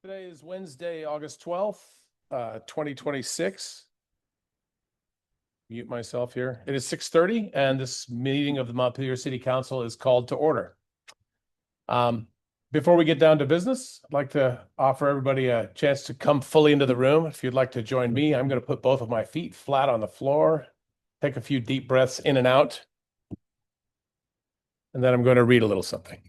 Today is Wednesday, August 12th, 2026. Mute myself here. It is 6:30 and this meeting of the Montpelier City Council is called to order. Before we get down to business, I'd like to offer everybody a chance to come fully into the room. If you'd like to join me, I'm going to put both of my feet flat on the floor, take a few deep breaths in and out, and then I'm going to read a little something.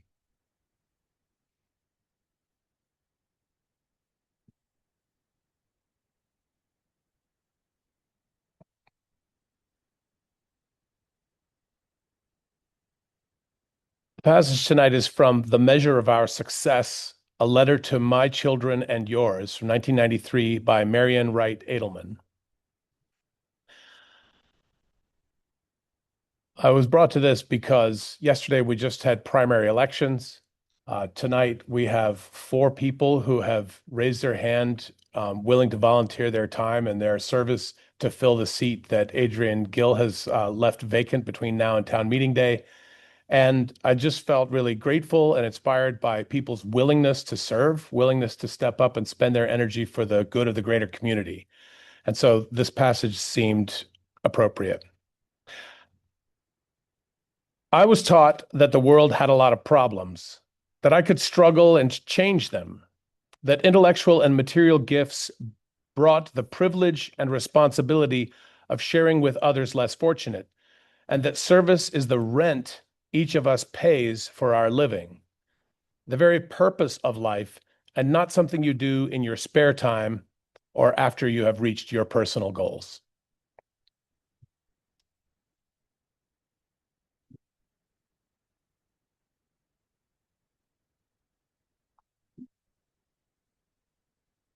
The passage tonight is from The Measure of Our Success, A Letter to My Children and Yours from 1993 by Marian Wright Edelman. I was brought to this because yesterday we just had primary elections. Tonight we have 4 people who have raised their hand, willing to volunteer their time and their service to fill the seat that Adrian Gill has left vacant between now and town meeting day. And I just felt really grateful and inspired by people's willingness to serve, willingness to step up and spend their energy for the good of the greater community. And so this passage seemed appropriate. I was taught that the world had a lot of problems, that I could struggle and change them, that intellectual and material gifts brought the privilege and responsibility of sharing with others less fortunate, and that service is the rent each of us pays for our living, the very purpose of life, and not something you do in your spare time or after you have reached your personal goals.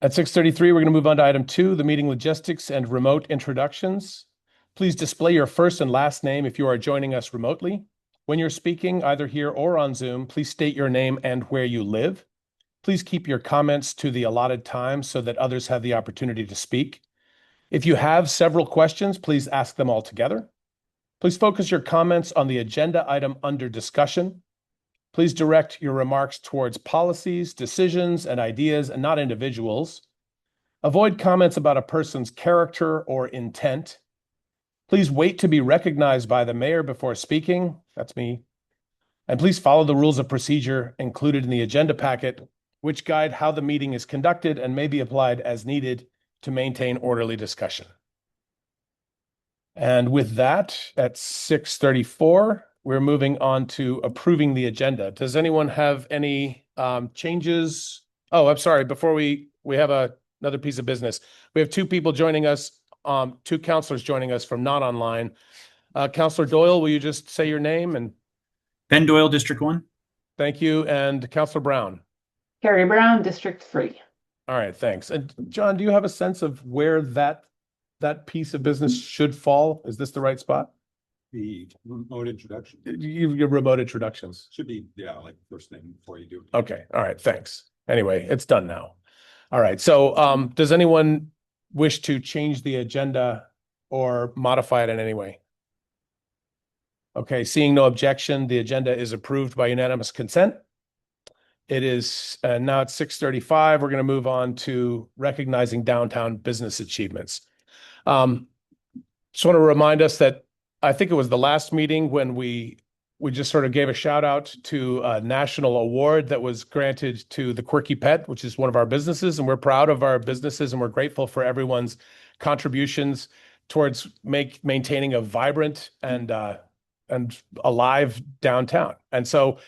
At 6:33, we're going to move on to item 2, the meeting logistics and remote introductions. Please display your first and last name if you are joining us remotely. When you're speaking, either here or on Zoom, please state your name and where you live. Please keep your comments to the allotted time so that others have the opportunity to speak. If you have several questions, please ask them all together. Please focus your comments on the agenda item under discussion. Please direct your remarks towards policies, decisions, and ideas, and not individuals. Avoid comments about a person's character or intent. Please wait to be recognized by the mayor before speaking. That's me. And please follow the rules of procedure included in the agenda packet, which guide how the meeting is conducted and may be applied as needed to maintain orderly discussion. And with that, at 6:34, we're moving on to approving the agenda. Does anyone have any changes? Oh, I'm sorry. Before we have another piece of business. We have 2 people joining us, 2 counselors joining us from not online. Counselor Doyle, will you just say your name? And Ben Doyle, District 1. Thank you. And Counselor Brown. Carrie Brown, District 3. All right, thanks. And John, do you have a sense of where that piece of business should fall? Is this the right spot? The remote introduction Your remote introductions. should be, yeah, like first thing before you do. Okay, all right, thanks. Anyway, it's done now. All right, so does anyone wish to change the agenda or modify it in any way? Okay, seeing no objection, the agenda is approved by unanimous consent. It is now at 6:35. We're going to move on to recognizing downtown business achievements. Just want to remind us that I think it was the last meeting when we just sort of gave a shout out to a national award that was granted to the Quirky Pet, which is one of our businesses, and we're proud of our businesses and we're grateful for everyone's contributions towards maintaining a vibrant and alive downtown. And so,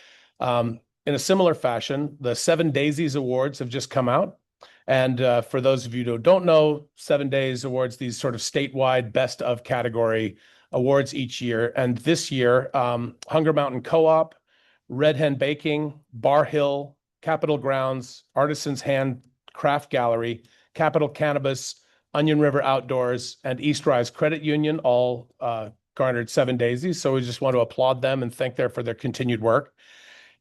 in a similar fashion, the 7 Daisies Awards have just come out. And for those of you who don't know, 7 Days Awards, these sort of statewide best of category awards each year. And this year, Hunger Mountain Co-op, Red Hen Baking, Bar Hill, Capitol Grounds, Artisans Handcraft Gallery, Capital Cannabis, Onion River Outdoors, and East Rise Credit Union all garnered 7 Daisies. So we just want to applaud them and thank them for their continued work.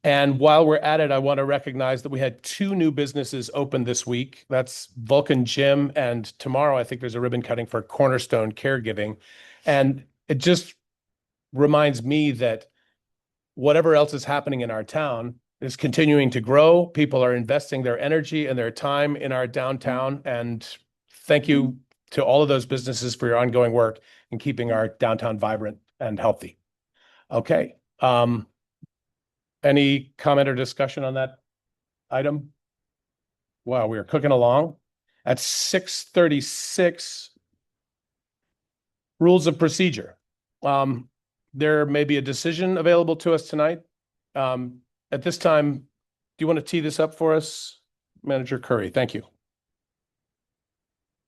And while we're at it, I want to recognize that we had 2 new businesses open this week. That's Vulcan Gym, and tomorrow I think there's a ribbon cutting for Cornerstone Caregiving. And it just reminds me that whatever else is happening in our town, is continuing to grow. People are investing their energy and their time in our downtown. And thank you to all of those businesses for your ongoing work in keeping our downtown vibrant and healthy. Okay. Any comment or discussion on that item? Wow, we are cooking along. At 6:36, rules of procedure. There may be a decision available to us tonight. At this time, do you want to tee this up for us, Manager Curry? Thank you.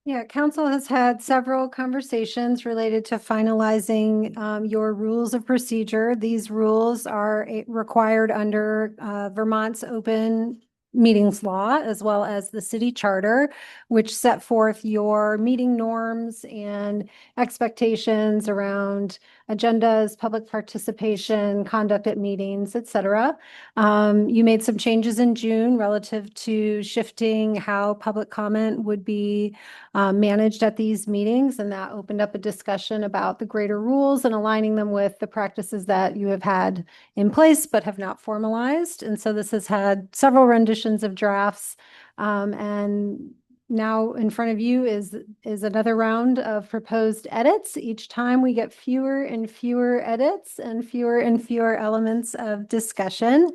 Yeah, council has had several conversations related to finalizing your rules of procedure. These rules are required under Vermont's open meetings law, as well as the city charter, which set forth your meeting norms and expectations around agendas, public participation, conduct at meetings, et cetera. You made some changes in June relative to shifting how public comment would be managed at these meetings, and that opened up a discussion about the greater rules and aligning them with the practices that you have had in place but have not formalized. And so this has had several renditions of drafts, and now in front of you is another round of proposed edits. Each time we get fewer and fewer edits and fewer elements of discussion.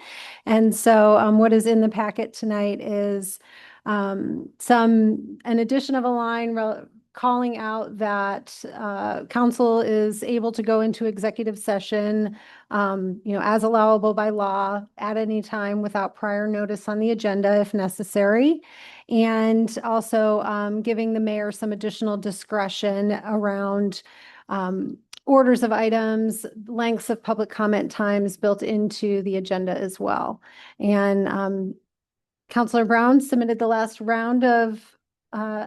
And so what is in the packet tonight is an addition of a line calling out that council is able to go into executive session, as allowable by law at any time without prior notice on the agenda if necessary. And also giving the mayor some additional discretion around orders of items, lengths of public comment times built into the agenda as well. And Councilor Brown submitted the last round of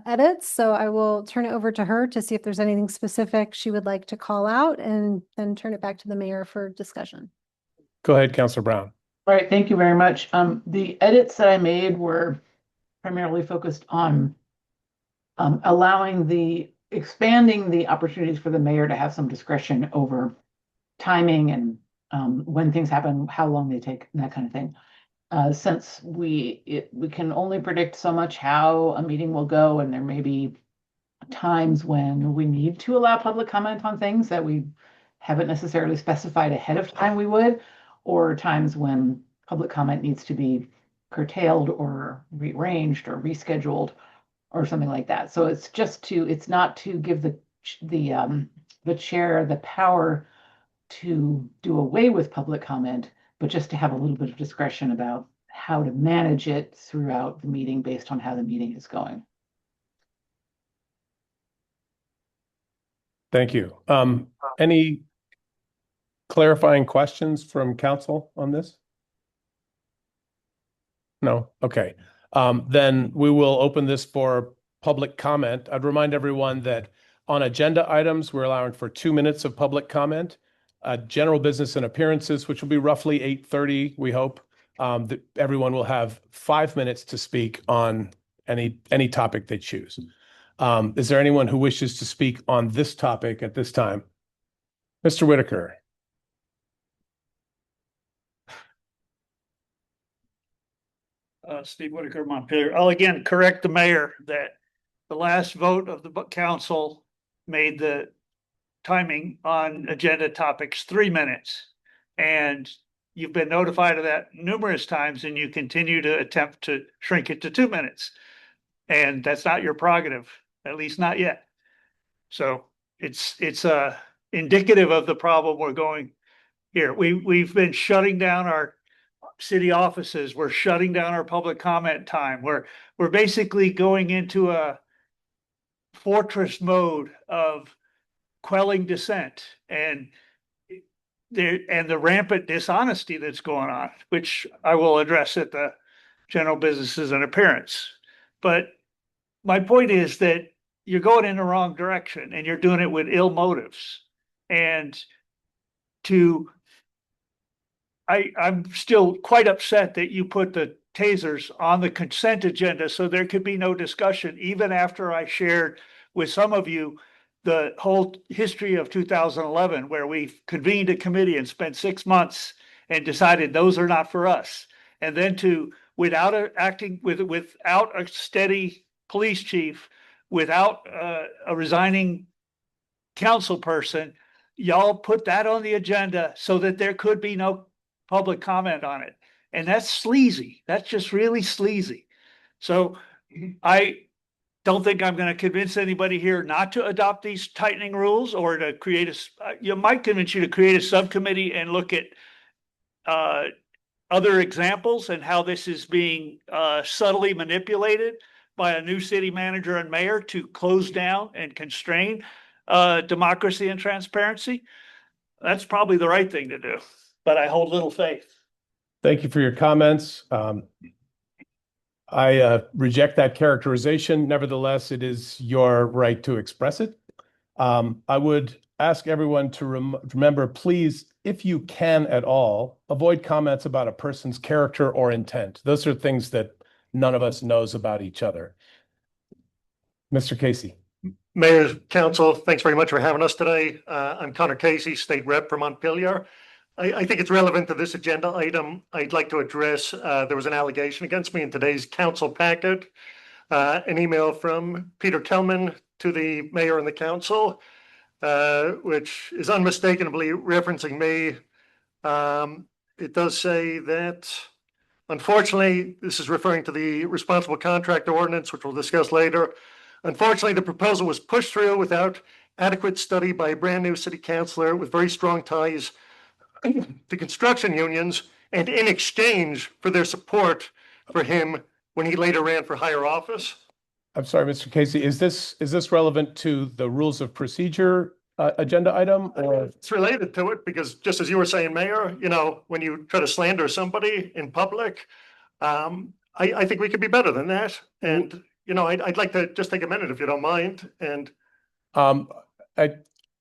edits, so I will turn it over to her to see if there's anything specific she would like to call out, and then turn it back to the mayor for discussion. Go ahead, Councilor Brown. All right, thank you very much. The edits that I made were primarily focused on expanding the opportunities for the mayor to have some discretion over timing and when things happen, how long they take, and that kind of thing. Since we can only predict so much how a meeting will go, and there may be times when we need to allow public comment on things that we haven't necessarily specified ahead of time we would, or times when public comment needs to be curtailed or rearranged or rescheduled or something like that. So it's not to give the chair the power to do away with public comment, but just to have a little bit of discretion about how to manage it throughout the meeting based on how the meeting is going. Thank you. Any clarifying questions from council on this? No? Okay. Then we will open this for public comment. I'd remind everyone that on agenda items, we're allowing for 2 minutes of public comment. General business and appearances, which will be roughly 8:30, we hope, that everyone will have 5 minutes to speak on any topic they choose. Is there anyone who wishes to speak on this topic at this time? Mr. Whitaker. Steve Whitaker, Montpelier. I'll again correct the mayor that the last vote of the council made the timing on agenda topics 3 minutes. And you've been notified of that numerous times, and you continue to attempt to shrink it to 2 minutes. And that's not your prerogative, at least not yet. So it's indicative of the problem we're going here. We've been shutting down our city offices. We're shutting down our public comment time. We're basically going into a fortress mode of quelling dissent and the rampant dishonesty that's going on, which I will address at the general businesses and appearance. But my point is that you're going in the wrong direction, and you're doing it with ill motives. And I'm still quite upset that you put the tasers on the consent agenda so there could be no discussion, even after I shared with some of you the whole history of 2011, where we convened a committee and spent 6 months and decided those are not for us. And then without a steady police chief, without a resigning council person, y'all put that on the agenda so that there could be no public comment on it. And that's sleazy. That's just really sleazy. So I don't think I'm going to convince anybody here not to adopt these tightening rules or to create might convince you to create a subcommittee and look at other examples and how this is being subtly manipulated by a new city manager and mayor to close down and constrain democracy and transparency. That's probably the right thing to do, but I hold little faith. Thank you for your comments. I reject that characterization. Nevertheless, it is your right to express it. I would ask everyone to remember, please, if you can at all, avoid comments about a person's character or intent. Those are things that none of us knows about each other. Mr. Casey. Mayor's Council, thanks very much for having us today. I'm Connor Casey, State Rep for Montpelier. I think it's relevant to this agenda item. I'd like to address, there was an allegation against me in today's council packet, an email from Peter Kelman to the mayor and the council, which is unmistakably referencing me. It does say that, unfortunately, this is referring to the responsible contractor ordinance, which we'll discuss later. Unfortunately, the proposal was pushed through without adequate study by a brand new city councilor with very strong ties to construction unions, and in exchange for their support for him when he later ran for higher office. I'm sorry, Mr. Casey, is this relevant to the rules of procedure agenda item? Or? It's related to it because, just as you were saying, Mayor, when you try to slander somebody in public, I think we could be better than that. And I'd like to just take a minute if you don't mind. And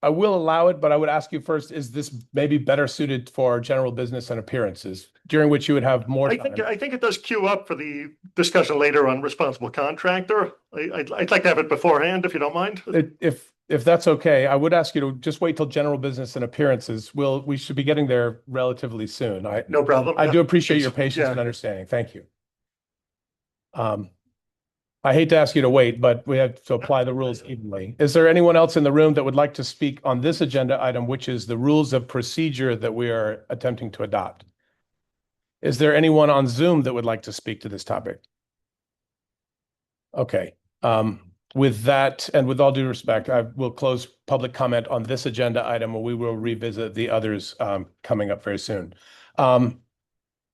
I will allow it, but I would ask you first, is this maybe better suited for general business and appearances, during which you would have more time? I think it does queue up for the discussion later on responsible contractor. I'd like to have it beforehand, if you don't mind. If that's okay, I would ask you to just wait till general business and appearances. We should be getting there relatively soon. No problem. I do appreciate your patience Yeah. and understanding. Thank you. I hate to ask you to wait, but we have to apply the rules evenly. Is there anyone else in the room that would like to speak on this agenda item, which is the rules of procedure that we are attempting to adopt? Is there anyone on Zoom that would like to speak to this topic? Okay. With that, and with all due respect, I will close public comment on this agenda item, and we will revisit the others coming up very soon.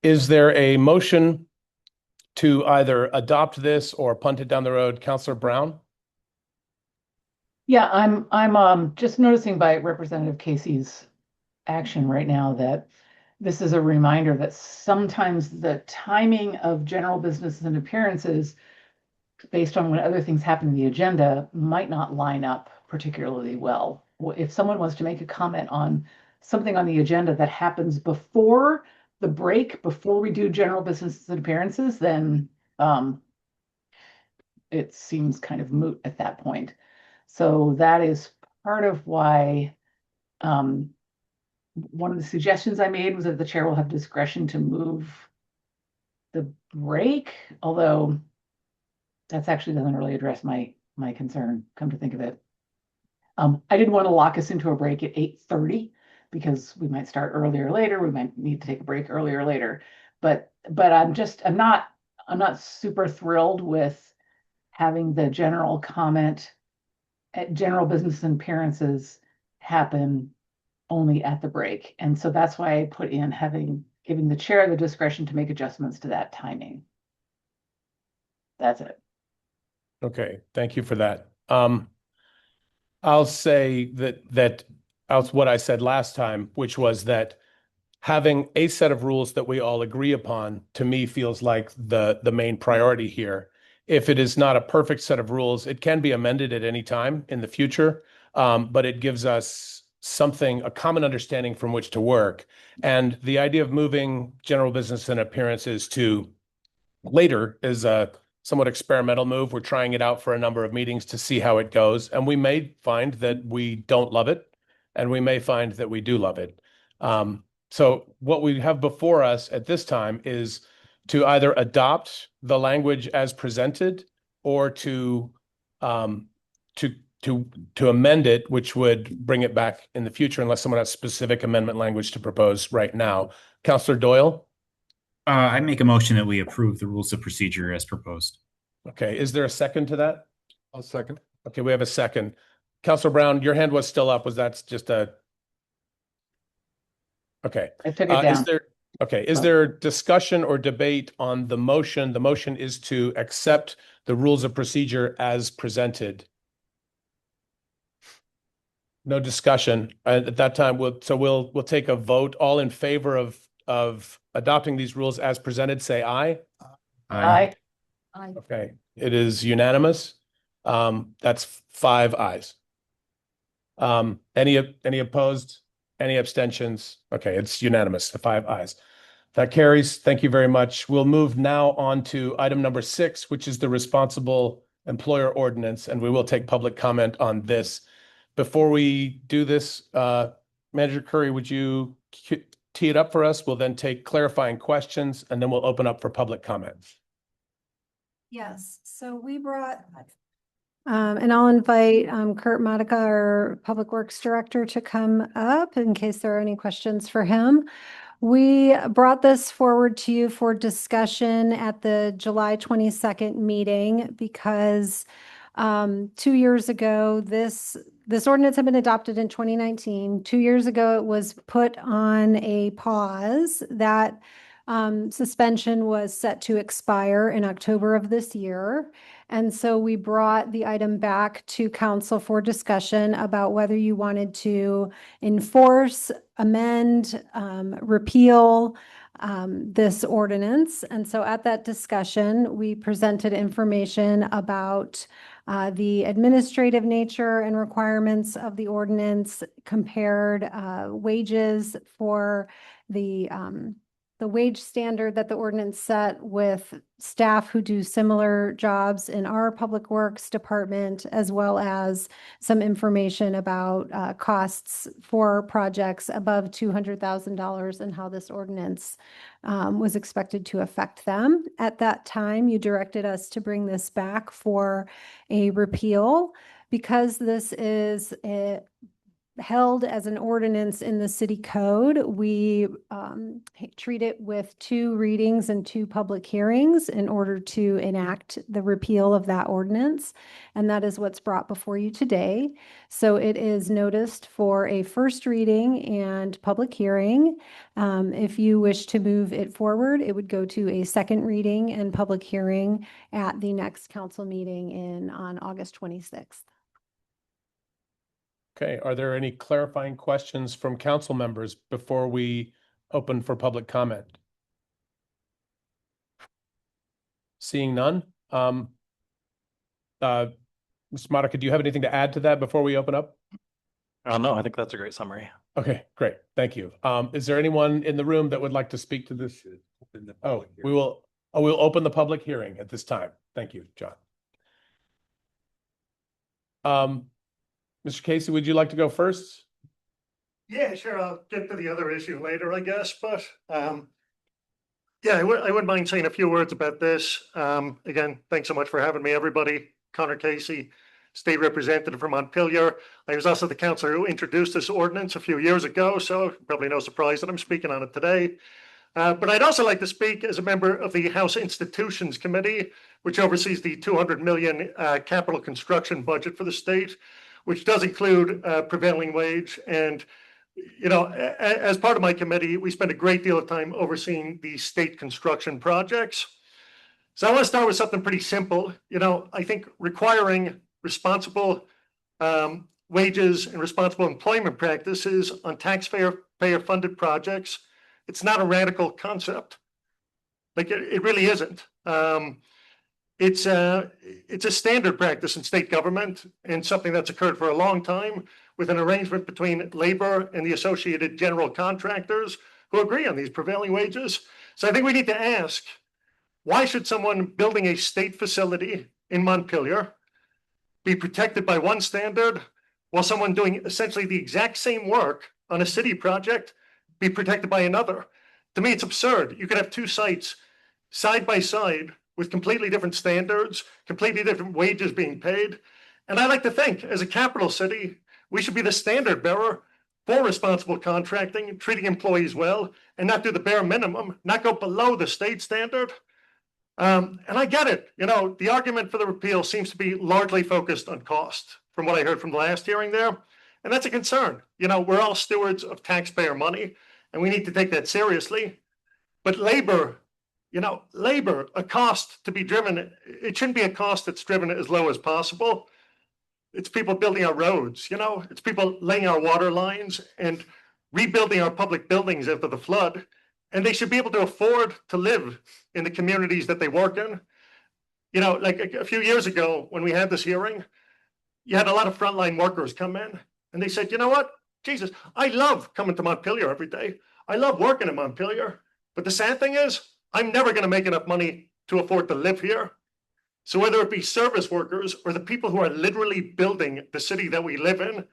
Is there a motion to either adopt this or punt it down the road? Councilor Brown? Yeah, I'm just noticing by Representative Casey's action right now that this is a reminder that sometimes the timing of general business and appearances, based on when other things happen in the agenda, might not line up particularly well. If someone wants to make a comment on something on the agenda that happens before the break, before we do general business and appearances, then it seems kind of moot at that point. So that is part of why one of the suggestions I made was that the chair will have discretion to move the break, although that's actually doesn't really address my concern, come to think of it. I didn't want to lock us into a break at 8:30 because we might start earlier or later. We might need to take a break earlier or later. But I'm not super thrilled with having the general comment at general business and appearances happen only at the break. And so that's why I put in giving the chair the discretion to make adjustments to that timing. That's it. Okay, thank you for that. I'll say that what I said last time, which was that having a set of rules that we all agree upon, to me, feels like the main priority here. If it is not a perfect set of rules, it can be amended at any time in the future, but it gives us a common understanding from which to work. And the idea of moving general business and appearances to later is a somewhat experimental move. We're trying it out for a number of meetings to see how it goes. And we may find that we don't love it, and we may find that we do love it. So what we have before us at this time is to either adopt the language as presented or to amend it, which would bring it back in the future unless someone has specific amendment language to propose right now. Counselor Doyle? I make a motion that we approve the rules of procedure as proposed. Okay, is there a second to that? I'll second. Okay, we have a second. Counselor Brown, your hand was still up. Was that just a? Okay. I took it Is down. there, okay, is there discussion or debate on the motion? The motion is to accept the rules of procedure as presented. No discussion. At that time, we'll take a vote. All in favor of adopting these rules as presented, say aye. Aye. Okay, it is unanimous. That's 5 ayes. Any opposed? Any abstentions? Okay, it's unanimous, the 5 ayes. That carries. Thank you very much. We'll move now on to item number 6, which is the responsible employer ordinance, and we will take public comment on this. Before we do this, Manager Curry, would you tee it up for us? We'll then take clarifying questions, and then we'll open up for public comments. Yes, so we brought, and I'll invite Kurt Modica, our Public Works Director, to come up in case there are any questions for him. We brought this forward to you for discussion at the July 22nd meeting because 2 years ago, this ordinance had been adopted in 2019. 2 years ago, it was put on a pause. That suspension was set to expire in October of this year. And so we brought the item back to council for discussion about whether you wanted to enforce, amend, repeal this ordinance. And so at that discussion, we presented information about the administrative nature and requirements of the ordinance, compared wages for the wage standard that the ordinance set with staff who do similar jobs in our public works department, as well as some information about costs for projects above $200,000 and how this ordinance was expected to affect them. At that time, you directed us to bring this back for a repeal because this is held as an ordinance in the city code. We treat it with 2 readings and 2 public hearings in order to enact the repeal of that ordinance. And that is what's brought before you today. So it is noticed for a first reading and public hearing. If you wish to move it forward, it would go to a second reading and public hearing at the next council meeting on August 26th. Okay, are there any clarifying questions from council members before we open for public comment? Seeing none. Mr. Modica, do you have anything to add to that before we open up? No, I think that's a great summary. Okay, great. Thank you. Is there anyone in the room that would like to speak to this? We'll open the public hearing at this time. Thank you, John. Mr. Casey, would you like to go first? Yeah, sure. I'll get to the other issue later, I guess, but yeah, I wouldn't mind saying a few words about this. Again, thanks so much for having me, everybody. Connor Casey, State Representative from Montpelier. I was also the councillor who introduced this ordinance a few years ago, so probably no surprise that I'm speaking on it today. But I'd also like to speak as a member of the House Institutions Committee, which oversees the $200 million capital construction budget for the state, which does include prevailing wage. And, you know, as part of my committee, we spend a great deal of time overseeing the state construction projects. So I want to start with something pretty simple. You know, I think requiring responsible wages and responsible employment practices on taxpayer-funded projects, it's not a radical concept. Like it really isn't. It's a standard practice in state government and something that's occurred for a long time with an arrangement between labor and the associated general contractors who agree on these prevailing wages. So I think we need to ask, why should someone building a state facility in Montpelier be protected by one standard while someone doing essentially the exact same work on a city project be protected by another? To me, it's absurd. You could have 2 sites side by side with completely different standards, completely different wages being paid. And I like to think, as a capital city, we should be the standard bearer for responsible contracting, treating employees well, and not do the bare minimum, not go below the state standard. And I get it. The argument for the repeal seems to be largely focused on cost, from what I heard from the last hearing there. And that's a concern. We're all stewards of taxpayer money, and we need to take that seriously. But labor, a cost to be driven, it shouldn't be a cost that's driven as low as possible. It's people building our roads, it's people laying our water lines and rebuilding our public buildings after the flood. And they should be able to afford to live in the communities that they work in. Like a few years ago, when we had this hearing, you had a lot of frontline workers come in and they said, you know what, Jesus, I love coming to Montpelier every day. I love working in Montpelier. But the sad thing is, I'm never going to make enough money to afford to live here. So whether it be service workers or the people who are literally building the city that we live in,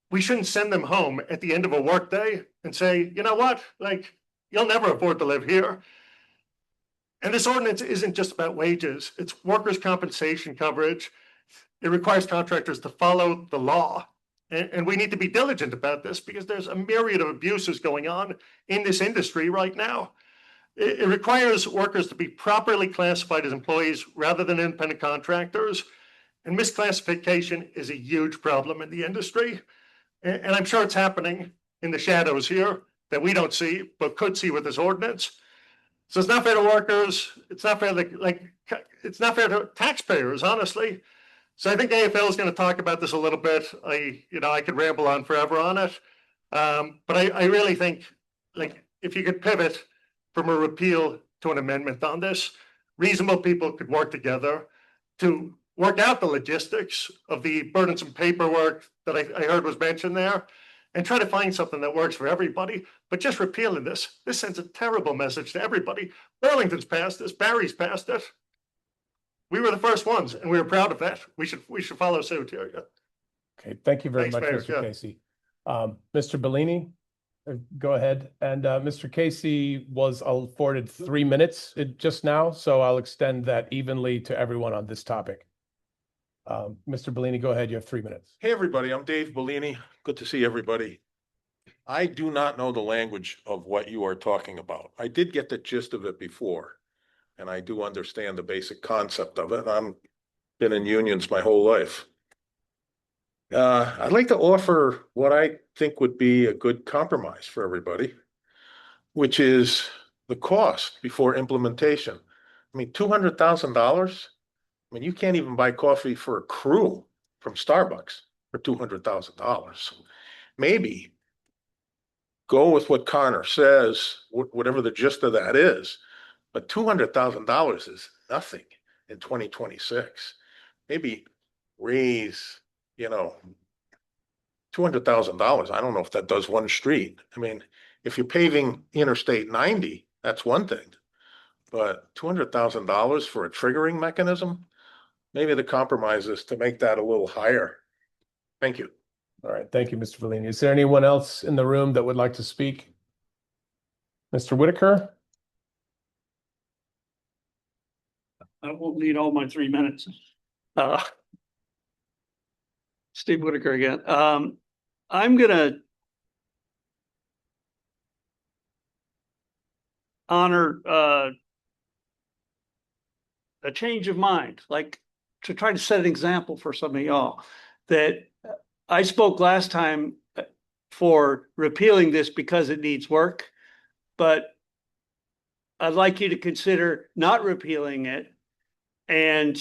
we shouldn't send them home at the end of a workday and say, you know what, you'll never afford to live here. And this ordinance isn't just about wages. It's workers' compensation coverage. It requires contractors to follow the law. And we need to be diligent about this because there's a myriad of abuses going on in this industry right now. It requires workers to be properly classified as employees rather than independent contractors. And misclassification is a huge problem in the industry. And I'm sure it's happening in the shadows here that we don't see, but could see with this ordinance. So it's not fair to workers. It's not fair it's not fair to taxpayers, honestly. So I think AFL is going to talk about this a little bit. I could ramble on forever on it. But I really think, if you could pivot from a repeal to an amendment on this, reasonable people could work together to work out the logistics of the burdensome paperwork that I heard was mentioned there, and try to find something that works for everybody. But just repealing this sends a terrible message to everybody. Burlington's passed this, Barry's passed it. We were the first ones, and we were proud of that. We should follow suit here. Okay, thank you very Thanks, much, Mayor. Mr. Yeah. Casey. Mr. Bellini, go ahead. And Mr. Casey was afforded 3 minutes just now, so I'll extend that evenly to everyone on this topic. Mr. Bellini, go ahead. You have 3 minutes. Hey, everybody, I'm Dave Bellini. Good to see everybody. I do not know the language of what you are talking about. I did get the gist of it before, and I do understand the basic concept of it. I've been in unions my whole life. I'd like to offer what I think would be a good compromise for everybody, which is the cost before implementation. I mean, $200,000. I mean, you can't even buy coffee for a crew from Starbucks for $200,000. Maybe go with what Connor says, whatever the gist of that is, but $200,000 is nothing in 2026. Maybe raise, $200,000. I don't know if that does one street. I mean, if you're paving Interstate 90, that's one thing, but $200,000 for a triggering mechanism, maybe the compromise is to make that a little higher. Thank you. All right. Thank you, Mr. Bellini. Is there anyone else in the room that would like to speak? Mr. Whitaker? I won't need all my 3 minutes. Steve Whitaker again. I'm gonna honor a change of mind, to try to set an example for some of y'all. That I spoke last time for repealing this because it needs work, but I'd like you to consider not repealing it and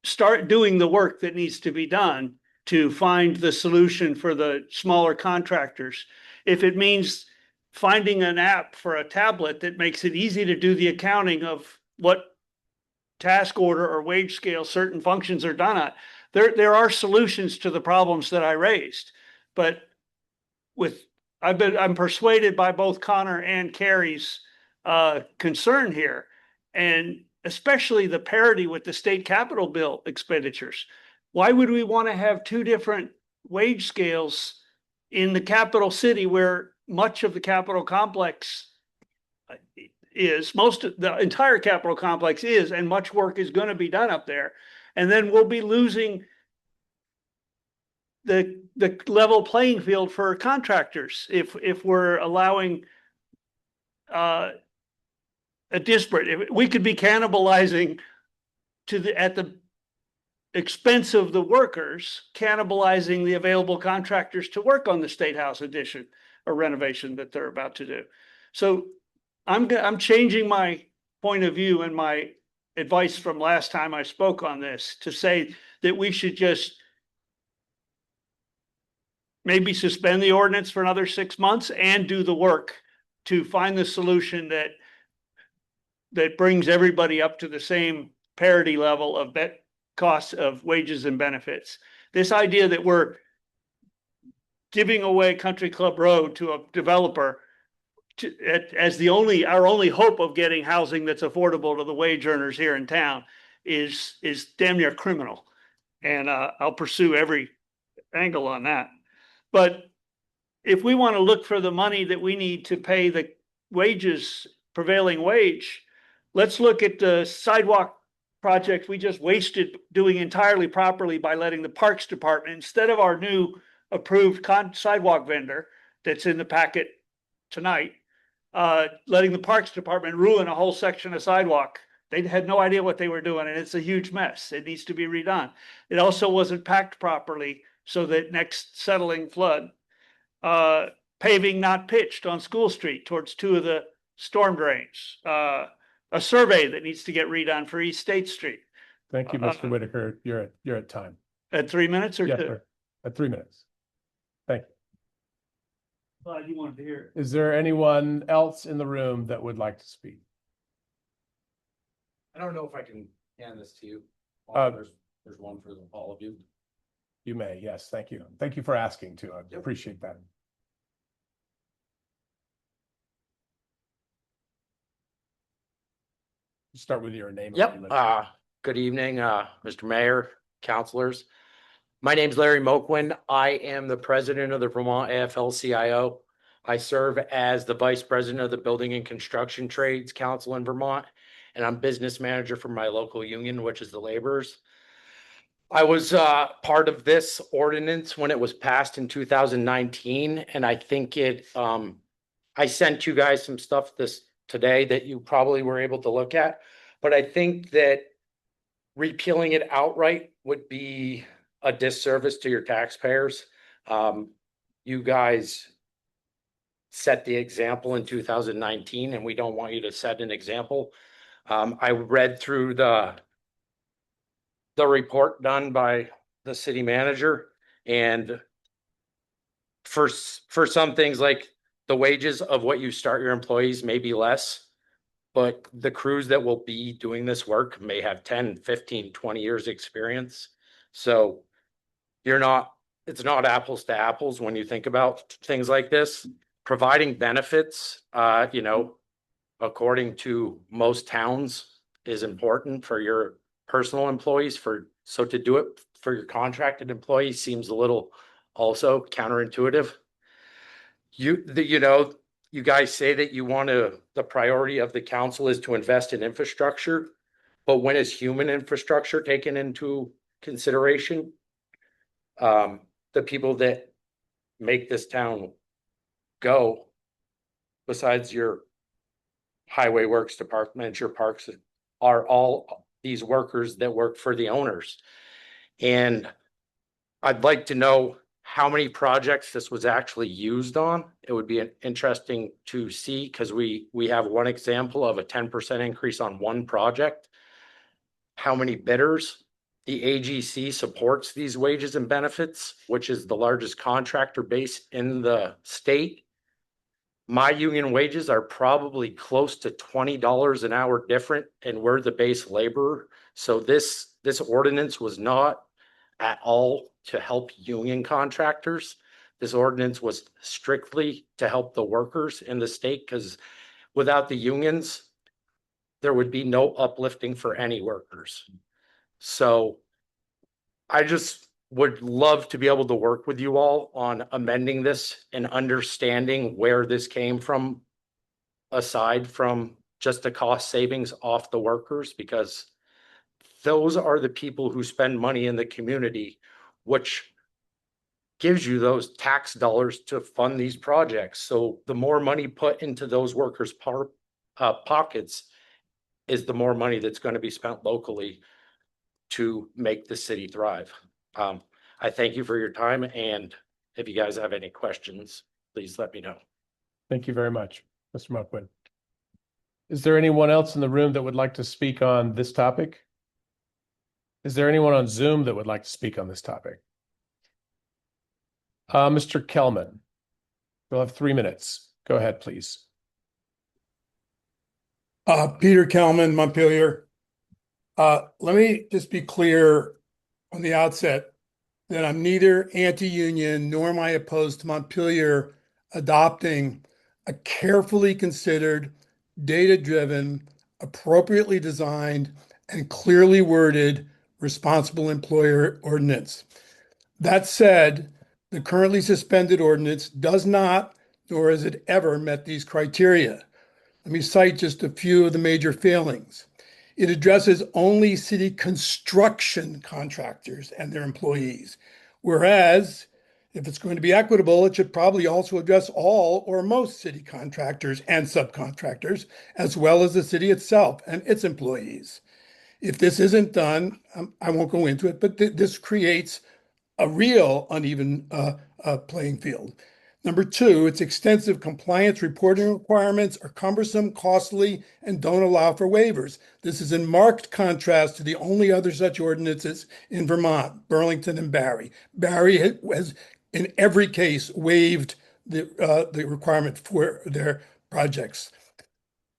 start doing the work that needs to be done to find the solution for the smaller contractors. If it means finding an app for a tablet that makes it easy to do the accounting of what task order or wage scale certain functions are done at, there are solutions to the problems that I raised. But I'm persuaded by both Connor and Carrie's concern here, and especially the parity with the state capital bill expenditures. Why would we want to have two different wage scales in the capital city where much of the capital complex is, the entire Capitol complex is, and much work is gonna be done up there. And then we'll be losing the level playing field for contractors if we're allowing a disparate, we could be cannibalizing at the expense of the workers, cannibalizing the available contractors to work on the State House addition or renovation that they're about to do. So I'm changing my point of view and my advice from last time I spoke on this to say that we should just maybe suspend the ordinance for another 6 months and do the work to find the solution that brings everybody up to the same parity level of costs of wages and benefits. This idea that we're giving away Country Club Road to a developer as our only hope of getting housing that's affordable to the wage earners here in town is damn near criminal. And I'll pursue every angle on that. But if we want to look for the money that we need to pay the prevailing wage, let's look at the sidewalk project we just wasted doing entirely properly by letting the Parks Department, instead of our new approved sidewalk vendor that's in the packet tonight, letting the Parks Department ruin a whole section of sidewalk. They had no idea what they were doing, and it's a huge mess. It needs to be redone. It also wasn't packed properly so that next settling flood, paving not pitched on School Street towards 2 of the storm drains, a survey that needs to get redone for East State Street. Thank you, Mr. Whitaker. You're at time. At 3 minutes or Yeah, 2? sir. At 3 minutes. Thank you. Glad you wanted to hear it. Is there anyone else in the room that would like to speak? I don't know if I can hand this to you. There's one for all of you. You may, yes, thank you. Thank you for asking too. I appreciate that. Start with your name. Yep. Good evening, Mr. Mayor, councilors. My name's Larry Moquin. I am the president of the Vermont AFL-CIO. I serve as the vice president of the Building and Construction Trades Council in Vermont, and I'm business manager for my local union, which is the laborers. I was part of this ordinance when it was passed in 2019, and I think I sent you guys some stuff today that you probably were able to look at, but I think that repealing it outright would be a disservice to your taxpayers. You guys set the example in 2019, and we don't want you to set an example. I read through the report done by the city manager, and for some things like the wages of what you start your employees may be less, but the crews that will be doing this work may have 10, 15, 20 years experience. So it's not apples to apples when you think about things like this. Providing benefits, according to most towns is important for your personal employees. So to do it for your contracted employees seems a little also counterintuitive. You guys say that the priority of the council is to invest in infrastructure, but when is human infrastructure taken into consideration? The people that make this town go, besides your highway works department, your parks, are all these workers that work for the owners. And I'd like to know how many projects this was actually used on. It would be interesting to see, because we have one example of a 10% increase on one project. How many bidders? The AGC supports these wages and benefits, which is the largest contractor base in the state. My union wages are probably close to $20 an hour different, and we're the base laborer. So this ordinance was not at all to help union contractors. This ordinance was strictly to help the workers in the state, because without the unions, there would be no uplifting for any workers. So I just would love to be able to work with you all on amending this and understanding where this came from, aside from just the cost savings off the workers, because those are the people who spend money in the community, which gives you those tax dollars to fund these projects. So the more money put into those workers' pockets is the more money that's going to be spent locally to make the city thrive. I thank you for your time, and if you guys have any questions, please let me know. Thank you very much, Mr. Muckwin. Is there anyone else in the room that would like to speak on this topic? Is there anyone on Zoom that would like to speak on this topic? Mr. Kelman, you'll have 3 minutes. Go ahead, please. Peter Kelman, Montpelier. Let me just be clear on the outset that I'm neither anti-union nor am I opposed to Montpelier adopting a carefully considered, data-driven, appropriately designed, and clearly worded responsible employer ordinance. That said, the currently suspended ordinance does not, nor has it ever met these criteria. Let me cite just a few of the major failings. It addresses only city construction contractors and their employees, whereas if it's going to be equitable, it should probably also address all or most city contractors and subcontractors, as well as the city itself and its employees. If this isn't done, I won't go into it, but this creates a real uneven playing field. Number two, its extensive compliance reporting requirements are cumbersome, costly, and don't allow for waivers. This is in marked contrast to the only other such ordinances in Vermont, Burlington and Barry. Barry has, in every case, waived the requirement for their projects.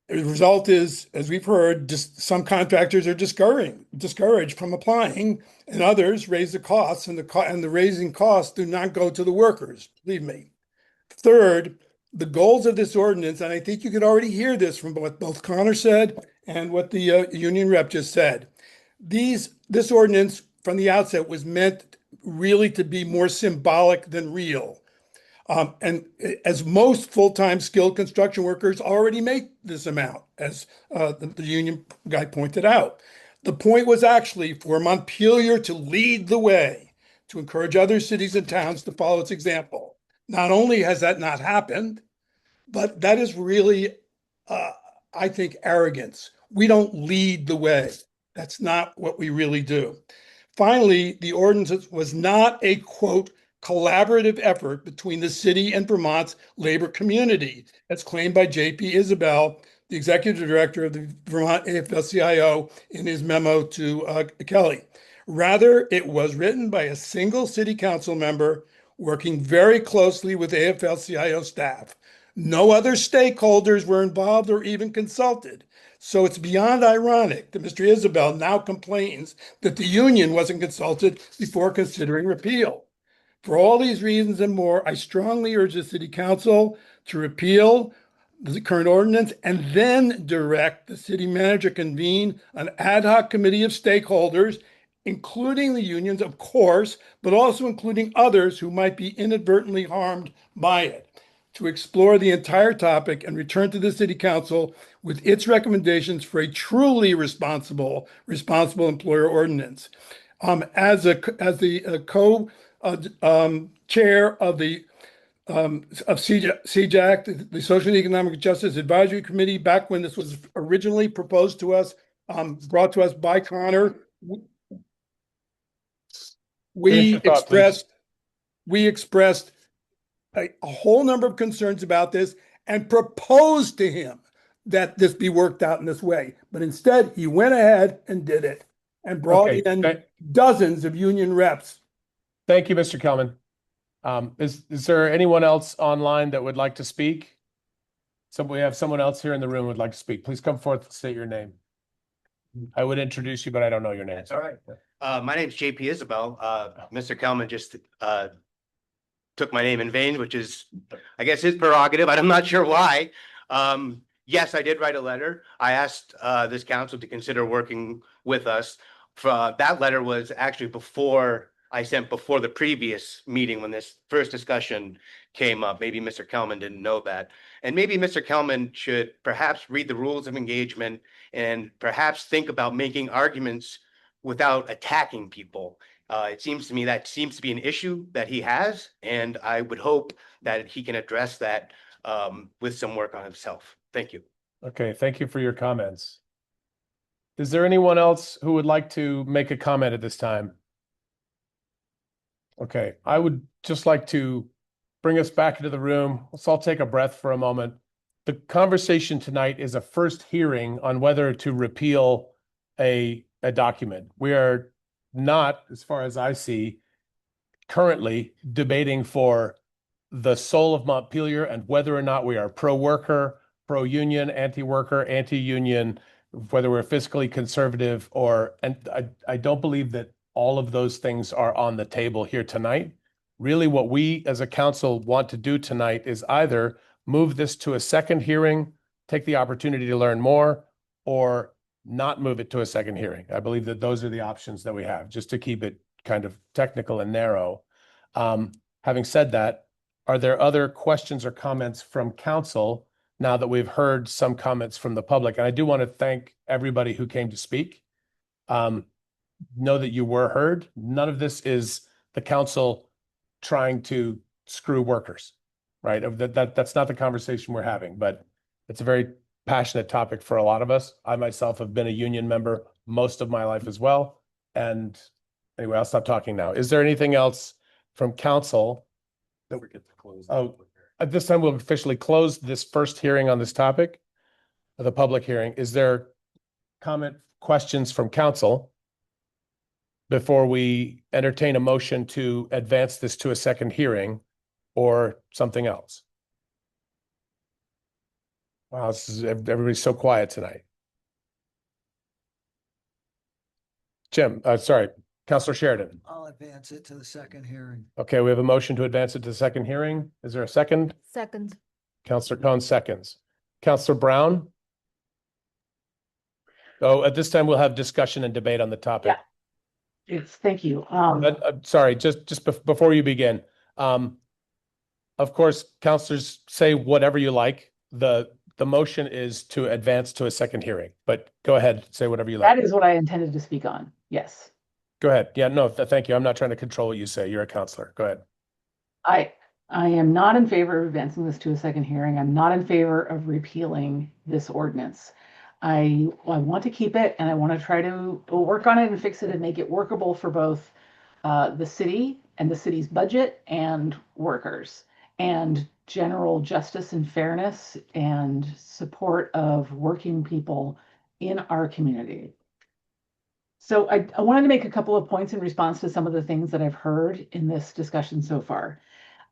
The result is, as we've heard, just some contractors are discouraged from applying, and others raise the costs, and the raising costs do not go to the workers, believe me. Third, the goals of this ordinance, and I think you could already hear this from what both Connor said and what the union rep just said. This ordinance from the outset was meant really to be more symbolic than real. And as most full-time skilled construction workers already make this amount, as the union guy pointed out. The point was actually for Montpelier to lead the way, to encourage other cities and towns to follow its example. Not only has that not happened, but that is really, I think, arrogance. We don't lead the way. That's not what we really do. Finally, the ordinance was not a, quote, collaborative effort between the city and Vermont's labor community, as claimed by J.P. Isabel, the executive director of the Vermont AFL-CIO, in his memo to Kelly. Rather, it was written by a single city council member working very closely with AFL-CIO staff. No other stakeholders were involved or even consulted. So it's beyond ironic that Mr. Isabel now complains that the union wasn't consulted before considering repeal. For all these reasons and more, I strongly urge the city council to repeal the current ordinance and then direct the city manager convene an ad hoc committee of stakeholders, including the unions, of course, but also including others who might be inadvertently harmed by it, to explore the entire topic and return to the city council with its recommendations for a truly responsible employer ordinance. As the chair of the CJAC, the Social and Economic Justice Advisory Committee, back when this was originally proposed to us, brought to us by Connor, we expressed a whole number of concerns about this and proposed to him that this be worked out in this way. But instead, he went ahead and did it and brought in dozens of union reps. Thank you, Mr. Kelman. Is there anyone else online that would like to speak? So we have someone else here in the room who would like to speak. Please come forth and state your name. I would introduce you, but I don't know your name. That's all right. My name's JP Isabel. Mr. Kelman just took my name in vain, which is, I guess, his prerogative. I'm not sure why. Yes, I did write a letter. I asked this council to consider working with us. That letter was actually before the previous meeting when this first discussion came up. Maybe Mr. Kelman didn't know that. And maybe Mr. Kelman should perhaps read the rules of engagement and perhaps think about making arguments without attacking people. It seems to me that seems to be an issue that he has, and I would hope that he can address that with some work on himself. Thank you. Okay, thank you for your comments. Is there anyone else who would like to make a comment at this time? Okay, I would just like to bring us back into the room. Let's all take a breath for a moment. The conversation tonight is a first hearing on whether to repeal a document. We are not, as far as I see, currently debating for the soul of Montpelier and whether or not we are pro-worker, pro-union, anti-worker, anti-union, whether we're fiscally conservative and I don't believe that all of those things are on the table here tonight. Really, what we as a council want to do tonight is either move this to a second hearing, take the opportunity to learn more, or not move it to a second hearing. I believe that those are the options that we have, just to keep it kind of technical and narrow. Having said that, are there other questions or comments from council now that we've heard some comments from the public? And I do want to thank everybody who came to speak. Know that you were heard. None of this is the council trying to screw workers, right? That's not the conversation we're having, but it's a very passionate topic for a lot of us. I myself have been a union member most of my life as well. And anyway, I'll stop talking now. Is there anything else from council? Don't forget to close. At this time, we'll officially close this first hearing on this topic, the public hearing. Is there questions from council before we entertain a motion to advance this to a second hearing or something else? Wow, everybody's so quiet tonight. Jim, sorry, Councilor Sheridan. I'll advance it to the second hearing. Okay, we have a motion to advance it to the second hearing. Is there a second? Second. Councilor Cohn seconds. Councilor Brown? Oh, at this time, we'll have discussion and debate on the topic. Yes, thank you. Sorry, just before you begin. Of course, councilors say whatever you like. The motion is to advance to a second hearing, but go ahead, say whatever you like. That is what I intended to speak on. Yes. Go ahead. Yeah, no, thank you. I'm not trying to control what you say. You're a counselor. Go ahead. I am not in favor of advancing this to a second hearing. I'm not in favor of repealing this ordinance. I want to keep it, and I want to try to work on it and fix it and make it workable for both the city and the city's budget and workers, and general justice and fairness and support of working people in our community. So I wanted to make a couple of points in response to some of the things that I've heard in this discussion so far.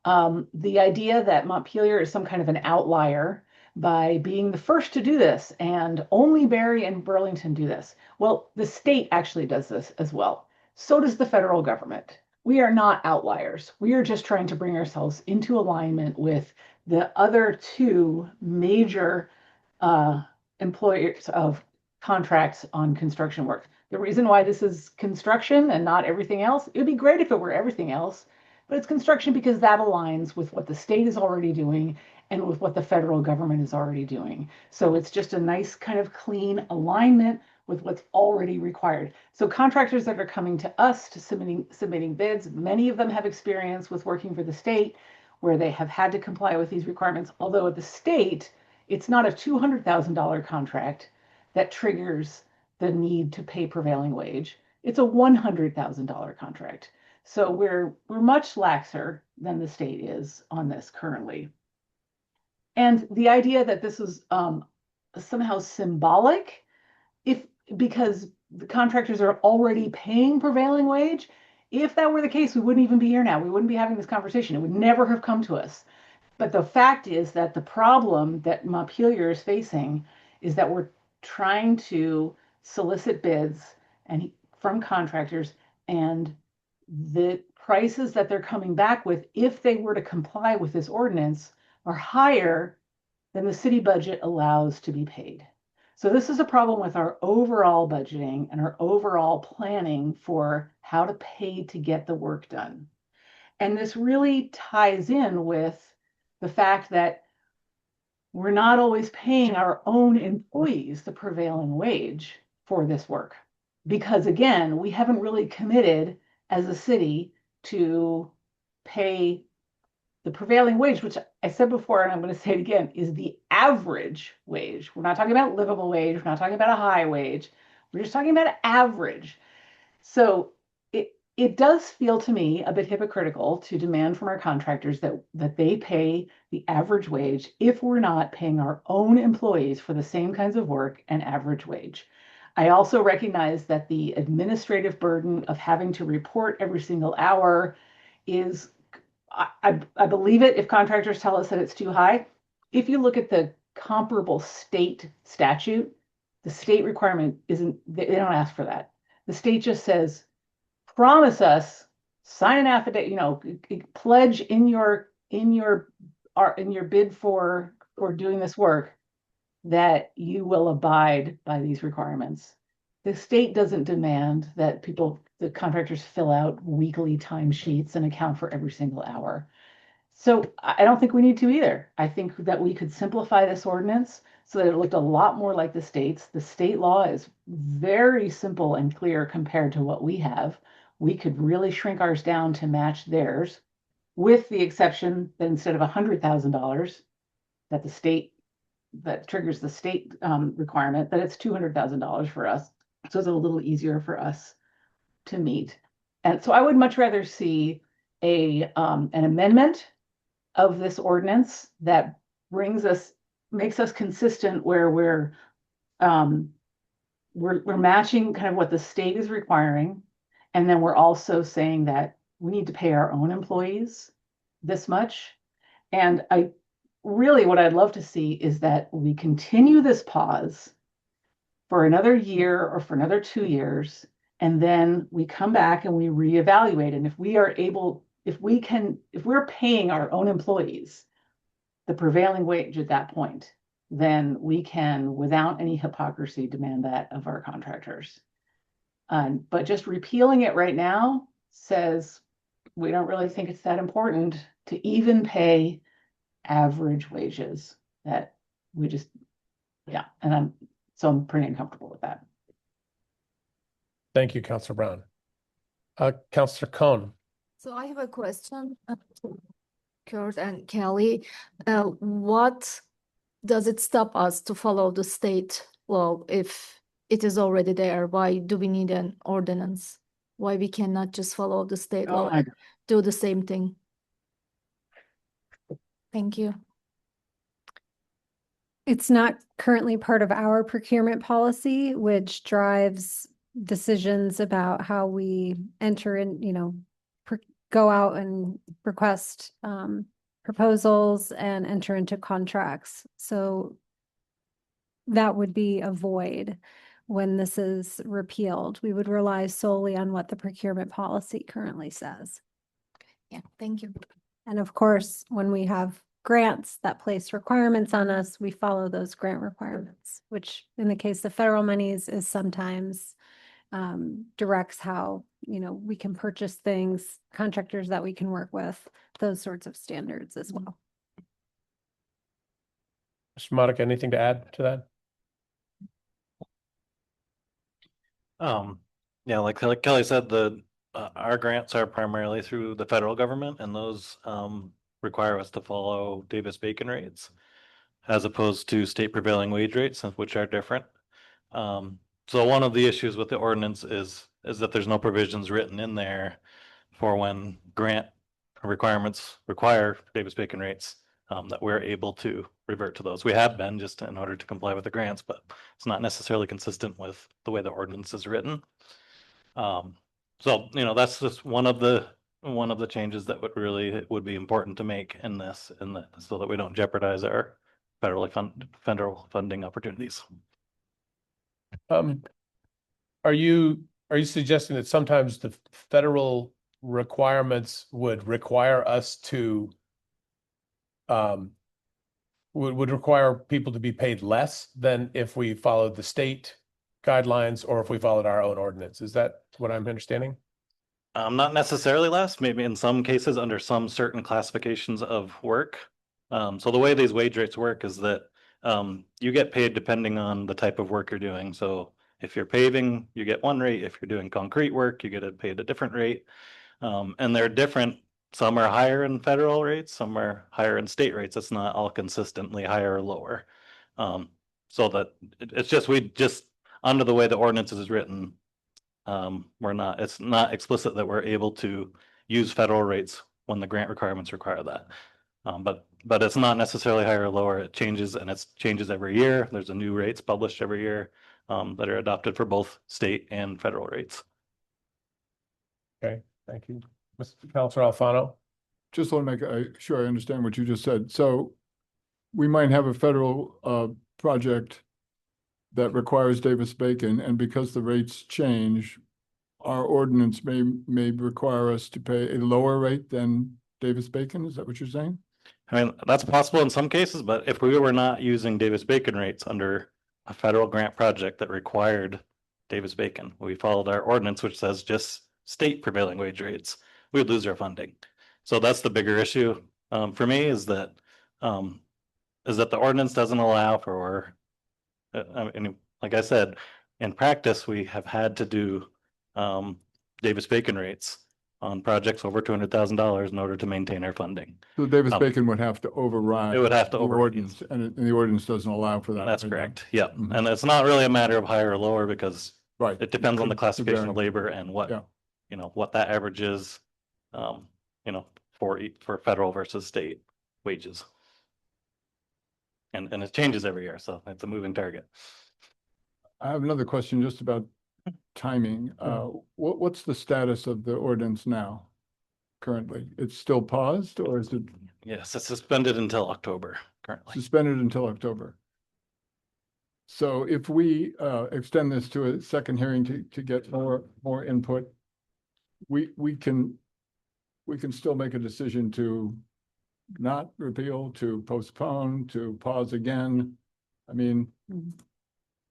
The idea that Montpelier is some kind of an outlier by being the first to do this and only Barrie and Burlington do this. Well, the state actually does this as well. So does the federal government. We are not outliers. We are just trying to bring ourselves into alignment with the other two major employers of contracts on construction work. The reason why this is construction and not everything else, it would be great if it were everything else, but it's construction because that aligns with what the state is already doing and with what the federal government is already doing. So it's just a nice kind of clean alignment with what's already required. So contractors that are coming to us to submitting bids, many of them have experience with working for the state where they have had to comply with these requirements. Although at the state, it's not a $200,000 contract that triggers the need to pay prevailing wage. It's a $100,000 contract. So we're much laxer than the state is on this currently. And the idea that this is somehow symbolic, because the contractors are already paying prevailing wage, if that were the case, we wouldn't even be here now. We wouldn't be having this conversation. It would never have come to us. But the fact is that the problem that Montpelier is facing is that we're trying to solicit bids from contractors, and the prices that they're coming back with, if they were to comply with this ordinance, are higher than the city budget allows to be paid. So this is a problem with our overall budgeting and our overall planning for how to pay to get the work done. And this really ties in with the fact that we're not always paying our own employees the prevailing wage for this work. Because again, we haven't really committed as a city to pay the prevailing wage, which I said before, and I'm going to say it again, is the average wage. We're not talking about livable wage. We're not talking about a high wage. We're just talking about average. So it does feel to me a bit hypocritical to demand from our contractors that they pay the average wage if we're not paying our own employees for the same kinds of work an average wage. I also recognize that the administrative burden of having to report every single hour is, I believe it if contractors tell us that it's too high. If you look at the comparable state statute, the state requirement isn't, they don't ask for that. The state just says, promise us, sign an affidavit, pledge in your bid for doing this work that you will abide by these requirements. The state doesn't demand that the contractors fill out weekly timesheets and account for every single hour. So I don't think we need to either. I think that we could simplify this ordinance so that it looked a lot more like the state's. The state law is very simple and clear compared to what we have. We could really shrink ours down to match theirs, with the exception that instead of $100,000 that triggers the state requirement, that it's $200,000 for us. So it's a little easier for us to meet. And so I would much rather see an amendment of this ordinance that makes us consistent, where we're matching kind of what the state is requiring. And then we're also saying that we need to pay our own employees this much. And what I'd love to see is that we continue this pause for another year or for another 2 years, and then we come back and we reevaluate. And if we're paying our own employees the prevailing wage at that point, then we can, without any hypocrisy, demand that of our contractors. But just repealing it right now says we don't really think it's that important to even pay average wages. That we just, yeah, and I'm pretty uncomfortable with that. Thank you, Councilor Brown. Councilor Cohn. So I have a question to Kurt and Kelly. What does it stop us to follow the state law if it is already there? Why do we need an ordinance? Why we cannot just follow the state law and do the same thing? Thank you. It's not currently part of our procurement policy, which drives decisions about how we enter in, go out and request proposals and enter into contracts. So that would be a void when this is repealed. We would rely solely on what the procurement policy currently says. Yeah, thank you. And of course, when we have grants that place requirements on us, we follow those grant requirements, which in the case of federal monies is sometimes directs how, we can purchase things, contractors that we can work with, those sorts of standards as well. Mr. Monica, anything to add to that? Yeah, like Kelly said, our grants are primarily through the federal government, and those require us to follow Davis-Bacon rates as opposed to state prevailing wage rates, which are different. So one of the issues with the ordinance is that there's no provisions written in there for when grant requirements require Davis-Bacon rates, that we're able to revert to those. We have been, just in order to comply with the grants, but it's not necessarily consistent with the way the ordinance is written. So, that's just one of the changes that would be important to make in this, so that we don't jeopardize our federal funding opportunities. Are you suggesting that sometimes the federal requirements would require us to would require people to be paid less than if we followed the state guidelines or if we followed our own ordinance? Is that what I'm understanding? Not necessarily less, maybe in some cases under some certain classifications of work. So the way these wage rates work is that you get paid depending on the type of work you're doing. So if you're paving, you get one rate. If you're doing concrete work, you get paid a different rate. And they're different. Some are higher in federal rates, some are higher in state rates. It's not all consistently higher or lower. So that it's just, we just, under the way the ordinance is written, it's not explicit that we're able to use federal rates when the grant requirements require that. But it's not necessarily higher or lower. It changes, and it changes every year. There's a new rates published every year that are adopted for both state and federal rates. Okay, thank you. Mr. Counselor Alfano? Just want to make sure I understand what you just said. So we might have a federal project that requires Davis-Bacon, and because the rates change, our ordinance may require us to pay a lower rate than Davis-Bacon. Is that what you're saying? I mean, that's possible in some cases, but if we were not using Davis-Bacon rates under a federal grant project that required Davis-Bacon, we followed our ordinance, which says just state prevailing wage rates, we'd lose our funding. So that's the bigger issue for me, is that the ordinance doesn't allow for, I mean, like I said, in practice, we have had to do Davis-Bacon rates on projects over $200,000 in order to maintain our funding. So Davis-Bacon would have to override. It would have to the override, ordinance, and the ordinance doesn't allow for that. That's right now. correct. Yep. Mhm. And it's not really a matter of higher or lower, because Right. it depends on the Could classification vary. of labor and what, Yeah. what that average is, for federal versus state wages. And it changes every year, so it's a moving target. I have another question just about timing. What's the status of the ordinance now? Currently, it's still paused, or is it Yes, it's suspended until October currently. suspended until October? So if we extend this to a second hearing to get more input, we can still make a decision to not repeal, to postpone, to pause again. I mean,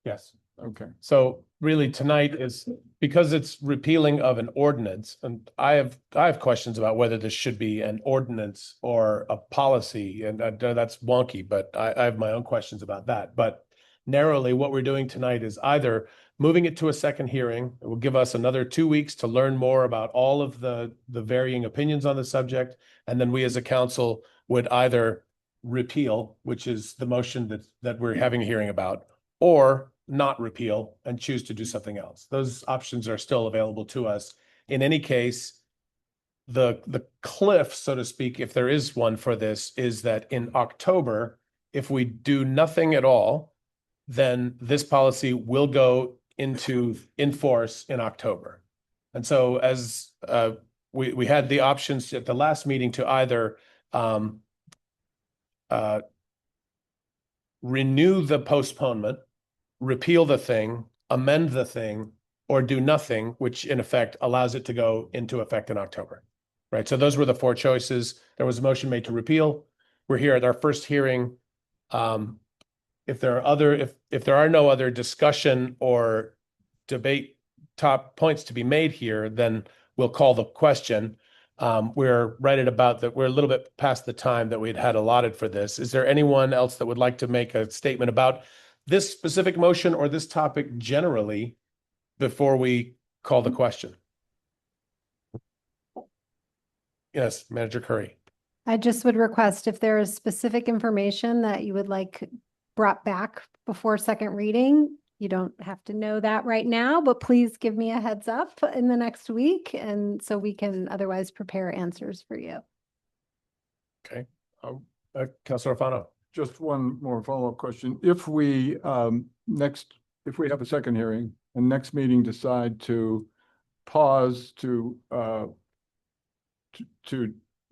Yes. okay. So really tonight is, because it's repealing of an ordinance, and I have questions about whether this should be an ordinance or a policy, and that's wonky, but I have my own questions about that. But narrowly, what we're doing tonight is either moving it to a second hearing. It will give us another 2 weeks to learn more about all of the varying opinions on the subject, and then we as a council would either repeal, which is the motion that we're having a hearing about, or not repeal and choose to do something else. Those options are still available to us. In any case, the cliff, so to speak, if there is one for this, is that in October, if we do nothing at all, then this policy will go into force in October. And so as we had the options at the last meeting to either renew the postponement, repeal the thing, amend the thing, or do nothing, which in effect allows it to go into effect in October. Right. So those were the four choices. There was a motion made to repeal. We're here at our first hearing. If there are no other discussion or debate top points to be made here, then we'll call the question. We're right at about that. We're a little bit past the time that we'd had allotted for this. Is there anyone else that would like to make a statement about this specific motion or this topic generally before we call the question? Yes, Manager Curry. I just would request, if there is specific information that you would like brought back before second reading, you don't have to know that right now, but please give me a heads up in the next week, and so we can otherwise prepare answers for you. Okay. Councilor Alfano. Just one more follow-up question. If we if we have a second hearing and next meeting decide to pause to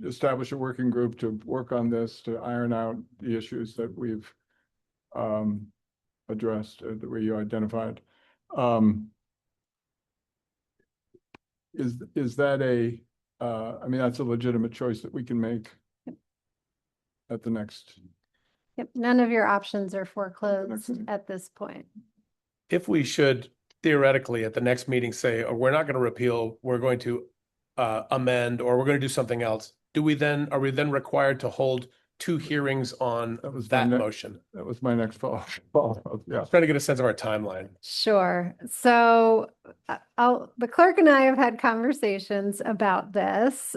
establish a working group to work on this, to iron out the issues that we've addressed, that we identified, is that I mean, that's a legitimate choice that we can make at the next. Yep, none of your options are foreclosed at this point. If we should theoretically at the next meeting say, oh, we're not going to repeal, we're going to amend, or we're going to do something else, are we then required to hold 2 hearings on That was that my motion? That was my next follow, yeah. Trying to get a sense of our timeline. Sure. So the clerk and I have had conversations about this.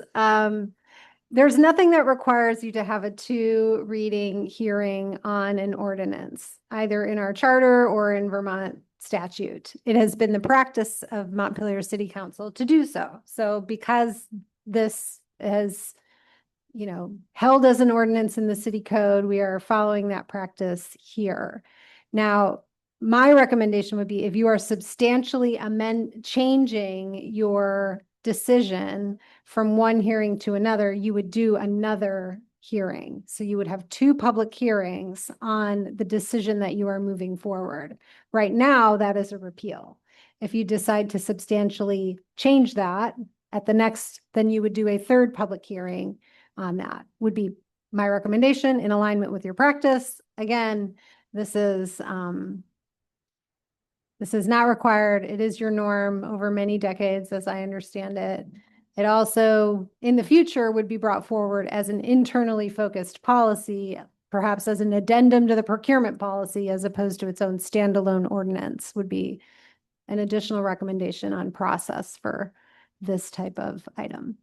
There's nothing that requires you to have a 2 reading hearing on an ordinance, either in our charter or in Vermont statute. It has been the practice of Montpelier City Council to do so. So because this has, held as an ordinance in the city code, we are following that practice here. Now, my recommendation would be if you are substantially changing your decision from one hearing to another, you would do another hearing. So you would have 2 public hearings on the decision that you are moving forward. Right now, that is a repeal. If you decide to substantially change that at the next, then you would do a 3rd public hearing on that, would be my recommendation in alignment with your practice. Again, this is not required. It is your norm over many decades, as I understand it. It also, in the future, would be brought forward as an internally focused policy, perhaps as an addendum to the procurement policy, as opposed to its own standalone ordinance, would be an additional recommendation on process for this type of item.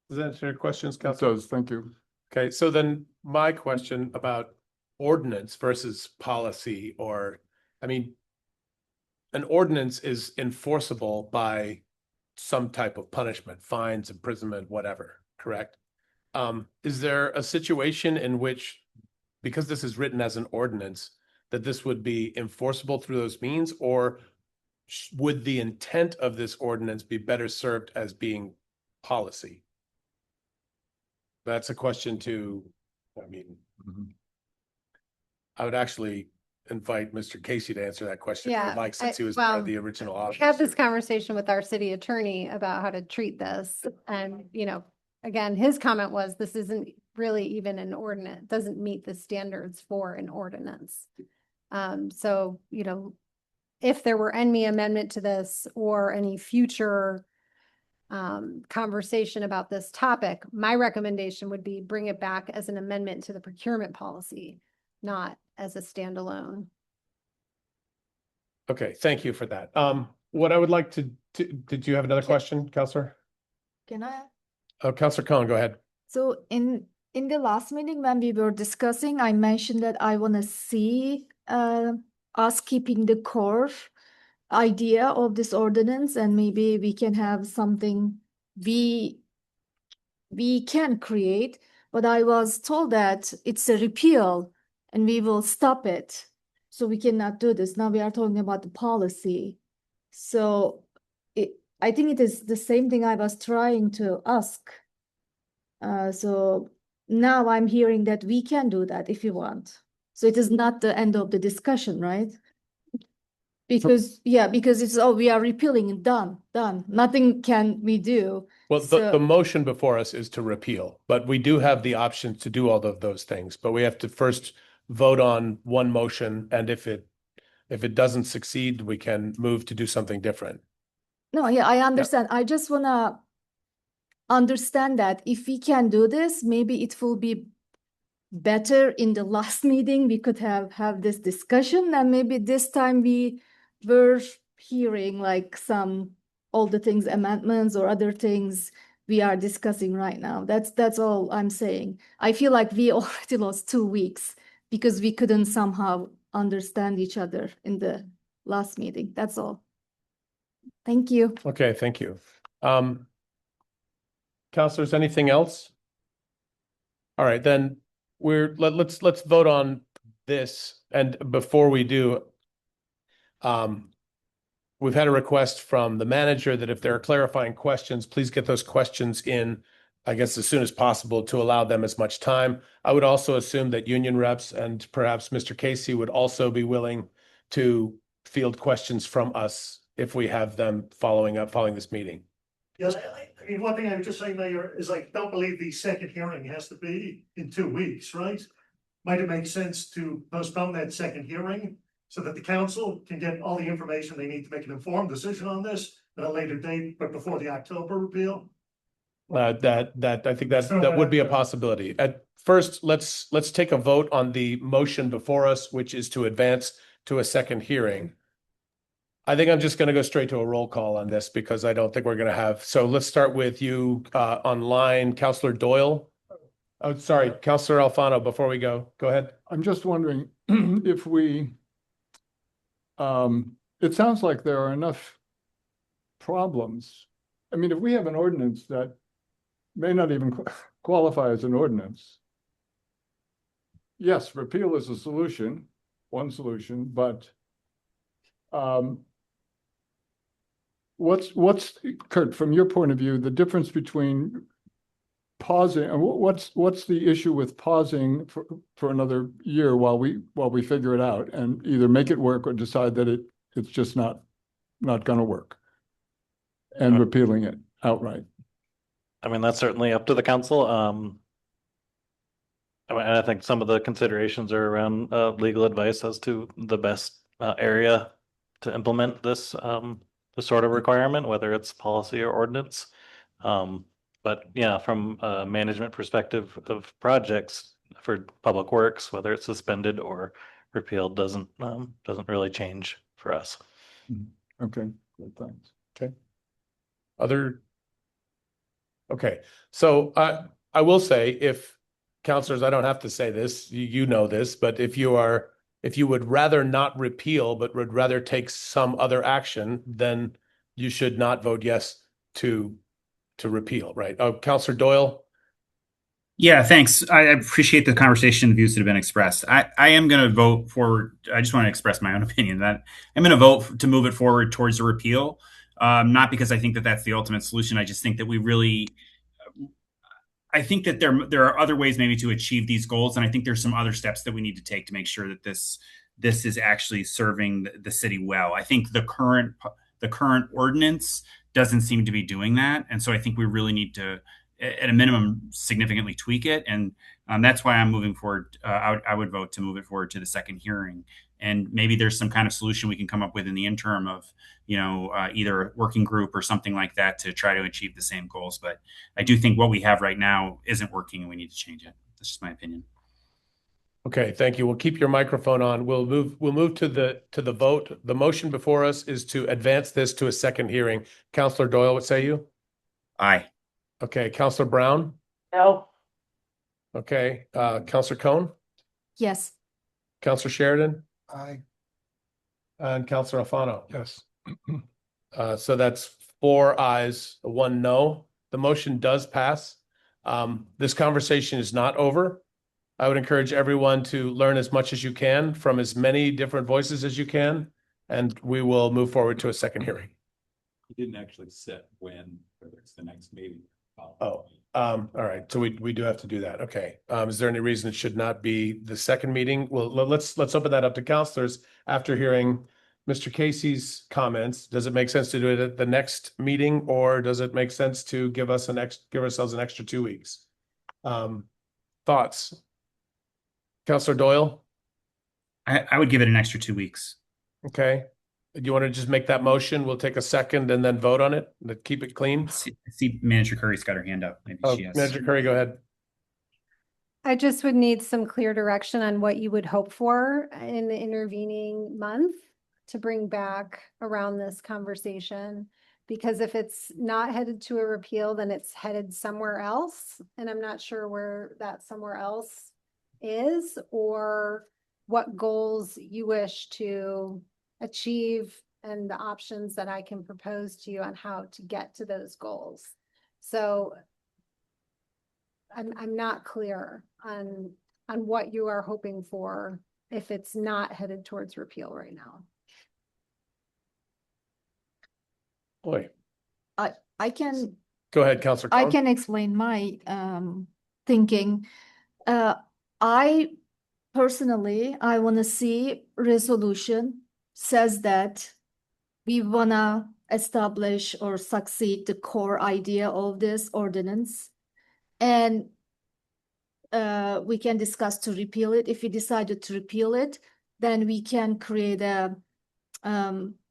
Does that answer your questions, It Councilor? does, thank you. Okay, so then my question about ordinance versus policy, an ordinance is enforceable by some type of punishment, fines, imprisonment, whatever, correct? Is there a situation in which, because this is written as an ordinance, that this would be enforceable through those means, or would the intent of this ordinance be better served as being policy? That's a question I would actually invite Mr. Casey to answer that question, if you'd like, since he was part of the original We office. had this conversation with our city attorney about how to treat this. And, again, his comment was, this isn't really even an ordinance, doesn't meet the standards for an ordinance. So, if there were any amendment to this or any future conversation about this topic, my recommendation would be bring it back as an amendment to the procurement policy, not as a standalone. Okay, thank you for that. What I would like to did you have another question, Counselor? Can I? Oh, Counselor Cohen, go ahead. So in the last meeting when we were discussing, I mentioned that I want to see us keeping the core idea of this ordinance, and maybe we can have something we can create. But I was told that it's a repeal and we will stop it. So we cannot do this. Now we are talking about the policy. So I think it is the same thing I was trying to ask. So now I'm hearing that we can do that if you want. So it is not the end of the discussion, right? Because it's, we are repealing and done. Nothing can we do. Well, the motion before us is to repeal, but we do have the option to do all of those things, but we have to first vote on one motion, and if it doesn't succeed, we can move to do something different. No, yeah, I understand. I just wanna understand that if we can do this, maybe it will be better in the last meeting. We could have this discussion, and maybe this time we were hearing like all the things, amendments or other things we are discussing right now. That's all I'm saying. I feel like we already lost 2 weeks because we couldn't somehow understand each other in the last meeting. That's all. Thank you. Okay, thank you. Counselors, anything else? All right, then let's vote on this. And before we do, we've had a request from the manager that if there are clarifying questions, please get those questions in, I guess, as soon as possible to allow them as much time. I would also assume that union reps and perhaps Mr. Casey would also be willing to field questions from us if we have them following this meeting. Yes, I mean, one thing I would just say, Mayor, is I don't believe the second hearing has to be in 2 weeks, right? Might it make sense to postpone that second hearing so that the council can get all the information they need to make an informed decision on this? at a later date, but before the October repeal? I think that would be a possibility. At first, let's take a vote on the motion before us, which is to advance to a second hearing. I think I'm just going to go straight to a roll call on this because I don't think we're going to have. So let's start with you online, Counselor Doyle. Oh, sorry, Counselor Alfano, before we go ahead. I'm just wondering if we, it sounds like there are enough problems. I mean, if we have an ordinance that may not even qualify as an ordinance, yes, repeal is a solution, one solution, but what's, Kurt, from your point of view, the difference between pausing, what's the issue with pausing for another year while we figure it out and either make it work or decide that it's just not going to work and repealing it outright? I mean, that's certainly up to the council. I mean, I think some of the considerations are around legal advice as to the best area to implement this sort of requirement, whether it's policy or ordinance. But yeah, from a management perspective of projects for public works, whether it's suspended or repealed doesn't really change for us. Okay, good, thanks. Okay. Okay, so I will say, if counselors, I don't have to say this, you know this, but if you would rather not repeal, but would rather take some other action, then you should not vote yes to repeal, right? Counselor Doyle? Yeah, thanks. I appreciate the conversation and views that have been expressed. I am going to vote forward. I just want to express my own opinion that I'm going to vote to move it forward towards a repeal. Not because I think that that's the ultimate solution. I just think that I think that there are other ways maybe to achieve these goals. And I think there's some other steps that we need to take to make sure that this is actually serving the city well. I think the current ordinance doesn't seem to be doing that. And so I think we really need to, at a minimum, significantly tweak it. And that's why I'm moving forward. I would vote to move it forward to the second hearing. And maybe there's some kind of solution we can come up with in the interim of, either a working group or something like that to try to achieve the same goals. But I do think what we have right now isn't working and we need to change it. That's just my opinion. Okay, thank you. We'll keep your microphone on. We'll move to the vote. The motion before us is to advance this to a second hearing. Counselor Doyle, what say you? Aye. Okay, Counselor Brown? No. Okay, Counselor Cohn? Yes. Counselor Sheridan? Aye. And Counselor Alfano? Yes. So that's 4 ayes, 1 no. The motion does pass. This conversation is not over. I would encourage everyone to learn as much as you can from as many different voices as you can, and we will move forward to a second hearing. You didn't actually set when, whether it's the next meeting. All right. So we do have to do that. Okay. Is there any reason it should not be the second meeting? Well, let's open that up to counselors after hearing Mr. Casey's comments. Does it make sense to do it at the next meeting, or does it make sense to give ourselves an extra 2 weeks? Thoughts? Counselor Doyle? I would give it an extra 2 weeks. Okay. Do you want to just make that motion? We'll take a second and then vote on it to keep it clean. See Manager Curry's got her hand up. Maybe she has. Manager Curry, go ahead. I just would need some clear direction on what you would hope for in the intervening month to bring back around this conversation. Because if it's not headed to a repeal, then it's headed somewhere else. And I'm not sure where that somewhere else is, or what goals you wish to achieve and the options that I can propose to you on how to get to those goals. So I'm not clear on what you are hoping for if it's not headed towards repeal right now. Boy. I can Go ahead, Counselor Cohn. I can explain my thinking. I personally want to see resolution says that we want to establish or succeed the core idea of this ordinance, and we can discuss to repeal it. If we decided to repeal it, then we can create a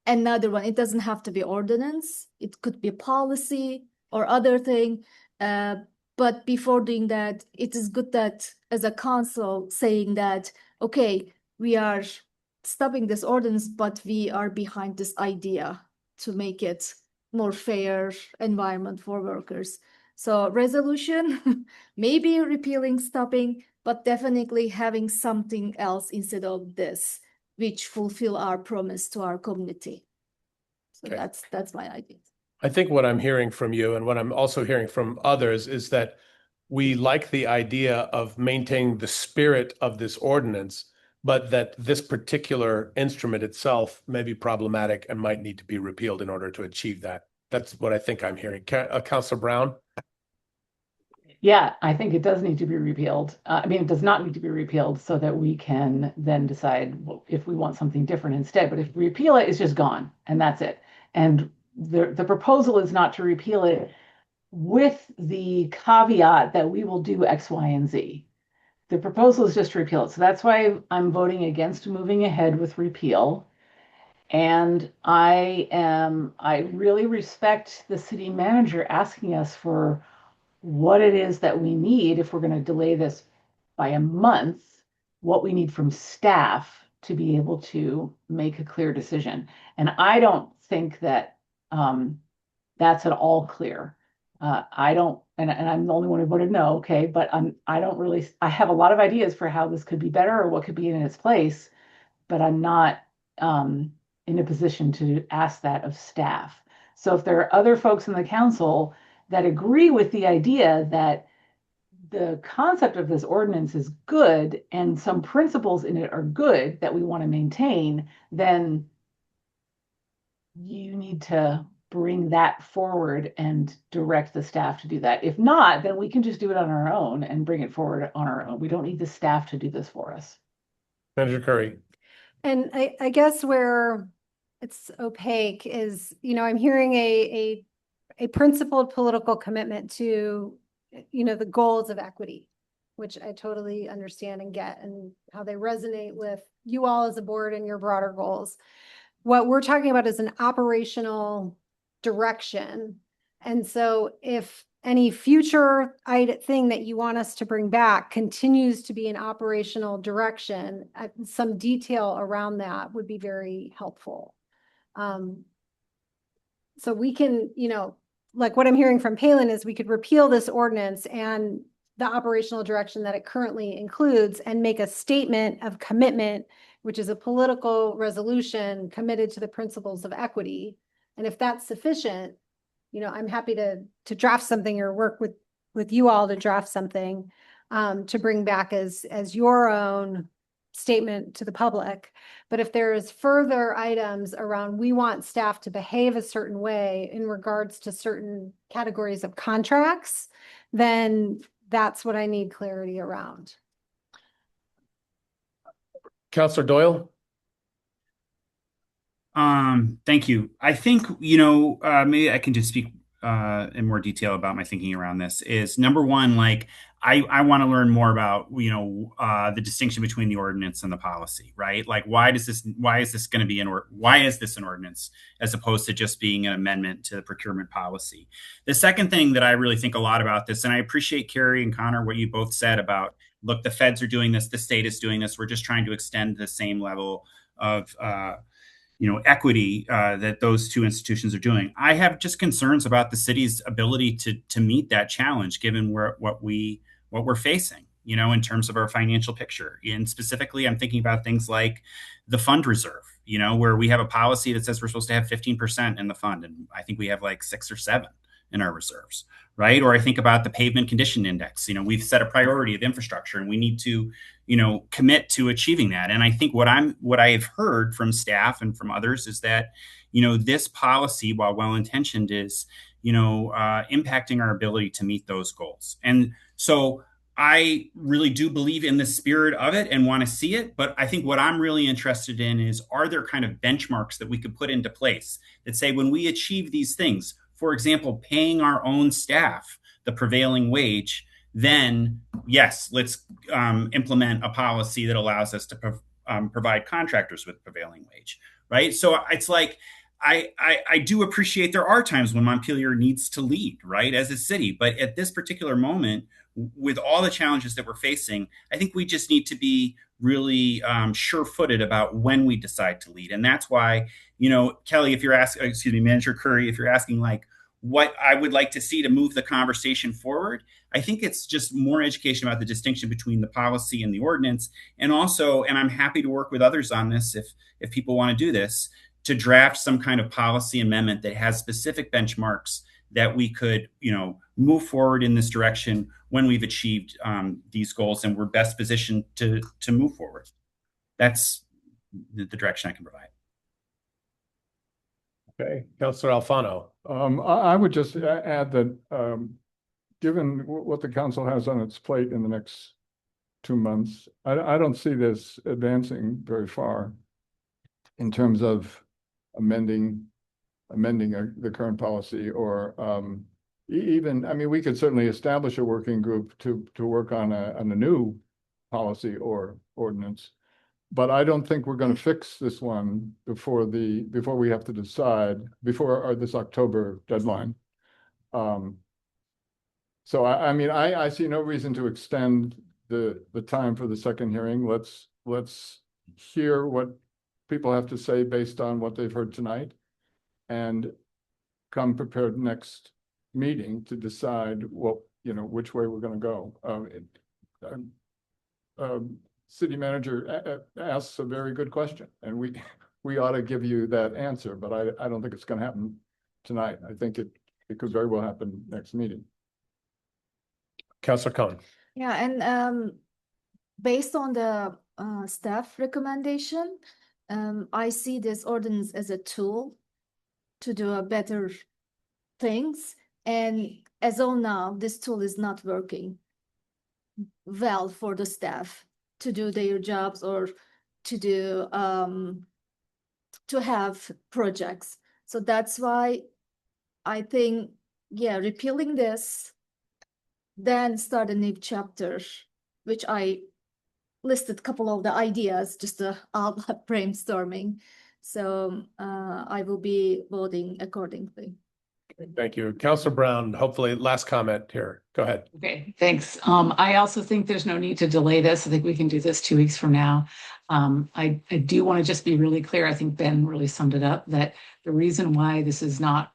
another one. It doesn't have to be ordinance. It could be policy or other thing. But before doing that, it is good that as a council saying that, okay, we are stopping this ordinance, but we are behind this idea to make it more fair environment for workers. So resolution, maybe repealing, stopping, but definitely having something else instead of this, which fulfill our promise to our community. So Okay. that's my idea. I think what I'm hearing from you and what I'm also hearing from others is that we like the idea of maintaining the spirit of this ordinance, but that this particular instrument itself may be problematic and might need to be repealed in order to achieve that. That's what I think I'm hearing. Councilor Brown? Yeah, I think it does need to be repealed. I mean, it does not need to be repealed so that we can then decide if we want something different instead. But if we repeal it, it's just gone and that's it. And the proposal is not to repeal it with the caveat that we will do X, Y, and Z. The proposal is just to repeal it. So that's why I'm voting against moving ahead with repeal. And I really respect the city manager asking us for what it is that we need if we're going to delay this by a month, what we need from staff to be able to make a clear decision. And I don't think that that's at all clear. I don't, and I'm the only one who voted no, okay, but I don't really, I have a lot of ideas for how this could be better or what could be in its place, but I'm not in a position to ask that of staff. So if there are other folks in the council that agree with the idea that the concept of this ordinance is good and some principles in it are good that we want to maintain, then you need to bring that forward and direct the staff to do that. If not, then we can just do it on our own and bring it forward on our own. We don't need the staff to do this for us. Manager Curry. And I guess where it's opaque is, I'm hearing a principled political commitment to, the goals of equity, which I totally understand and get, and how they resonate with you all as a board and your broader goals. What we're talking about is an operational direction. And so if any future thing that you want us to bring back continues to be an operational direction, some detail around that would be very helpful. So we can, like what I'm hearing from Palin is we could repeal this ordinance and the operational direction that it currently includes and make a statement of commitment, which is a political resolution committed to the principles of equity. And if that's sufficient, I'm happy to draft something or work with you all to draft something to bring back as your own statement to the public. But if there is further items around, we want staff to behave a certain way in regards to certain categories of contracts, then that's what I need clarity around. Councilor Doyle? Thank you. I think, maybe I can just speak in more detail about my thinking around this. Is number one, like I want to learn more about, the distinction between the ordinance and the policy, right? Like, why is this going to be why is this an ordinance as opposed to just being an amendment to the procurement policy? The second thing that I really think a lot about this, and I appreciate Carrie and Connor, what you both said about, look, the feds are doing this, the state is doing this. We're just trying to extend the same level of, equity that those two institutions are doing. I have just concerns about the city's ability to meet that challenge, given what we're facing, in terms of our financial picture. And specifically, I'm thinking about things like the fund reserve, where we have a policy that says we're supposed to have 15% in the fund, and I think we have like 6 or 7 in our reserves, right? Or I think about the pavement condition index. We've set a priority of infrastructure, and we need to, commit to achieving that. And I think what I've heard from staff and from others is that, this policy, while well-intentioned, is, impacting our ability to meet those goals. And so I really do believe in the spirit of it and want to see it. But I think what I'm really interested in is, are there kind of benchmarks that we could put into place that say, when we achieve these things, for example, paying our own staff the prevailing wage, then yes, let's implement a policy that allows us to provide contractors with prevailing wage, right? So it's like, I do appreciate there are times when Montpelier needs to lead, right, as a city. But at this particular moment, with all the challenges that we're facing, I think we just need to be really sure-footed about when we decide to lead. And that's why, Kelly, if you're asking, excuse me, Manager Curry, if you're asking like what I would like to see to move the conversation forward, I think it's just more education about the distinction between the policy and the ordinance. And also, and I'm happy to work with others on this if people want to do this, to draft some kind of policy amendment that has specific benchmarks that we could, move forward in this direction when we've achieved these goals and we're best positioned to move forward. That's the direction I can provide. Okay, Councilor Alfano. I would just add that, given what the council has on its plate in the next 2 months, I don't see this advancing very far in terms of amending the current policy, or even, I mean, we could certainly establish a working group to work on a new policy or ordinance. But I don't think we're going to fix this one before we have to decide before this October deadline. So I mean, I see no reason to extend the time for the second hearing. Let's hear what people have to say based on what they've heard tonight, and come prepared next meeting to decide which way we're going to go. City manager asks a very good question, and we ought to give you that answer, but I don't think it's going to happen tonight. I think it could very well happen next meeting. Councilor Cohen. Yeah, and based on the staff recommendation, I see this ordinance as a tool to do a better things. And as of now, this tool is not working well for the staff to do their jobs or to do to have projects. So that's why I think, yeah, repealing this, then start a new chapter, which I listed a couple of the ideas, just all brainstorming. So I will be voting accordingly. Thank you. Councilor Brown, hopefully last comment here. Go ahead. Okay, thanks. I also think there's no need to delay this. I think we can do this 2 weeks from now. I do want to just be really clear. I think Ben really summed it up, that the reason why this has not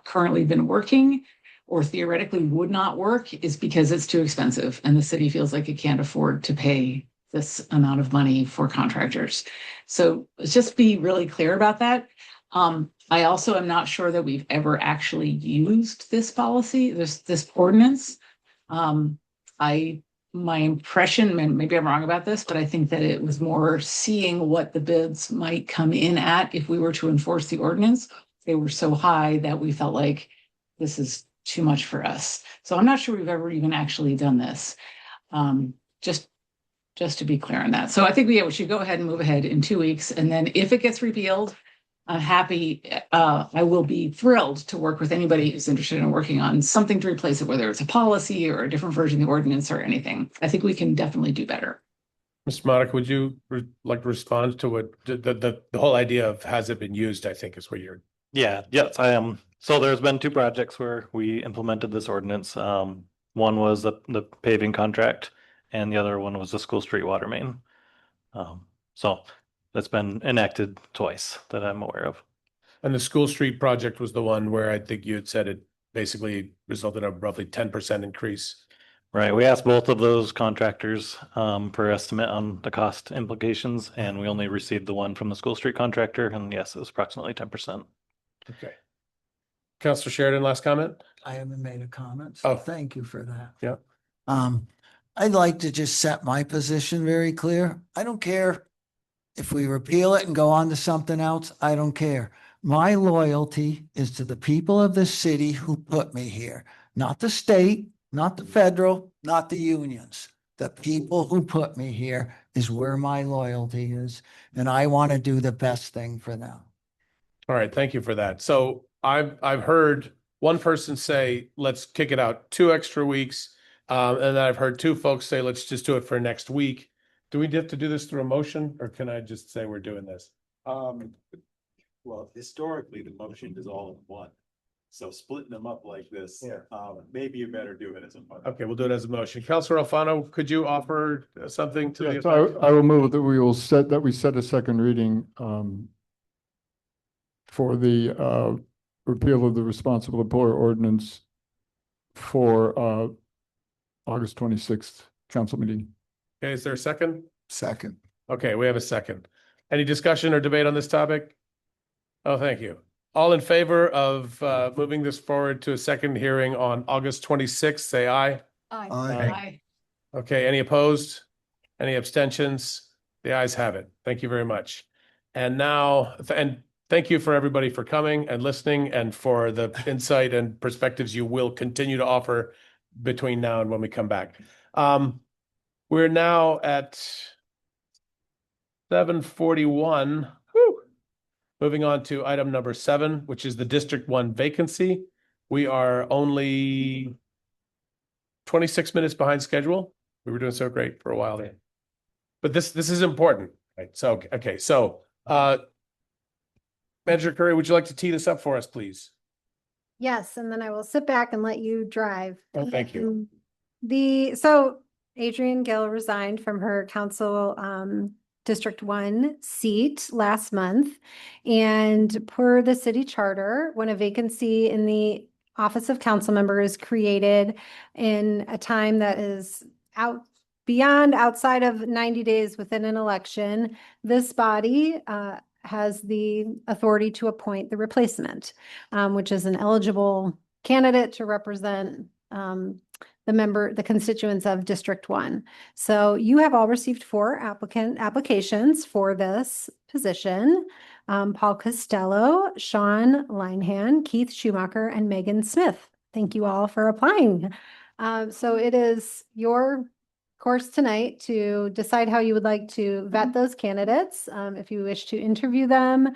currently been working, or theoretically would not work, is because it's too expensive and the city feels like it can't afford to pay this amount of money for contractors. So let's just be really clear about that. I also am not sure that we've ever actually used this policy, this ordinance. My impression, and maybe I'm wrong about this, but I think that it was more seeing what the bids might come in at if we were to enforce the ordinance. They were so high that we felt like this is too much for us. So I'm not sure we've ever even actually done this. Just to be clear on that. So I think we should go ahead and move ahead in 2 weeks. And then if it gets repealed, I'm happy, I will be thrilled to work with anybody who's interested in working on something to replace it, whether it's a policy or a different version of the ordinance or anything. I think we can definitely do better. Mr. Monica, would you like to respond to what the whole idea of has it been used, I think is what you're. Yes, I am. So there's been 2 projects where we implemented this ordinance. One was the paving contract, and the other one was the school street water main. So that's been enacted twice that I'm aware of. And the school street project was the one where I think you had said it basically resulted in a roughly 10% increase. Right. We asked both of those contractors per estimate on the cost implications, and we only received the one from the school street contractor. And yes, it was approximately 10%. Okay. Councilor Sheridan, last comment? I haven't made a comment, so thank you for that. Yeah. I'd like to just set my position very clear. I don't care if we repeal it and go on to something else. I don't care. My loyalty is to the people of this city who put me here, not the state, not the federal, not the unions. The people who put me here is where my loyalty is, and I want to do the best thing for them. All right, thank you for that. So I've heard one person say, let's kick it out 2 extra weeks. And then I've heard 2 folks say, let's just do it for next week. Do we have to do this through a motion, or can I just say we're doing this? Well, historically, the motion is all in one. So splitting them up like this, maybe you better do it as a motion. Okay, we'll do it as a motion. Counselor Alfano, could you offer something to the Yes, effect? I will move that we set a second reading for the repeal of the responsible employer ordinance for August 26th council meeting. Okay, is there a second? Second. Okay, we have a second. Any discussion or debate on this topic? Oh, thank you. All in favor of moving this forward to a second hearing on August 26th, say aye. Aye. Aye. Okay, any opposed? Any abstentions? The ayes have it. Thank you very much. And now, and thank you for everybody for coming and listening and for the insight and perspectives you will continue to offer between now and when we come back. We're now at 7:41. Whew. Moving on to item number 7, which is the District 1 vacancy. We are only 26 minutes behind schedule. We were doing so great for a while there. But this is important, right? So, okay. So, Manager Curry, would you like to tee this up for us, please? Yes, and then I will sit back and let you drive. Oh, thank you. So Adrienne Gill resigned from her council District 1 seat last month. And per the city charter, when a vacancy in the office of council member is created in a time that is outside of 90 days within an election, this body has the authority to appoint the replacement, which is an eligible candidate to represent the constituents of District 1. So you have all received 4 applications for this position. Paul Costello, Sean Linehan, Keith Schumacher, and Megan Smith. Thank you all for applying. So it is your course tonight to decide how you would like to vet those candidates. If you wish to interview them,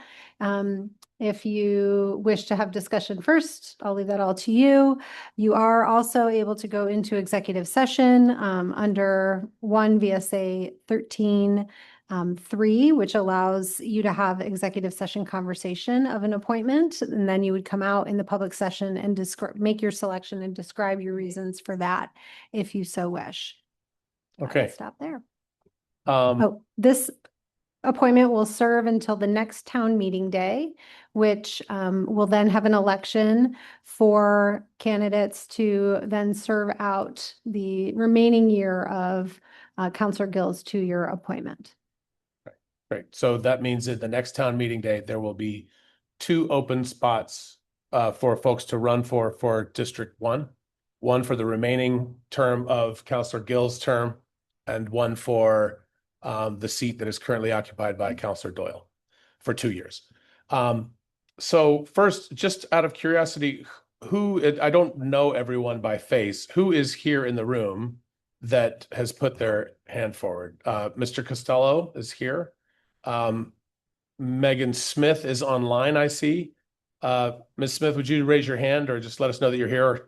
if you wish to have discussion first, I'll leave that all to you. You are also able to go into executive session under 1 VSA 13(3), which allows you to have executive session conversation of an appointment. And then you would come out in the public session and make your selection and describe your reasons for that if you so wish. Okay. Stop there. This appointment will serve until the next town meeting day, which will then have an election for candidates to then serve out the remaining year of Councilor Gill's 2-year appointment. Great. So that means that the next town meeting day, there will be 2 open spots for folks to run for District 1. One for the remaining term of Councilor Gill's term, and one for the seat that is currently occupied by Councilor Doyle for 2 years. So first, just out of curiosity, I don't know everyone by face, who is here in the room that has put their hand forward? Mr. Costello is here. Megan Smith is online, I see. Ms. Smith, would you raise your hand or just let us know that you're here?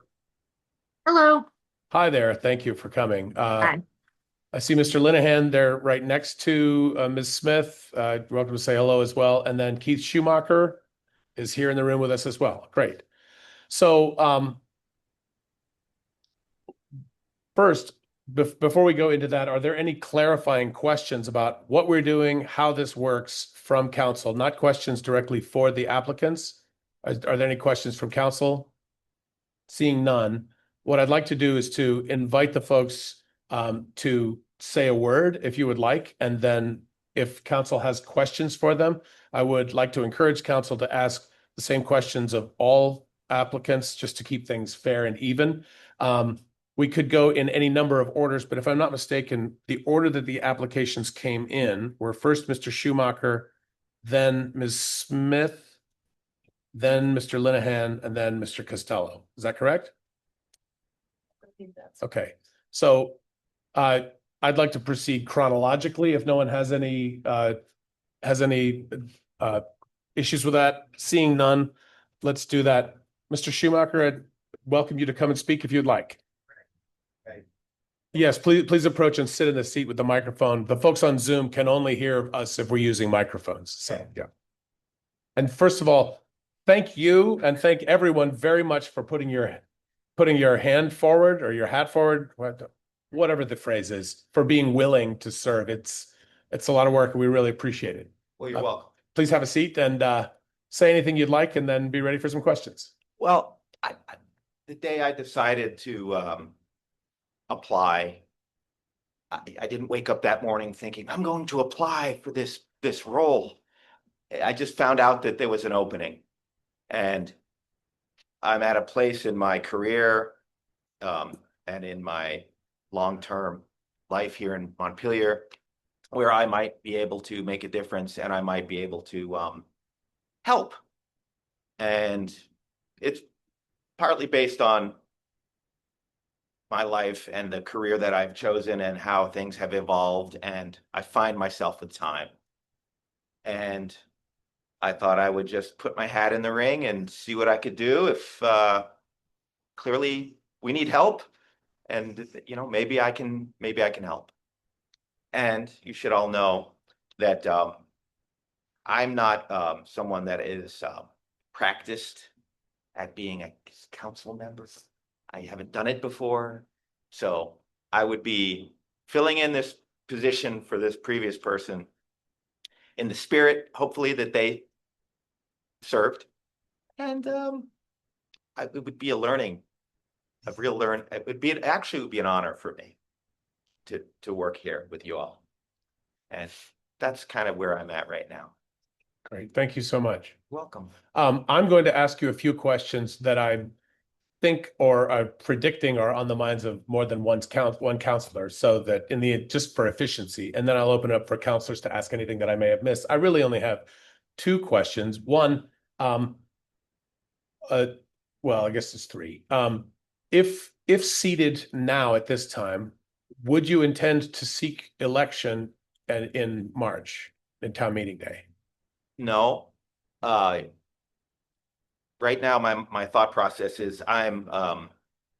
Hello. Hi there. Thank you for coming. Hi. I see Mr. Linehan there right next to Ms. Smith. Welcome to say hello as well. And then Keith Schumacher is here in the room with us as well. Great. So first, before we go into that, are there any clarifying questions about what we're doing, how this works from council? Not questions directly for the applicants. Are there any questions from council? Seeing none, what I'd like to do is to invite the folks to say a word if you would like, and then if council has questions for them, I would like to encourage council to ask the same questions of all applicants just to keep things fair and even. We could go in any number of orders, but if I'm not mistaken, the order that the applications came in were first Mr. Schumacher, then Ms. Smith, then Mr. Linehan, and then Mr. Costello. Is that correct? Okay. So I'd like to proceed chronologically if no one has any issues with that. Seeing none, let's do that. Mr. Schumacher, I'd welcome you to come and speak if you'd like. Yes, please approach and sit in the seat with the microphone. The folks on Zoom can only hear us if we're using microphones. So, yeah. And first of all, thank you and thank everyone very much for putting your hand forward or your hat forward, whatever the phrase is, for being willing to serve. It's a lot of work and we really appreciate it. Well, you're welcome. Please have a seat and say anything you'd like and then be ready for some questions. Well, the day I decided to apply, I didn't wake up that morning thinking I'm going to apply for this role. I just found out that there was an opening, and I'm at a place in my career and in my long-term life here in Montpelier where I might be able to make a difference and I might be able to help. And it's partly based on my life and the career that I've chosen and how things have evolved, and I find myself with time. And I thought I would just put my hat in the ring and see what I could do. If clearly we need help, and maybe I can help. And you should all know that I'm not someone that is practiced at being a council member. I haven't done it before. So I would be filling in this position for this previous person in the spirit, hopefully, that they served. And it would be a real learn. It would be an honor for me to work here with you all. And that's kind of where I'm at right now. Great. Thank you so much. Welcome. I'm going to ask you a few questions that I think or are predicting are on the minds of more than one counselor, so that just for efficiency, and then I'll open up for counselors to ask anything that I may have missed. I really only have two questions. One, well, I guess it's three. If seated now at this time, would you intend to seek election in March, in town meeting day? No. Right now, my thought process is I'm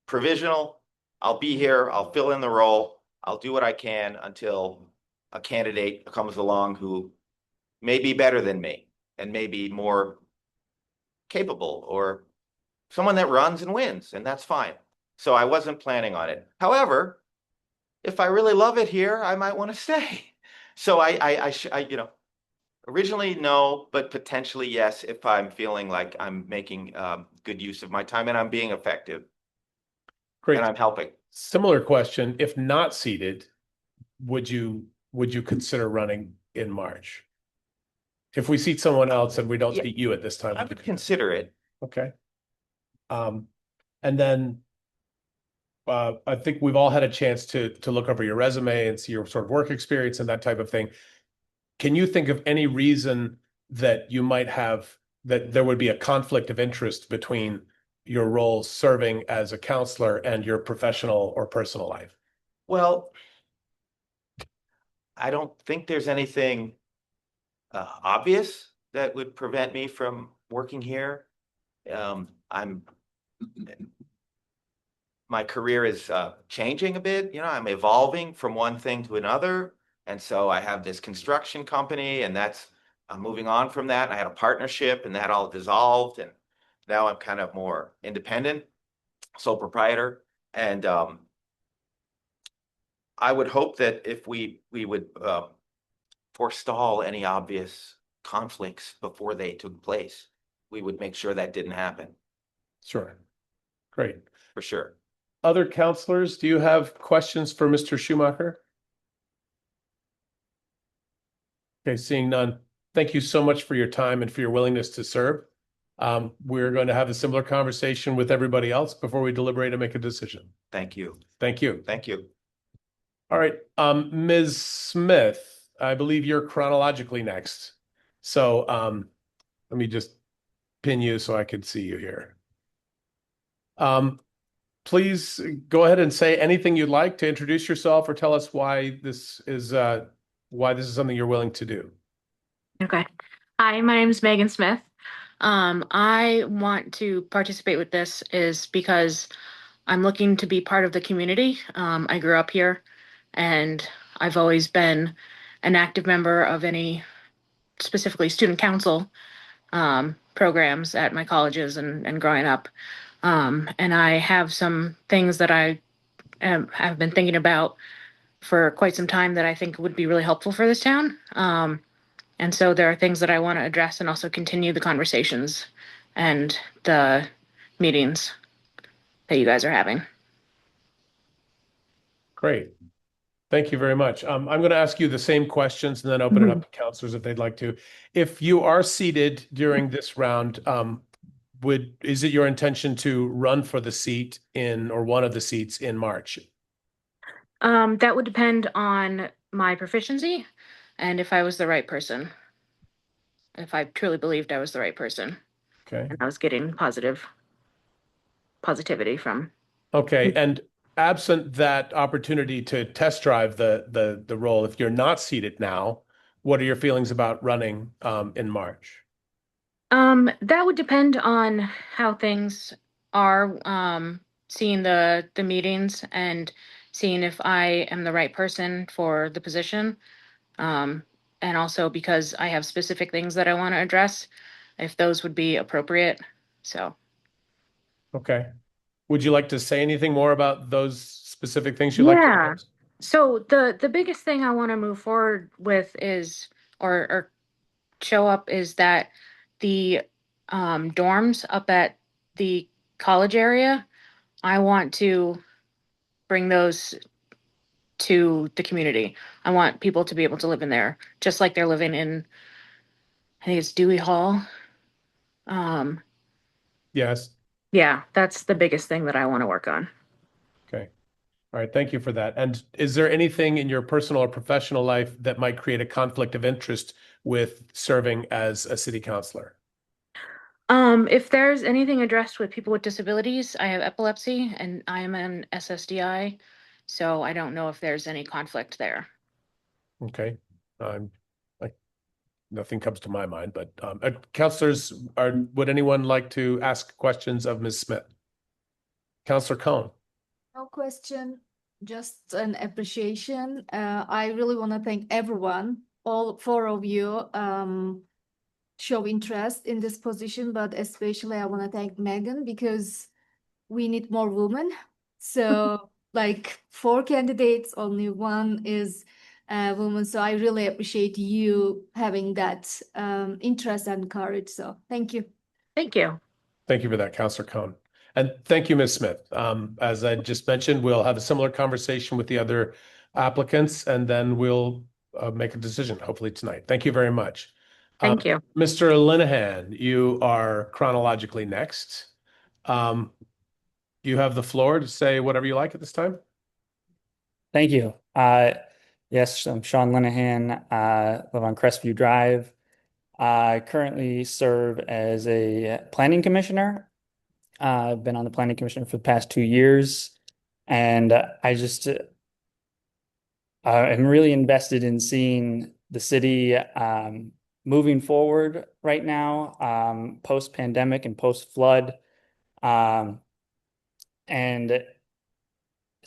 provisional. I'll be here. I'll fill in the role. I'll do what I can until a candidate comes along who may be better than me and may be more capable, or someone that runs and wins, and that's fine. So I wasn't planning on it. However, if I really love it here, I might want to stay. So I originally, no, but potentially yes, if I'm feeling like I'm making good use of my time and I'm being effective. Great. And I'm helping. Similar question. If not seated, would you consider running in March? If we seat someone else and we don't seat you at this time. I would consider it. Okay. And then I think we've all had a chance to look over your resume and see your sort of work experience and that type of thing. Can you think of any reason that you might have, that there would be a conflict of interest between your role serving as a counselor and your professional or personal life? Well, I don't think there's anything obvious that would prevent me from working here. My career is changing a bit. I'm evolving from one thing to another. And so I have this construction company, and I'm moving on from that. I had a partnership, and that all dissolved. And now I'm kind of more independent, sole proprietor. And I would hope that if we would forestall any obvious conflicts before they took place, we would make sure that didn't happen. Sure. Great. For sure. Other counselors, do you have questions for Mr. Schumacher? Okay, seeing none. Thank you so much for your time and for your willingness to serve. We're going to have a similar conversation with everybody else before we deliberate and make a decision. Thank you. Thank you. Thank you. All right, Ms. Smith, I believe you're chronologically next. So let me just pin you so I can see you here. Please go ahead and say anything you'd like to introduce yourself or tell us why this is something you're willing to do. Okay. Hi, my name is Megan Smith. I want to participate with this is because I'm looking to be part of the community. I grew up here and I've always been an active member of any specifically student council programs at my colleges and growing up. And I have some things that I have been thinking about for quite some time that I think would be really helpful for this town. And so there are things that I want to address and also continue the conversations and the meetings that you guys are having. Great. Thank you very much. I'm going to ask you the same questions and then open it up to counselors if they'd like to. If you are seated during this round, is it your intention to run for the seat or one of the seats in March? That would depend on my proficiency and if I was the right person. If I truly believed I was the right person. Okay. And I was getting positivity from. Okay. And absent that opportunity to test drive the role, if you're not seated now, what are your feelings about running in March? That would depend on how things are, seeing the meetings and seeing if I am the right person for the position. And also because I have specific things that I want to address, if those would be appropriate. So. Okay. Would you like to say anything more about those specific things you'd like to address? So the biggest thing I want to move forward with is or show up is that the dorms up at the college area, I want to bring those to the community. I want people to be able to live in there, just like they're living in, I think it's Dewey Hall. Yes. Yeah, that's the biggest thing that I want to work on. Okay. All right. Thank you for that. And is there anything in your personal or professional life that might create a conflict of interest with serving as a city councilor? If there's anything addressed with people with disabilities, I have epilepsy and I am an SSDI, so I don't know if there's any conflict there. Okay. Nothing comes to my mind, but councilors, would anyone like to ask questions of Ms. Smith? Councilor Cohn. No question, just an appreciation. I really want to thank everyone, all four of you, show interest in this position, but especially I want to thank Megan because we need more women. So like 4 candidates, only one is a woman. So I really appreciate you having that interest and courage. So thank you. Thank you. Thank you for that, Councilor Cohn. And thank you, Ms. Smith. As I just mentioned, we'll have a similar conversation with the other applicants, and then we'll make a decision, hopefully tonight. Thank you very much. Thank you. Mr. Linehan, you are chronologically next. You have the floor to say whatever you like at this time. Thank you. Yes, I'm Sean Linehan, live on Crestview Drive. I currently serve as a planning commissioner. I've been on the planning commission for the past 2 years, and I'm really invested in seeing the city moving forward right now, post-pandemic and post-flood, and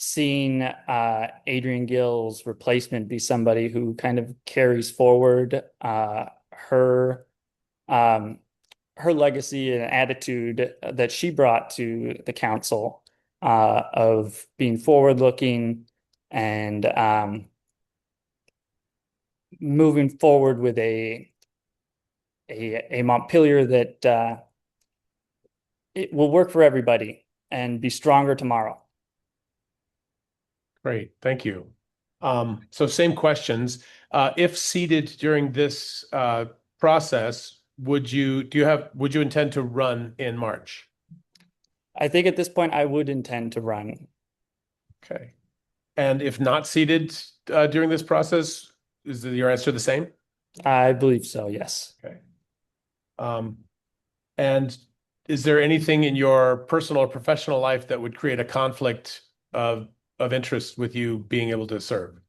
seeing Adrian Gill's replacement be somebody who kind of carries forward her legacy and attitude that she brought to the council of being forward-looking and moving forward with a Montpelier that it will work for everybody and be stronger tomorrow. Great, thank you. So same questions. If seated during this process, would you intend to run in March? I think at this point I would intend to run. Okay. And if not seated during this process, is your answer the same? I believe so, yes. Okay. And is there anything in your personal or professional life that would create a conflict of interest with you being able to serve?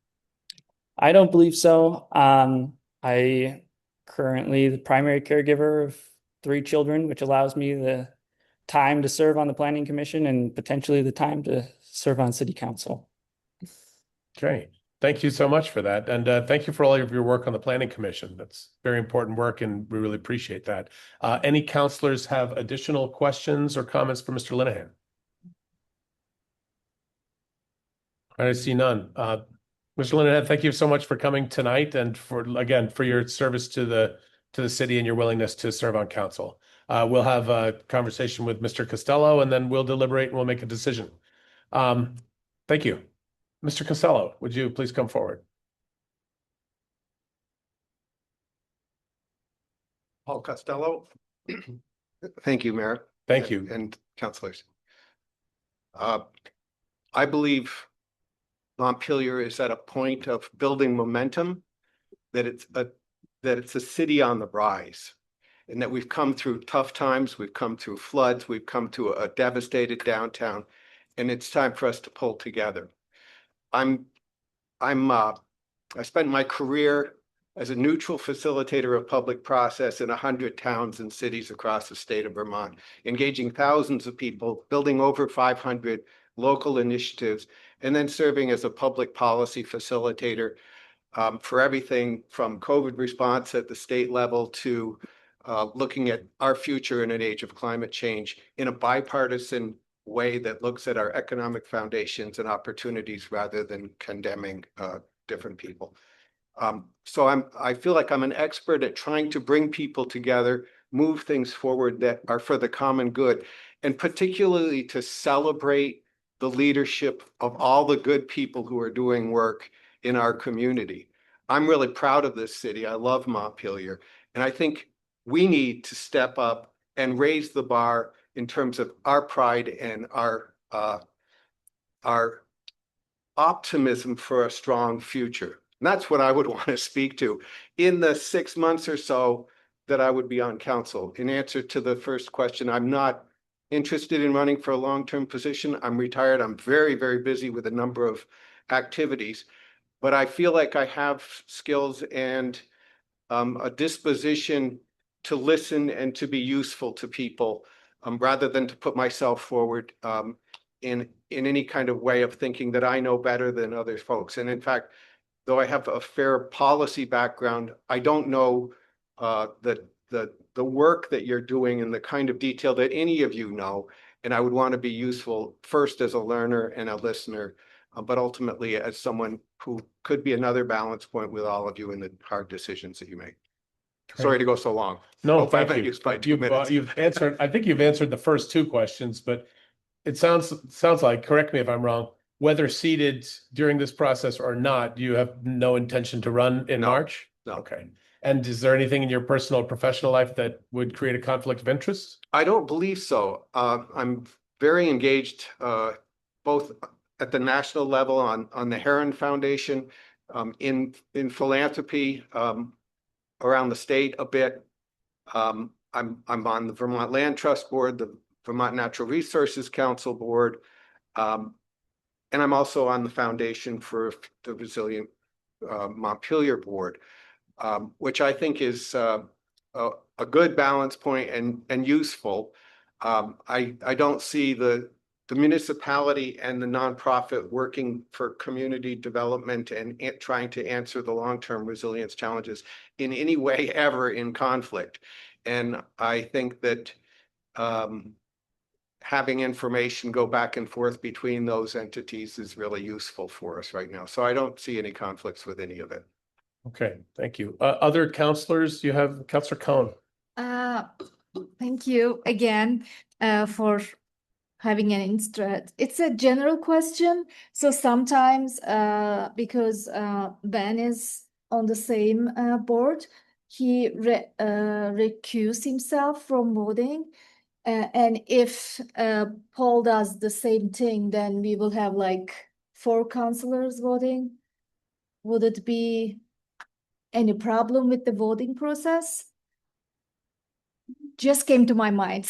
I don't believe so. I currently the primary caregiver of 3 children, which allows me the time to serve on the planning commission and potentially the time to serve on city council. Okay, thank you so much for that. And thank you for all of your work on the planning commission. That's very important work and we really appreciate that. Any counselors have additional questions or comments for Mr. Linehan? I see none. Mr. Linehan, thank you so much for coming tonight and for your service to the city and your willingness to serve on council. We'll have a conversation with Mr. Costello and then we'll deliberate and we'll make a decision. Thank you. Mr. Costello, would you please come forward? Paul Costello. Thank you, Mayor. Thank you. And councilors. I believe Montpelier is at a point of building momentum, that it's a city on the rise, and that we've come through tough times, we've come through floods, we've come to a devastated downtown, and it's time for us to pull together. I spent my career as a neutral facilitator of public process in 100 towns and cities across the state of Vermont, engaging thousands of people, building over 500 local initiatives, and then serving as a public policy facilitator for everything from COVID response at the state level to looking at our future in an age of climate change in a bipartisan way that looks at our economic foundations and opportunities rather than condemning different people. So I feel like I'm an expert at trying to bring people together, move things forward that are for the common good, and particularly to celebrate the leadership of all the good people who are doing work in our community. I'm really proud of this city. I love Montpelier. And I think we need to step up and raise the bar in terms of our pride and our optimism for a strong future. And that's what I would want to speak to in the 6 months or so that I would be on council. In answer to the first question, I'm not interested in running for a long-term position. I'm retired. I'm very, very busy with a number of activities, but I feel like I have skills and a disposition to listen and to be useful to people rather than to put myself forward in any kind of way of thinking that I know better than other folks. And in fact, though I have a fair policy background, I don't know the work that you're doing in the kind of detail that any of you know. And I would want to be useful first as a learner and a listener, but ultimately as someone who could be another balance point with all of you in the hard decisions that you make. Great. Sorry to go so long. No, Hope I thank you. used my 2 minutes. You've answered, I think you've answered the first 2 questions, but it sounds like, correct me if I'm wrong, whether seated during this process or not, you have no intention to run in March? No. Okay. And is there anything in your personal or professional life that would create a conflict of interest? I don't believe so. I'm very engaged both at the national level on the Heron Foundation, in philanthropy around the state a bit. I'm on the Vermont Land Trust Board, the Vermont Natural Resources Council Board, and I'm also on the Foundation for the Resilient Montpelier Board. Which I think is a good balance point and useful. I don't see the municipality and the nonprofit working for community development and trying to answer the long-term resilience challenges in any way ever in conflict. And I think that having information go back and forth between those entities is really useful for us right now. So I don't see any conflicts with any of it. Okay, thank you. Other counselors, you have Counselor Cohn. Thank you again for having an interest. It's a general question. So sometimes because Ben is on the same board, he recused himself from voting. And if Paul does the same thing, then we will have like 4 counselors voting. Would it be any problem with the voting process? Just came to my mind.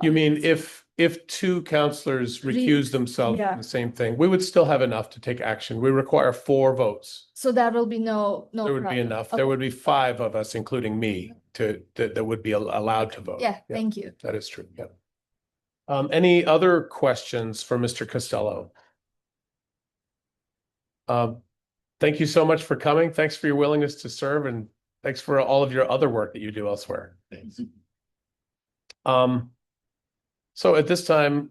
You mean if 2 counselors recuse themselves from the same thing, we would still have enough to take action. We require 4 votes. So there will be no There would be problem. enough. Okay. There would be 5 of us, including me, that would be allowed to vote. Yeah, thank you. That is true. Yeah. Any other questions for Mr. Costello? Thank you so much for coming. Thanks for your willingness to serve, and thanks for all of your other work that you do elsewhere. Thanks. So at this time,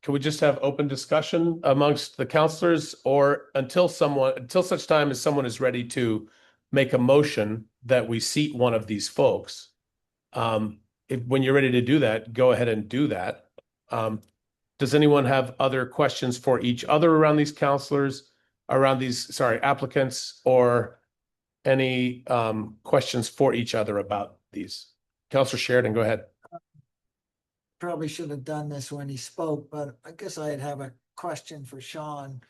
can we just have open discussion amongst the counselors, or until such time as someone is ready to make a motion that we seat one of these folks? When you're ready to do that, go ahead and do that. Does anyone have other questions for each other around these counselors, applicants, or any questions for each other about these? Counselor Sheridan, go ahead. Probably should have done this when he spoke, but I guess I'd have a question for Sean.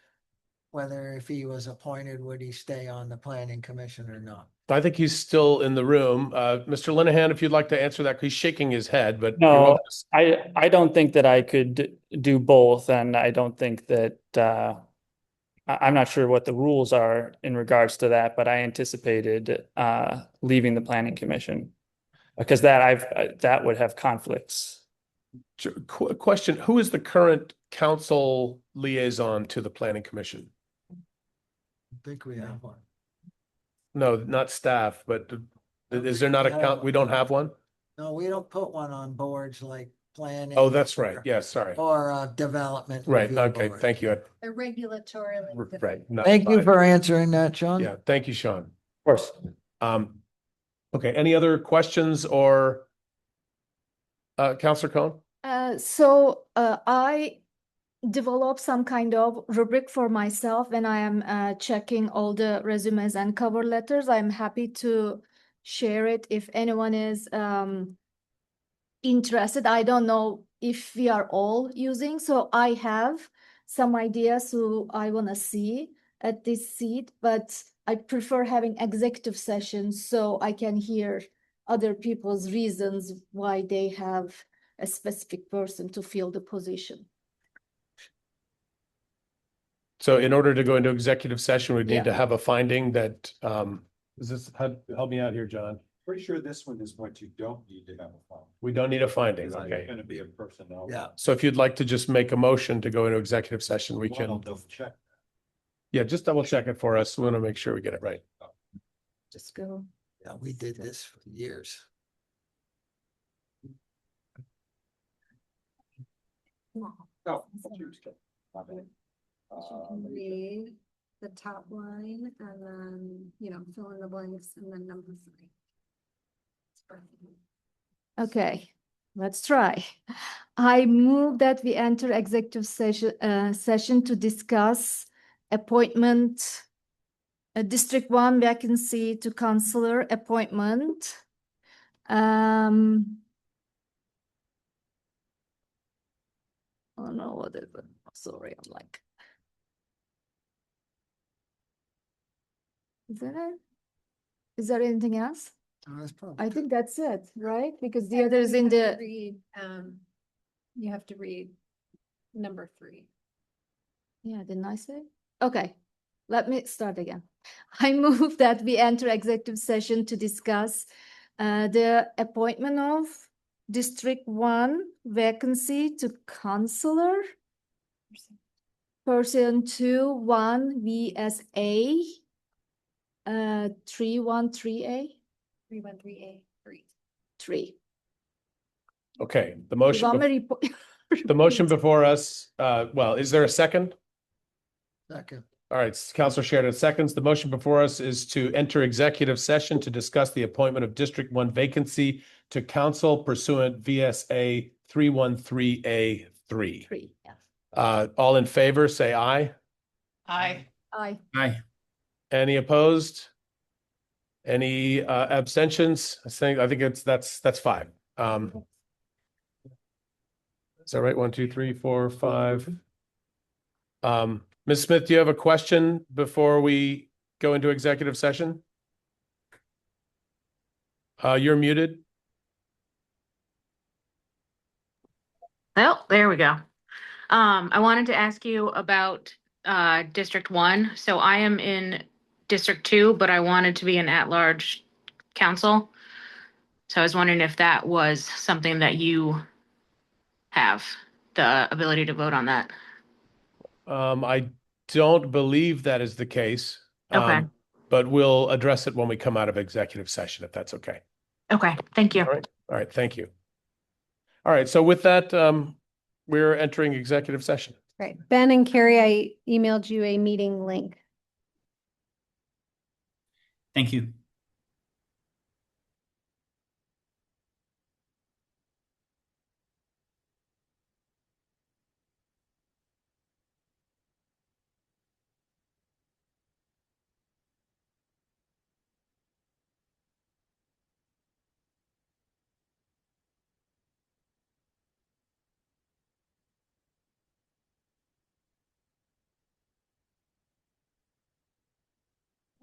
Whether if he was appointed, would he stay on the planning commission or not? I think he's still in the room. Mr. Linehan, if you'd like to answer that, he's shaking his head, but No, I don't think that I could do both, and I don't think that I'm not sure what the rules are in regards to that, but I anticipated leaving the planning commission because that would have conflicts. Question: who is the current council liaison to the planning commission? I think we have one. No, not staff, but is there not a we don't have one? No, we don't put one on boards like planning. Oh, that's right. Yeah, sorry. Or development. Right. review Okay. board. Thank you. The regulatory. Right. Thank you for answering that, Sean. Yeah. Thank you, Sean. Of course. Okay. Any other questions or Councilor Cohn? I develop some kind of rubric for myself when I am checking all the resumes and cover letters. I'm happy to share it if anyone is interested. I don't know if we are all using, so I have some ideas who I want to see at this seat, but I prefer having executive sessions so I can hear other people's reasons why they have a specific person to fill the position. So in order to go into executive session, we need Yeah. to have a finding that, help me out here, John. Pretty sure this one is what you don't need to have a finding. We don't need a finding, Because okay. it's gonna be a personnel. Yeah. So if you'd like to just make a motion to go into executive session, we Well, I'll can, double check. yeah, just double check it for us. We want to make sure we get it right. Just go. Yeah, we did this for years. Oh. Read the top line and then, fill in the blanks and then number 3. Okay, let's try. I move that we enter executive session to discuss appointment, District 1 vacancy to councillor appointment. Oh no, what is it? Sorry, I'm like. Is that it? Is there anything else? I think that's it, right? Because the other is in the. You have to read number 3. Yeah, didn't I say? Okay, let me start again. I move that we enter executive session to discuss the appointment of District 1 vacancy to councillor pursuant to 1 VSA 313A. 313A 3. 3. Okay, the You motion, want me to the motion before us, well, is there a second? Second. All right, Councilor Sheridan seconds. The motion before us is to enter executive session to discuss the appointment of District 1 vacancy to council pursuant VSA 313A 3. 3, yeah. All in favor, say aye. Aye. Aye. Aye. Any opposed? Any abstentions? I think that's 5. Is that right? 1, 2, 3, 4, 5. Ms. Smith, do you have a question before we go into executive session? You're muted. Well, there we go. I wanted to ask you about District 1. So I am in District 2, but I wanted to be an at-large council. So I was wondering if that was something that you have the ability to vote on that. I don't believe that is the case. Okay. But we'll address it when we come out of executive session, if that's okay. Okay, thank you. All right. All right, thank you. All right, so with that, we're entering executive session. Right. Ben and Carrie, I emailed you a meeting link. Thank you.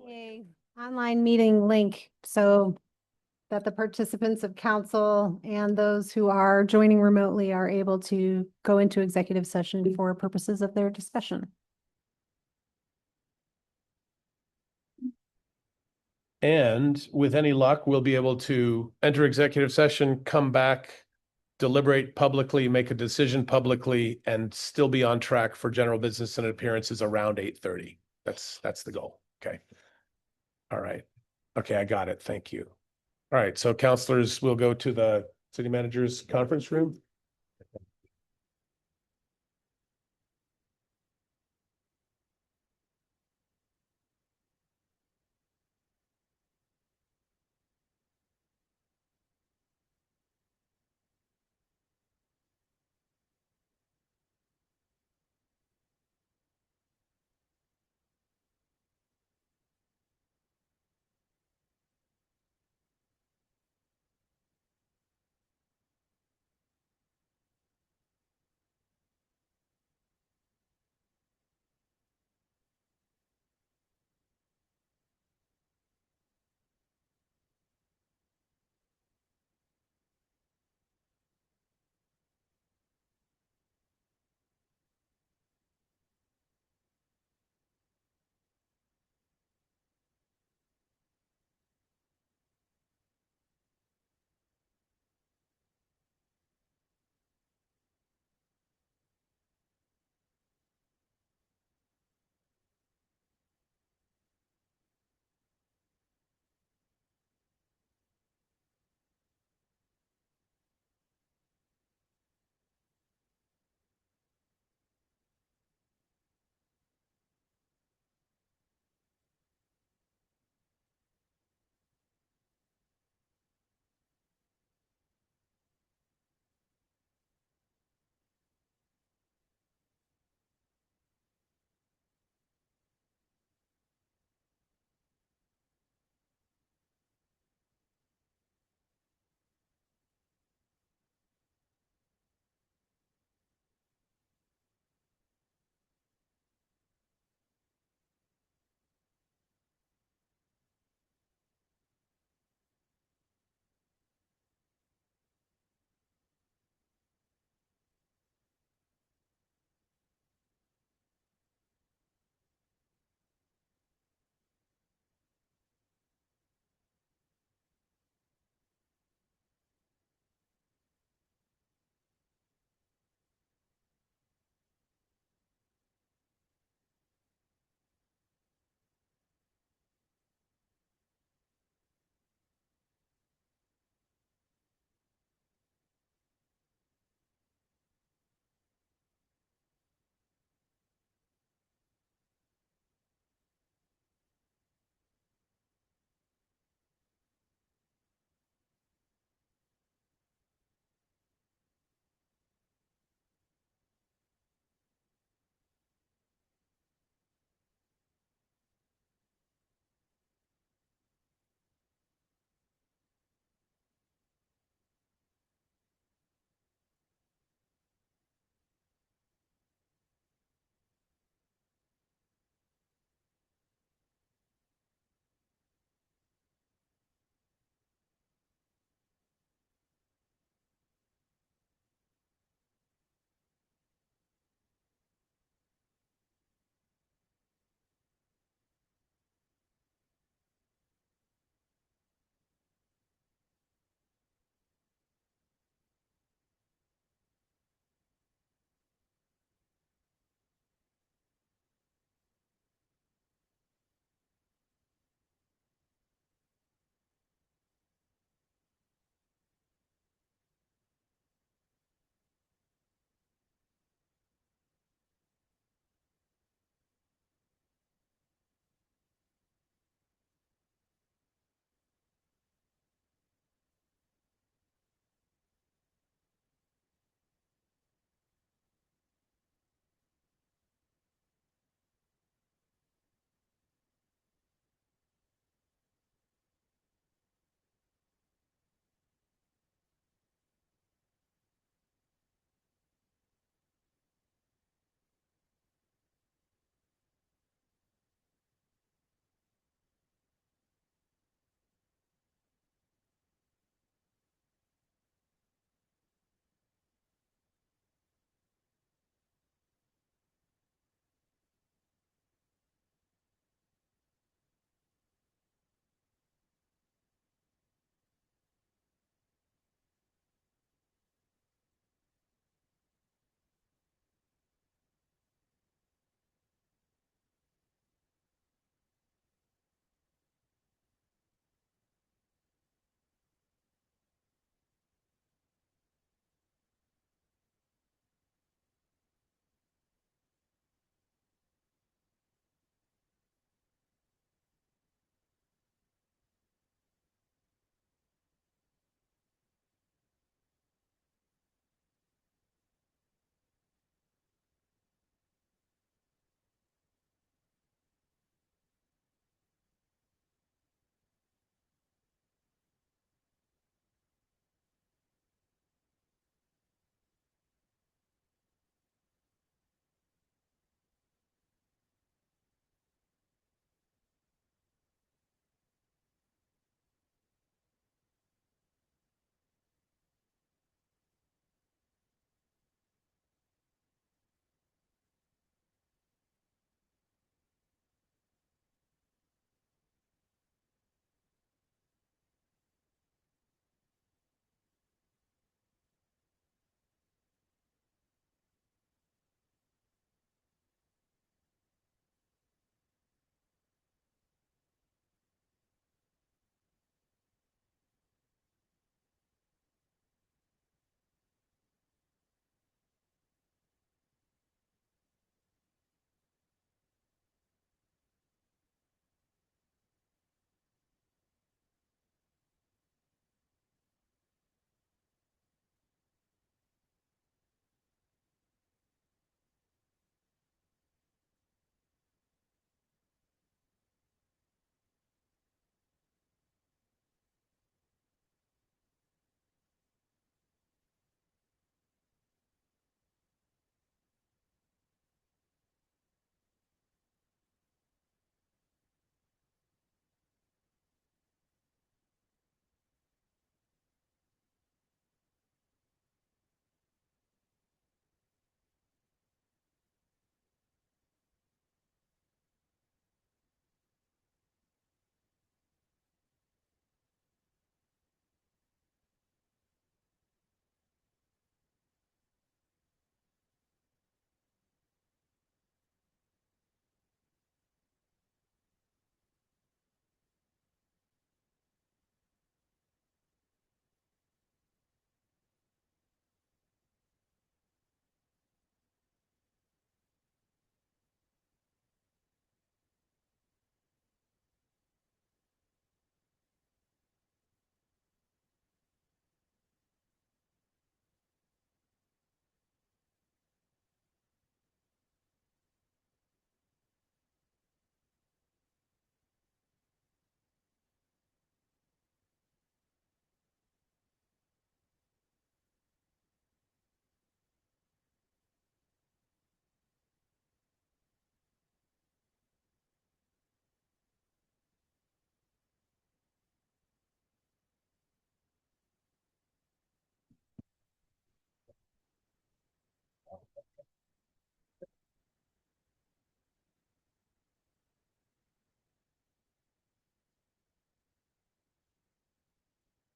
A online meeting link so that the participants of council and those who are joining remotely are able to go into executive session for purposes of their discussion. And with any luck, we'll be able to enter executive session, come back, deliberate publicly, make a decision publicly, and still be on track for general business and appearances around 8:30. That's the goal. Okay. All right. Okay, I got it. Thank you. All right, so counselors will go to the city manager's conference room.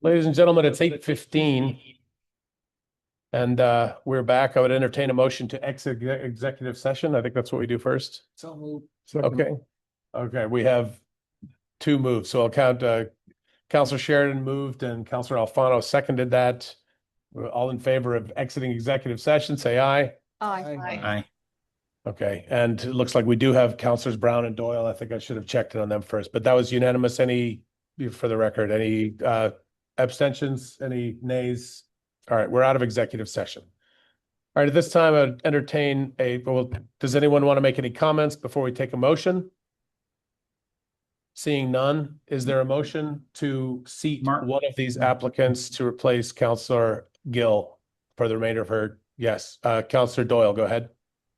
Ladies and gentlemen, it's 8:15. And we're back. I would entertain a motion to exit executive session. I think that's what we do first. So move. Okay. Okay, we have two moves. So I'll count Counselor Sheridan moved and Counselor Alfano seconded that. We're all in favor of exiting executive session, say aye. Aye. Okay, and it looks like we do have Counselors Brown and Doyle. I think I should have checked in on them first, but that was unanimous. Any, for the record, any abstentions, any nays? All right, we're out of executive session. All right, at this time, I'd entertain well, does anyone want to make any comments before we take a motion? Seeing none, is there a motion to seat one of these applicants to replace Counselor Gill for the remainder of her? Yes, Counselor Doyle, go ahead.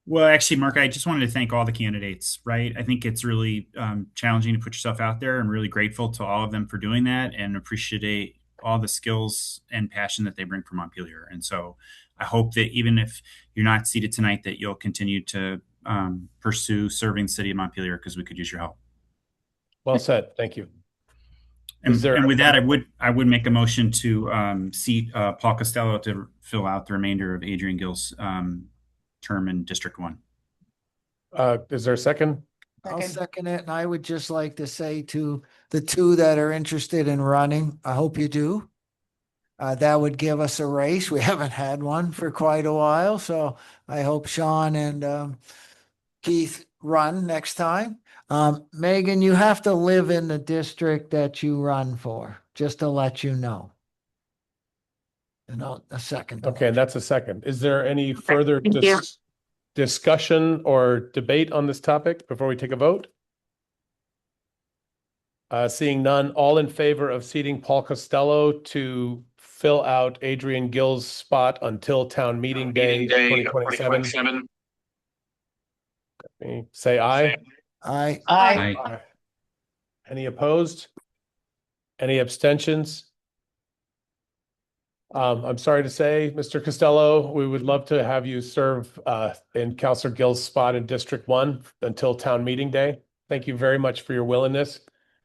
Well, actually, Mark, I just wanted to thank all the candidates, right? I think it's really challenging to put yourself out there. I'm really grateful to all of them for doing that and appreciate all the skills and passion that they bring for Montpelier. And so I hope that even if you're not seated tonight, that you'll continue to pursue serving the city of Montpelier because we could use your help. Well said. Thank you. And with that, I would make a motion to seat Paul Costello to fill out the remainder of Adrian Gill's term in District 1. Is there a second? I'll second it. And I would just like to say to the two that are interested in running, I hope you do. That would give us a race. We haven't had one for quite a while. So I hope Sean and Keith run next time. Megan, you have to live in the district that you run for, just to let you know. And a second. Okay, and that's a second. Is there any further discussion or debate on this topic before we take a vote? Seeing none, all in favor of seating Paul Costello to fill out Adrian Gill's spot until town meeting day 2027. Say aye. Aye. Aye. Any opposed? Any abstentions? I'm sorry to say, Mr. Costello, we would love to have you serve in Counselor Gill's spot in District 1 until town meeting day. Thank you very much for your willingness.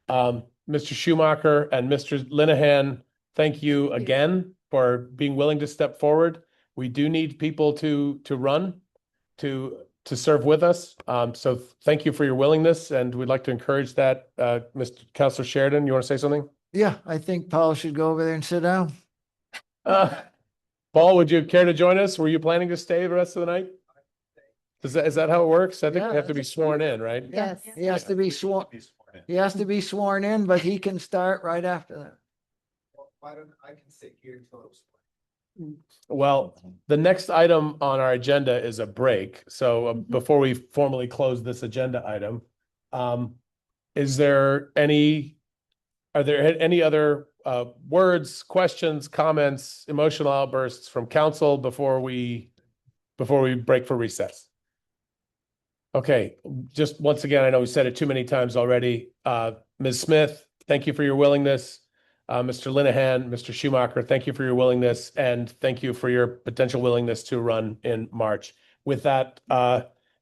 Mr. Schumacher and Mr. Linehan, thank you again for being willing to step forward. We do need people to run, to serve with us. So thank you for your willingness, and we'd like to encourage that. Mr. Counselor Sheridan, you want to say something? Yeah, I think Paul should go over there and sit down. Paul, would you care to join us? Were you planning to stay the rest of the night? Is that how it works? I think we have to be sworn in, right? Yes. He has to be sworn. He has to be sworn in, but he can start right after that. Why don't I can sit here until it's. Well, the next item on our agenda is a break. So before we formally close this agenda item, are there any other words, questions, comments, emotional outbursts from council before we break for recess? Okay, just once again, I know we said it too many times already. Ms. Smith, thank you for your willingness. Mr. Linehan, Mr. Schumacher, thank you for your willingness, and thank you for your potential willingness to run in March. With that,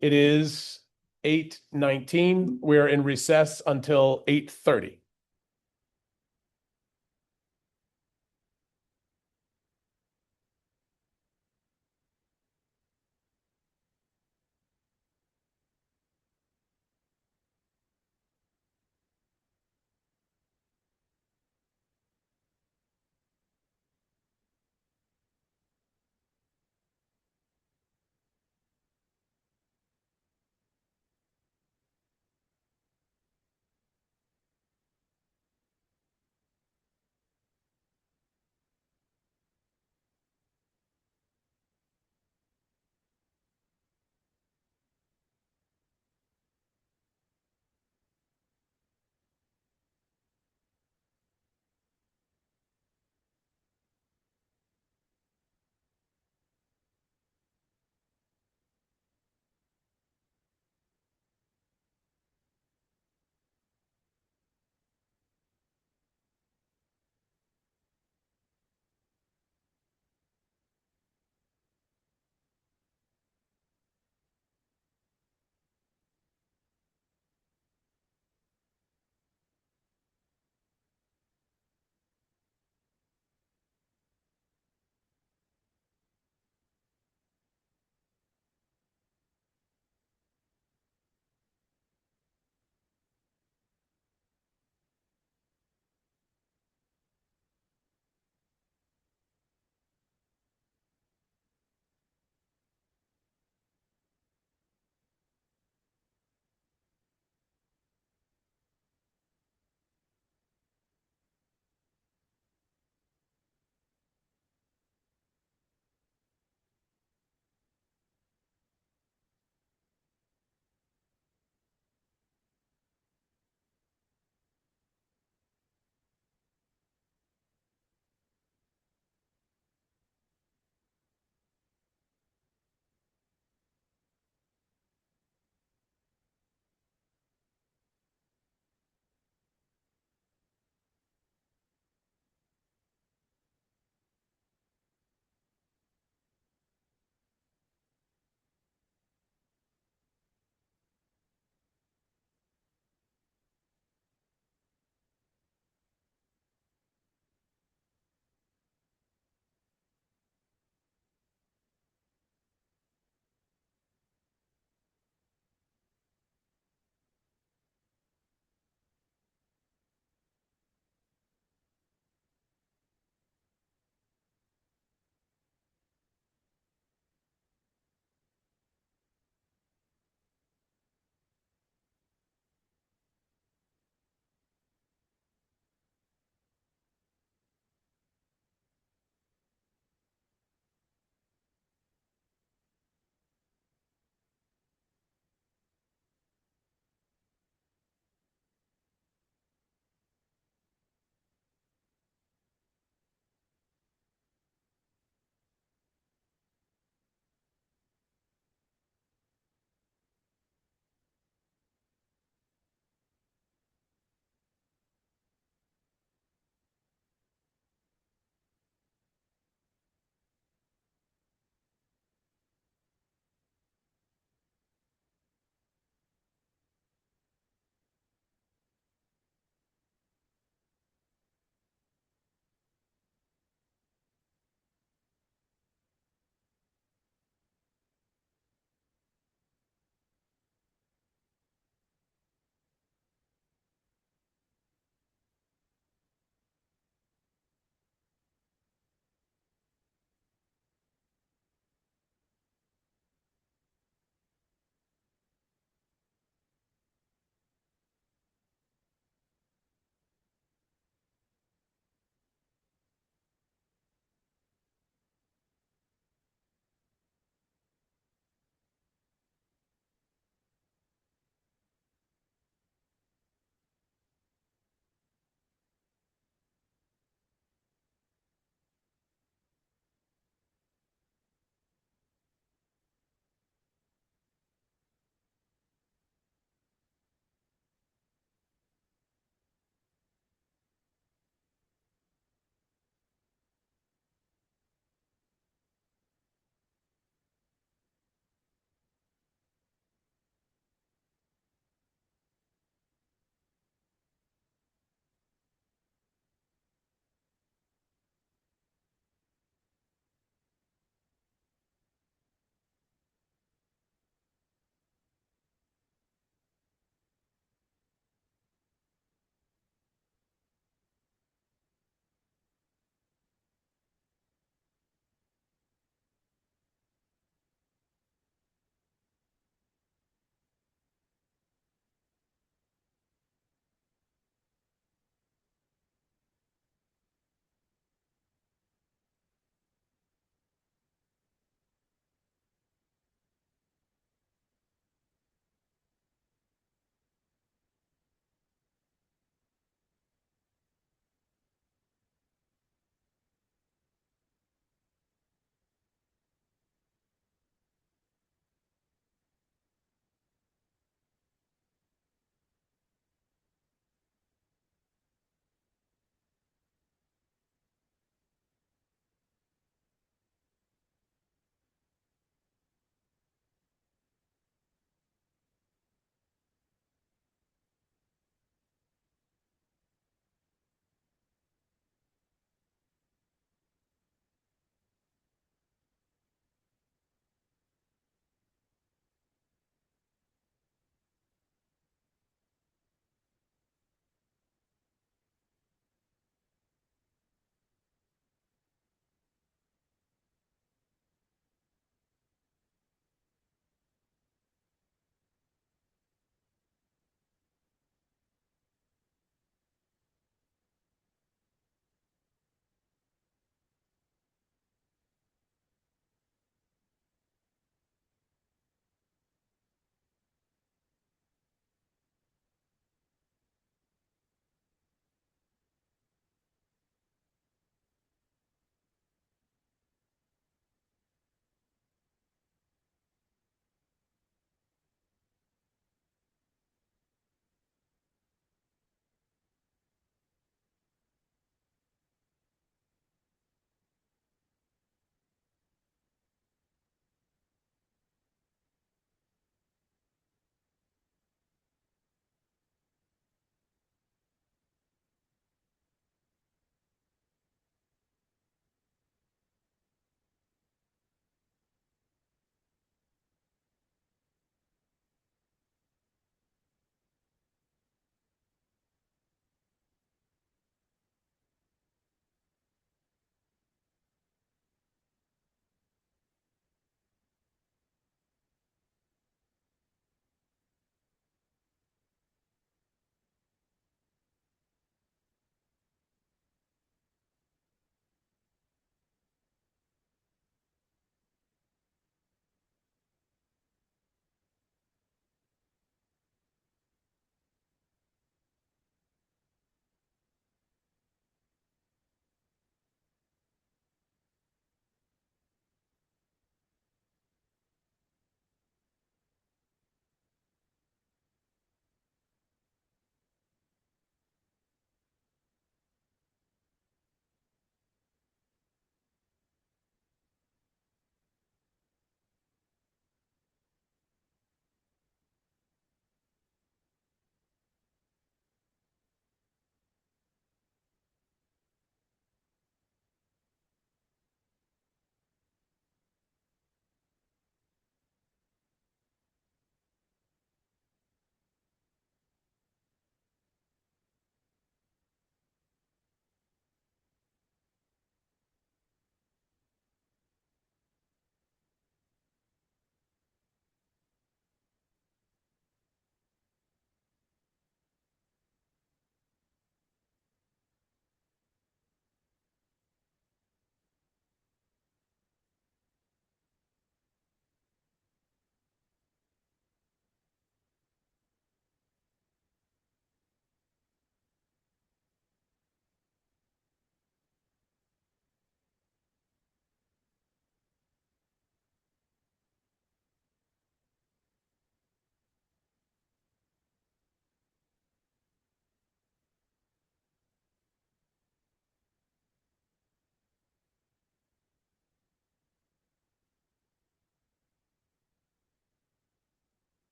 it is 8:19. We're in recess until 8:30.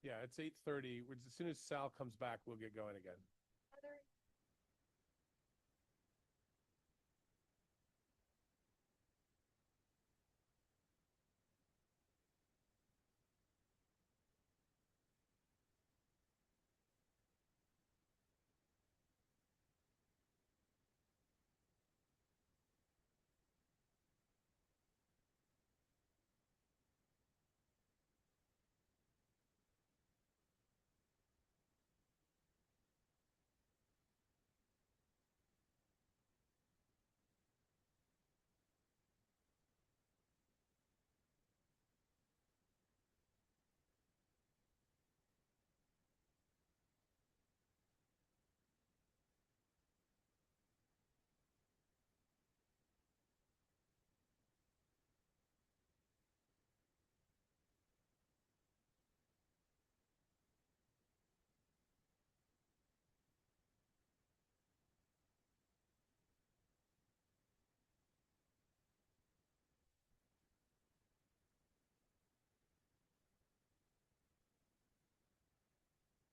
Yeah, it's 8:30. As soon as Sal comes back, we'll get going again.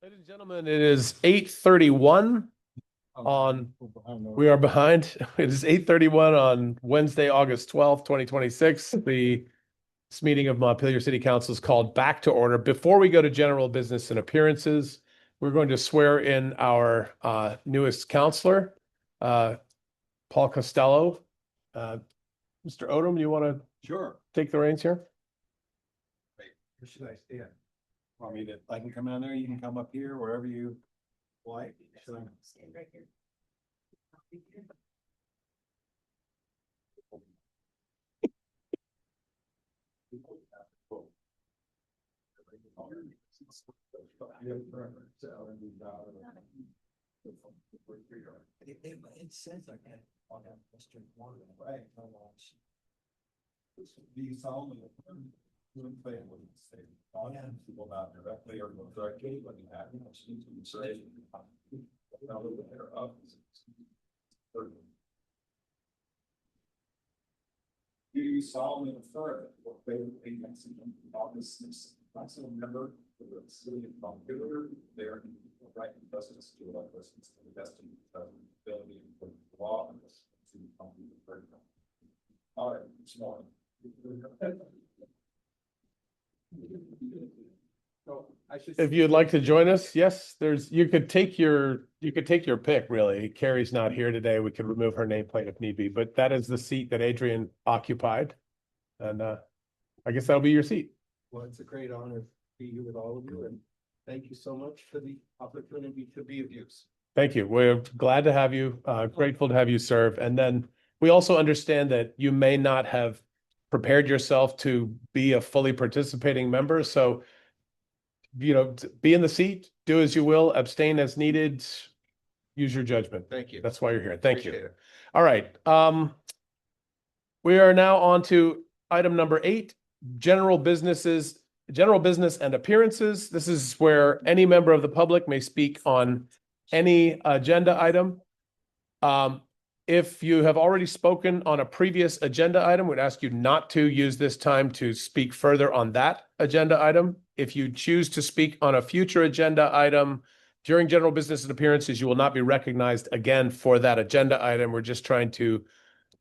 Ladies and gentlemen, it is 8:31 on, we are behind. It is 8:31 on Wednesday, August 12th, 2026. This meeting of Montpelier City Council is called back to order. Before we go to general business and appearances, we're going to swear in our newest counselor, Paul Costello. Mr. Odom, you want to take the reins here? Where should I stand? Want me to, I can come down there, you can come up here, wherever you like. Should I stand right here? It says I can on that Western border, right? Do you solemnly affirm to and faithfully state people about directly or indirectly when you have to say thereof. Do you solemnly affirm that you will faithfully execute the office of council member for the city of Montpelier, there in right and justice to all persons to the best of your ability and the law and to the company of the all right, small. If you'd like to join us, yes, you could take your pick, really. Carrie's not here today. We could remove her nameplate if need be, but that is the seat that Adrian occupied. And I guess that'll be your seat. Well, it's a great honor to be here with all of you, and thank you so much for the opportunity to be of use. Thank you. We're glad to have you, grateful to have you serve. And then we also understand that you may not have prepared yourself to be a fully participating member. So, be in the seat, do as you will, abstain as needed, use your judgment. Thank you. That's why you're here. Thank Appreciate you. it. All right. We are now on to item number 8, general business and appearances. This is where any member of the public may speak on any agenda item. If you have already spoken on a previous agenda item, we'd ask you not to use this time to speak further on that agenda item. If you choose to speak on a future agenda item during general business and appearances, you will not be recognized again for that agenda item. We're just trying to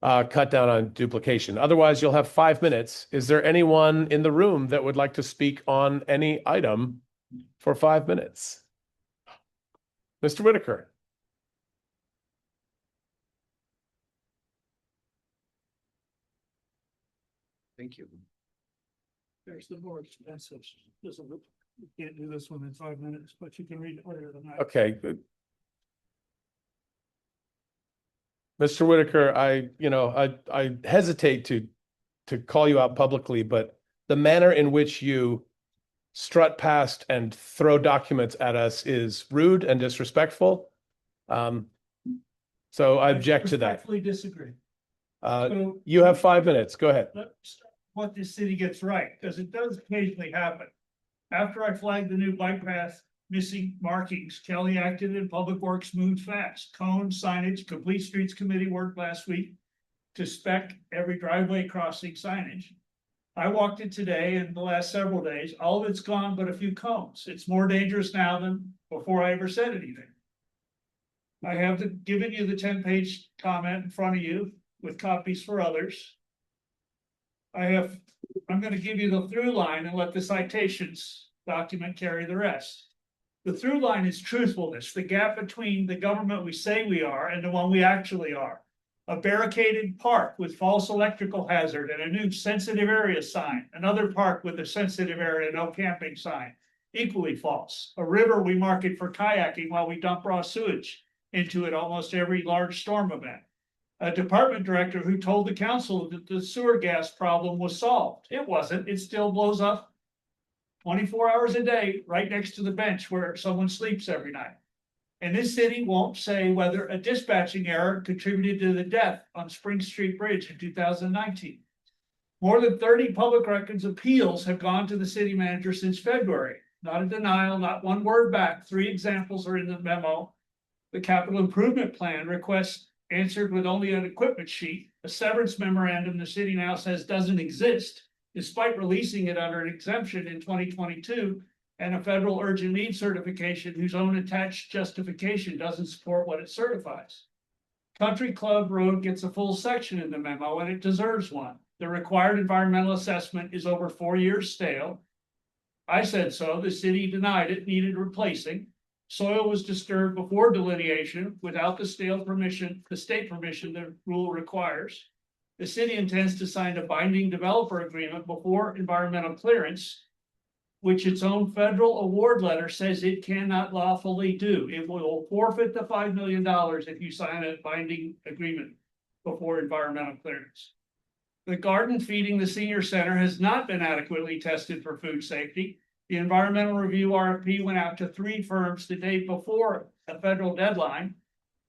cut down on duplication. Otherwise, you'll have 5 minutes. Is there anyone in the room that would like to speak on any item for 5 minutes? Mr. Whitaker. Thank you. There's the more expensive. You can't do this one in 5 minutes, but you can read it later than that. Okay, good. Mr. Whitaker, I hesitate to call you out publicly, but the manner in which you strut past and throw documents at us is rude and disrespectful. So I object to that. Respectfully disagree. You have 5 minutes. Go ahead. Let's start with what this city gets right, because it does occasionally happen. After I flagged the new bike path missing markings, Kelly acted and Public Works moved fast. Cone, signage, Complete Streets Committee worked last week to spec every driveway crossing signage. I walked it today and the last several days, all of it's gone but a few cones. It's more dangerous now than before I ever said anything. I have given you the 10-page comment in front of you with copies for others. I'm going to give you the through line and let the citations document carry the rest. The through line is truthfulness, the gap between the government we say we are and the one we actually are. A barricaded park with false electrical hazard and a new sensitive area sign. Another park with a sensitive area, no camping sign. Equally false. A river we market for kayaking while we dump raw sewage into it almost every large storm event. A department director who told the council that the sewer gas problem was solved. It wasn't. It still blows up 24 hours a day right next to the bench where someone sleeps every night. And this city won't say whether a dispatching error contributed to the death on Spring Street Bridge in 2019. More than 30 public records appeals have gone to the city manager since February. Not a denial, not one word back. 3 examples are in the memo. The capital improvement plan request answered with only an equipment sheet. A severance memorandum the city now says doesn't exist, despite releasing it under an exemption in 2022, and a federal urgent need certification whose own attached justification doesn't support what it certifies. Country Club Road gets a full section in the memo, and it deserves one. The required environmental assessment is over 4 years stale. I said so. The city denied it needed replacing. Soil was disturbed before delineation without the state permission the rule requires. The city intends to sign a binding developer agreement before environmental clearance, which its own federal award letter says it cannot lawfully do. It will forfeit the $5 million if you sign a binding agreement before environmental clearance. The garden feeding the senior center has not been adequately tested for food safety. The environmental review RFP went out to 3 firms the day before a federal deadline.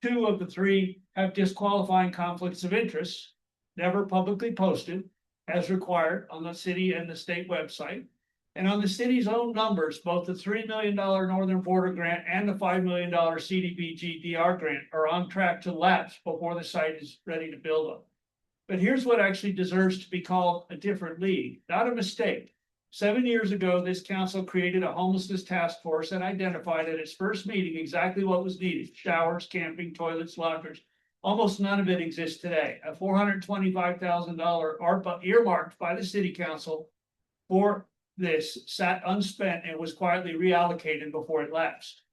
2 of the 3 have disqualifying conflicts of interest, never publicly posted, as required on the city and the state website. And on the city's own numbers, both the $3 million Northern Border Grant and the $5 million CDBG DR grant are on track to lapse before the site is ready to build on. But here's what actually deserves to be called a different league, not a mistake. 7 years ago, this council created a homelessness task force and identified at its first meeting exactly what was needed: showers, camping, toilets, lockers. Almost none of it exists today. A $425,000 ARPA earmarked by the city council for this sat unspent and was quietly reallocated before it lapsed.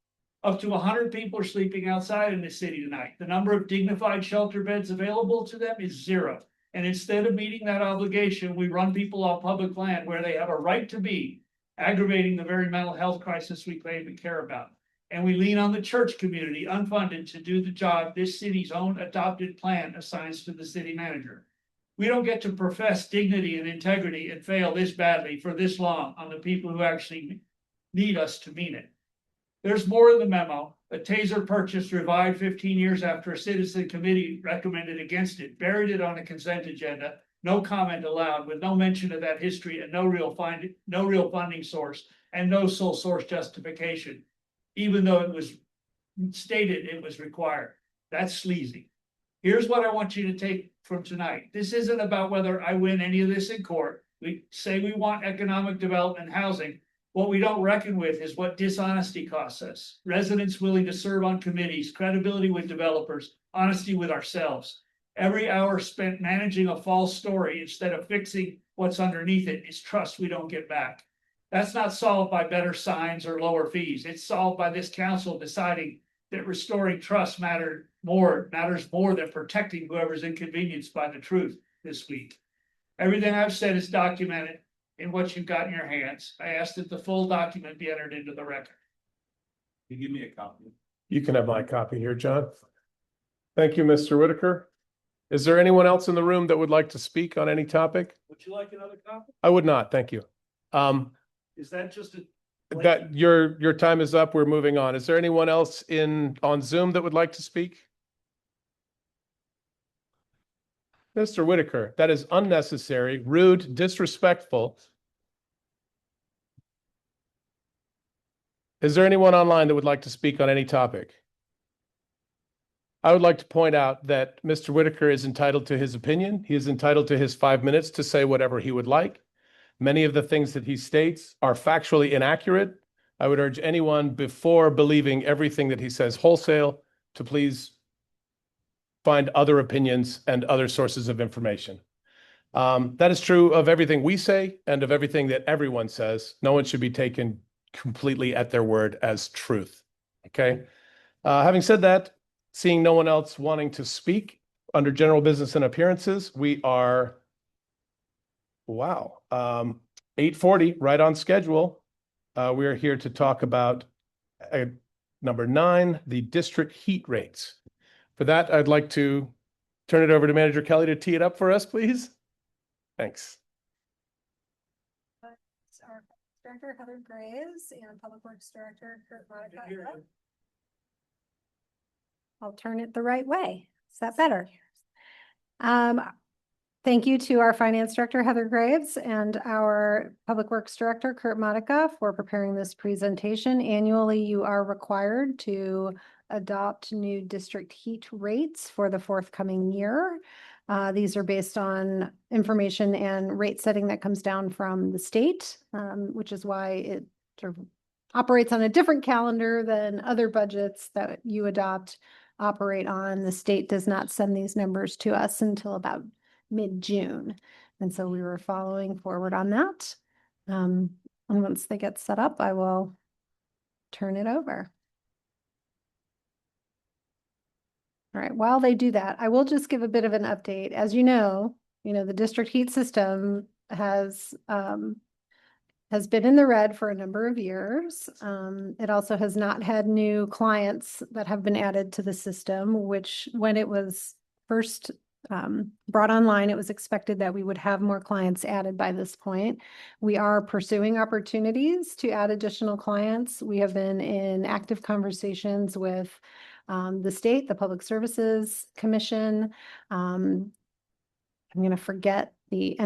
Up to 100 people are sleeping outside in the city tonight. The number of dignified shelter beds available to them is 0. And instead of meeting that obligation, we run people off public land where they have a right to be, aggravating the very mental health crisis we claim to care about. And we lean on the church community, unfunded, to do the job this city's own adopted plan assigns to the city manager. We don't get to profess dignity and integrity and fail this badly for this long on the people who actually need us to mean it. There's more in the memo. A taser purchase revived 15 years after a citizen committee recommended against it, buried it on a consent agenda, no comment allowed, with no mention of that history and no real funding source and no sole source justification, even though it was stated it was required. That's sleazy. Here's what I want you to take from tonight. This isn't about whether I win any of this in court. We say we want economic development and housing. What we don't reckon with is what dishonesty costs us. Residents willing to serve on committees, credibility with developers, honesty with ourselves. Every hour spent managing a false story instead of fixing what's underneath it is trust we don't get back. That's not solved by better signs or lower fees. It's solved by this council deciding that restoring trust matters more than protecting whoever's inconvenienced by the truth this week. Everything I've said is documented in what you've got in your hands. I ask that the full document be entered into the record. Can you give me a copy? You can have my copy here, John. Thank you, Mr. Whitaker. Is there anyone else in the room that would like to speak on any topic? Would you like another copy? I would not, thank you. Is that just a? That your time is up. We're moving on. Is there anyone else on Zoom that would like to speak? Mr. Whitaker, that is unnecessary, rude, disrespectful. Is there anyone online that would like to speak on any topic? I would like to point out that Mr. Whitaker is entitled to his opinion. He is entitled to his 5 minutes to say whatever he would like. Many of the things that he states are factually inaccurate. I would urge anyone, before believing everything that he says wholesale, to please find other opinions and other sources of information. That is true of everything we say and of everything that everyone says. No one should be taken completely at their word as truth. Okay. Having said that, seeing no one else wanting to speak under general business and appearances, we are, wow, 8:40, right on schedule. We are here to talk about number 9, the district heat rates. For that, I'd like to turn it over to Manager Kelly to tee it up for us, please. Thanks. Our Director Heather Graves and Public Works Director Kurt Monica. I'll turn it the right way. Is that better? Thank you to our Finance Director Heather Graves and our Public Works Director Kurt Monica for preparing this presentation. Annually, you are required to adopt new district heat rates for the forthcoming year. These are based on information and rate setting that comes down from the state, which is why it sort of operates on a different calendar than other budgets that you operate on. The state does not send these numbers to us until about mid-June. And so we were following forward on that. And once they get set up, I will turn it over. All right, while they do that, I will just give a bit of an update. As you know, the district heat system has been in the red for a number of years. It also has not had new clients that have been added to the system, which when it was first brought online, it was expected that we would have more clients added by this point. We are pursuing opportunities to add additional clients. We have been in active conversations with the state, the Public Services Commission. I'm going to forget the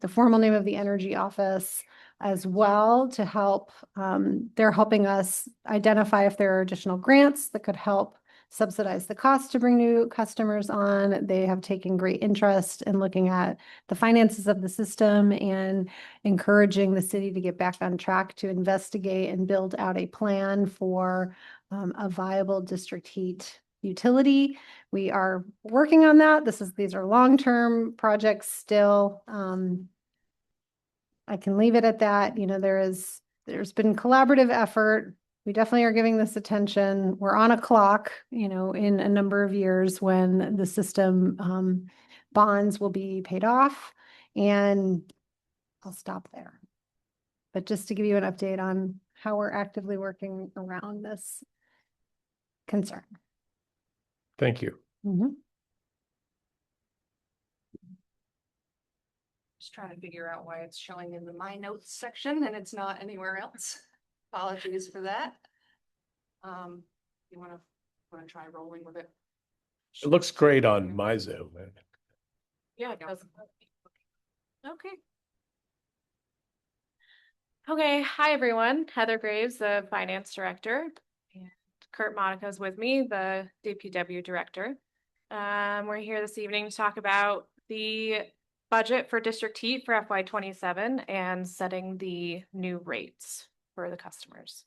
formal name of the energy office as well to help. They're helping us identify if there are additional grants that could help subsidize the cost to bring new customers on. They have taken great interest in looking at the finances of the system and encouraging the city to get back on track to investigate and build out a plan for a viable district heat utility. We are working on that. These are long-term projects still. I can leave it at that. There's been collaborative effort. We definitely are giving this attention. We're on a clock, in a number of years when the system bonds will be paid off, and I'll stop there. But just to give you an update on how we're actively working around this concern. Thank you. Just trying to figure out why it's showing in the My Notes section and it's not anywhere else. Apologies for that. You want to try rolling with it? It looks great on my Zoom. Yeah, it does. Okay. Okay, hi everyone. Heather Graves, the Finance Director, and Kurt Monica is with me, the DPW Director. We're here this evening to talk about the budget for district heat for FY27 and setting the new rates for the customers.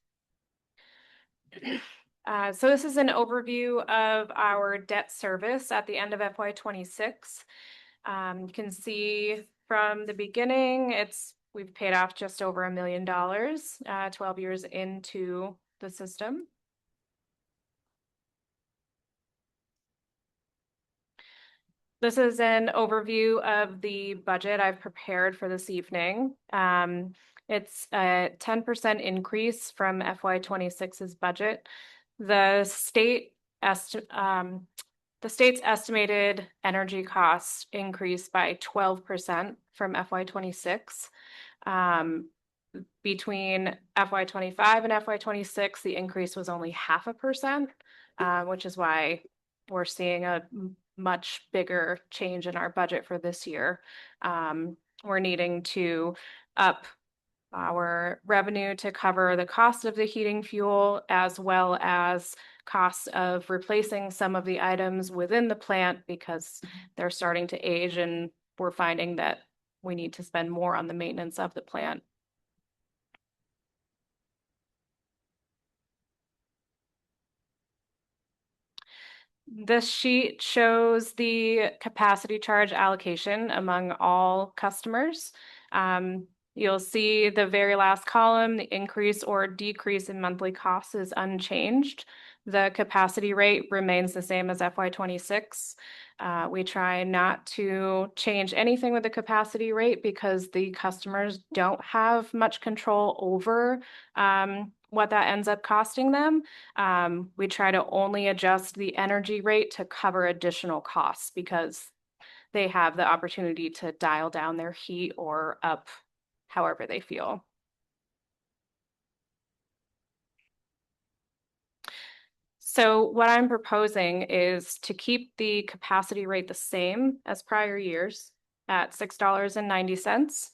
So this is an overview of our debt service at the end of FY26. You can see from the beginning, we've paid off just over $1 million, 12 years into the system. This is an overview of the budget I've prepared for this evening. It's a 10% increase from FY26's budget. The state's estimated energy costs increased by 12% from FY26. Between FY25 and FY26, the increase was only 0.5%, which is why we're seeing a much bigger change in our budget for this year. We're needing to up our revenue to cover the cost of the heating fuel, as well as costs of replacing some of the items within the plant because they're starting to age, and we're finding that we need to spend more on the maintenance of the plant. This sheet shows the capacity charge allocation among all customers. You'll see the very last column, the increase or decrease in monthly costs is unchanged. The capacity rate remains the same as FY26. We try not to change anything with the capacity rate because the customers don't have much control over what that ends up costing them. We try to only adjust the energy rate to cover additional costs because they have the opportunity to dial down their heat or up however they feel. So what I'm proposing is to keep the capacity rate the same as prior years at $6.90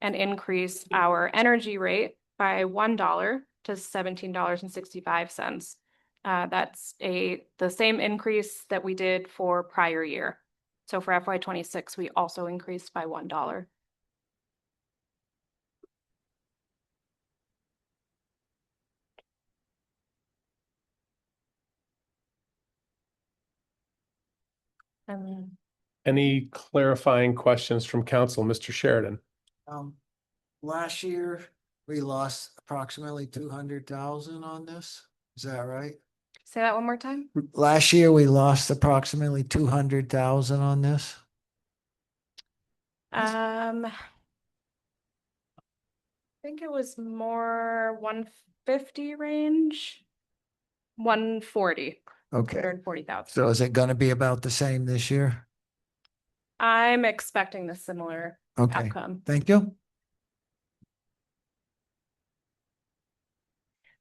and increase our energy rate by $1 to $17.65. That's the same increase that we did for prior year. So for FY26, we also increased by $1. Any clarifying questions from council, Mr. Sheridan? Last year, we lost approximately 200,000 on this. Is that right? Say that one more time. Last year, we lost approximately 200,000 on this. I think it was more 150 range, 140. Okay. 140,000. So is it going to be about the same this year? I'm expecting the similar Okay. outcome. Thank you.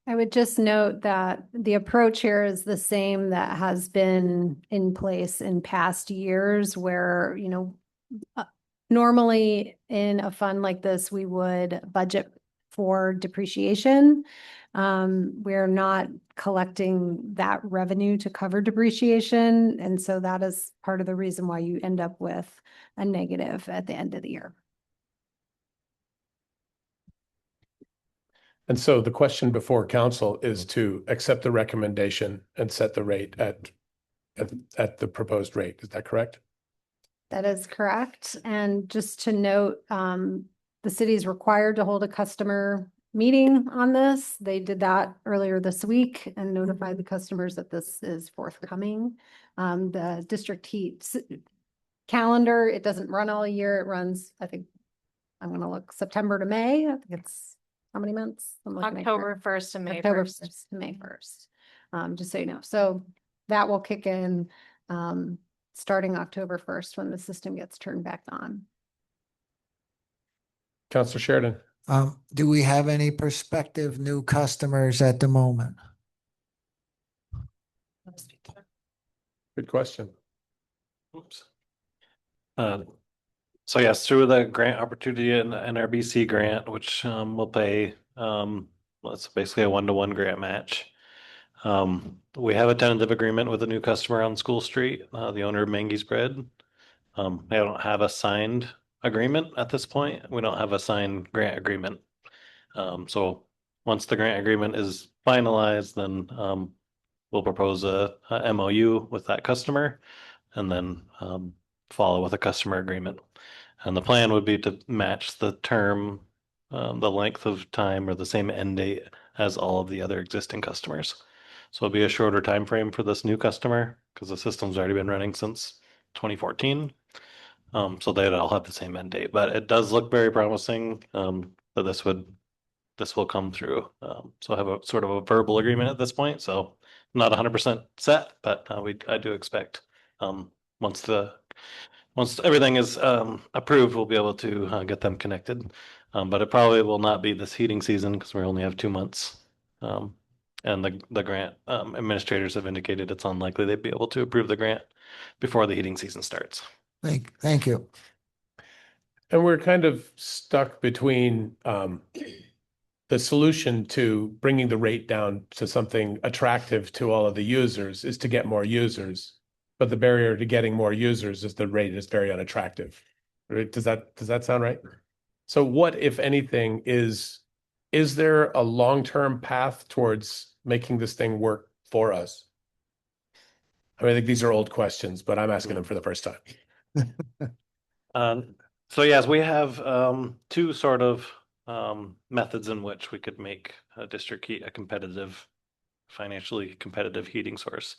I would just note that the approach here is the same that has been in place in past years where, normally in a fund like this, we would budget for depreciation. We're not collecting that revenue to cover depreciation. And so that is part of the reason why you end up with a negative at the end of the year. And so the question before council is to accept the recommendation and set the rate at the proposed rate. Is that correct? That is correct. And just to note, the city is required to hold a customer meeting on this. They did that earlier this week and notified the customers that this is forthcoming. The district heat calendar, it doesn't run all year. It runs, I think, I'm going to look September to May. I think it's how many months? October 1st to May October 1st. 1st to May 1st. Just so you know. So that will kick in starting October 1st when the system gets turned back on. Councilor Sheridan. Do we have any prospective new customers at the moment? Good question. Oops. So yes, through the grant opportunity and NRBC grant, which will pay, it's basically a 1-to-1 grant match. We have a tentative agreement with a new customer on School Street, the owner of Mangy's Bread. I don't have a signed agreement at this point. We don't have a signed grant agreement. So once the grant agreement is finalized, then we'll propose a MOU with that customer and then follow with a customer agreement. And the plan would be to match the term, the length of time or the same end date as all of the other existing customers. So it'll be a shorter time frame for this new customer because the system's already been running since 2014. So they'd all have the same end date, but it does look very promising that this will come through. So I have a sort of a verbal agreement at this point. So not 100% set, but I do expect once everything is approved, we'll be able to get them connected. But it probably will not be this heating season because we only have 2 months. And the grant administrators have indicated it's unlikely they'd be able to approve the grant before the heating season starts. Thank you. And we're kind of stuck between the solution to bringing the rate down to something attractive to all of the users is to get more users. But the barrier to getting more users is the rate is very unattractive. Right? Does that sound right? So what, if anything, is there a long-term path towards making this thing work for us? I mean, I think these are old questions, but I'm asking them for the first time. So yes, we have two sort of methods in which we could make district heat a competitive, financially competitive heating source.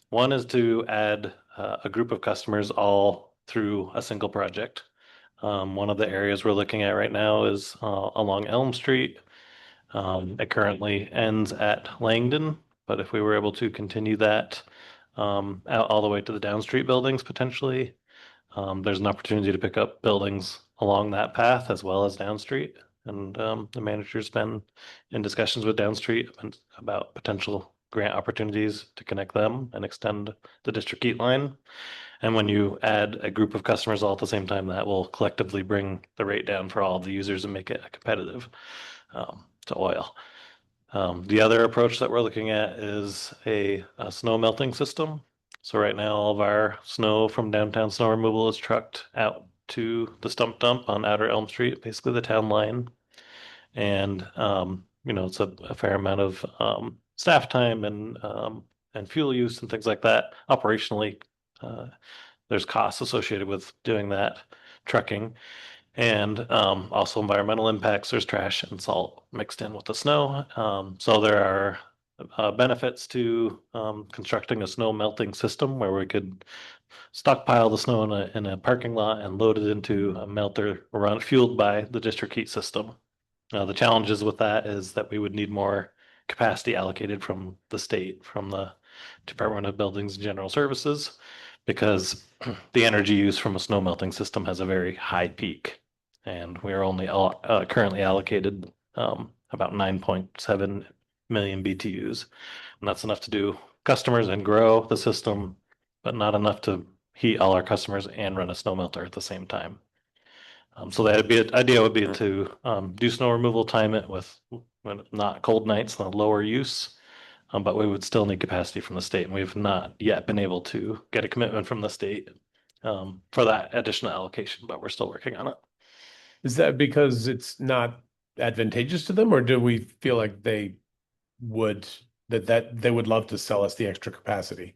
One is to add a group of customers all through a single project. One of the areas we're looking at right now is along Elm Street. It currently ends at Langdon, but if we were able to continue that out all the way to the Down Street buildings potentially, there's an opportunity to pick up buildings along that path as well as Down Street. And the manager's been in discussions with Down Street about potential grant opportunities to connect them and extend the district heat line. And when you add a group of customers all at the same time, that will collectively bring the rate down for all of the users and make it competitive to oil. The other approach that we're looking at is a snow melting system. So right now, all of our snow from downtown snow removal is trucked out to the stump dump on Outer Elm Street, basically the town line. And it's a fair amount of staff time and fuel use and things like that. Operationally, there's costs associated with doing that trucking. And also environmental impacts. There's trash and salt mixed in with the snow. So there are benefits to constructing a snow melting system where we could stockpile the snow in a parking lot and load it into a melter fueled by the district heat system. The challenges with that is that we would need more capacity allocated from the state, from the Department of Buildings and General Services, because the energy use from a snow melting system has a very high peak. And we are only currently allocated about 9.7 million BTUs. And that's enough to do customers and grow the system, but not enough to heat all our customers and run a snow melter at the same time. So the idea would be to do snow removal, time it with not cold nights, not lower use, but we would still need capacity from the state. And we've not yet been able to get a commitment from the state for that additional allocation, but we're still working on it. Is that because it's not advantageous to them, or do we feel like they would they would love to sell us the extra capacity?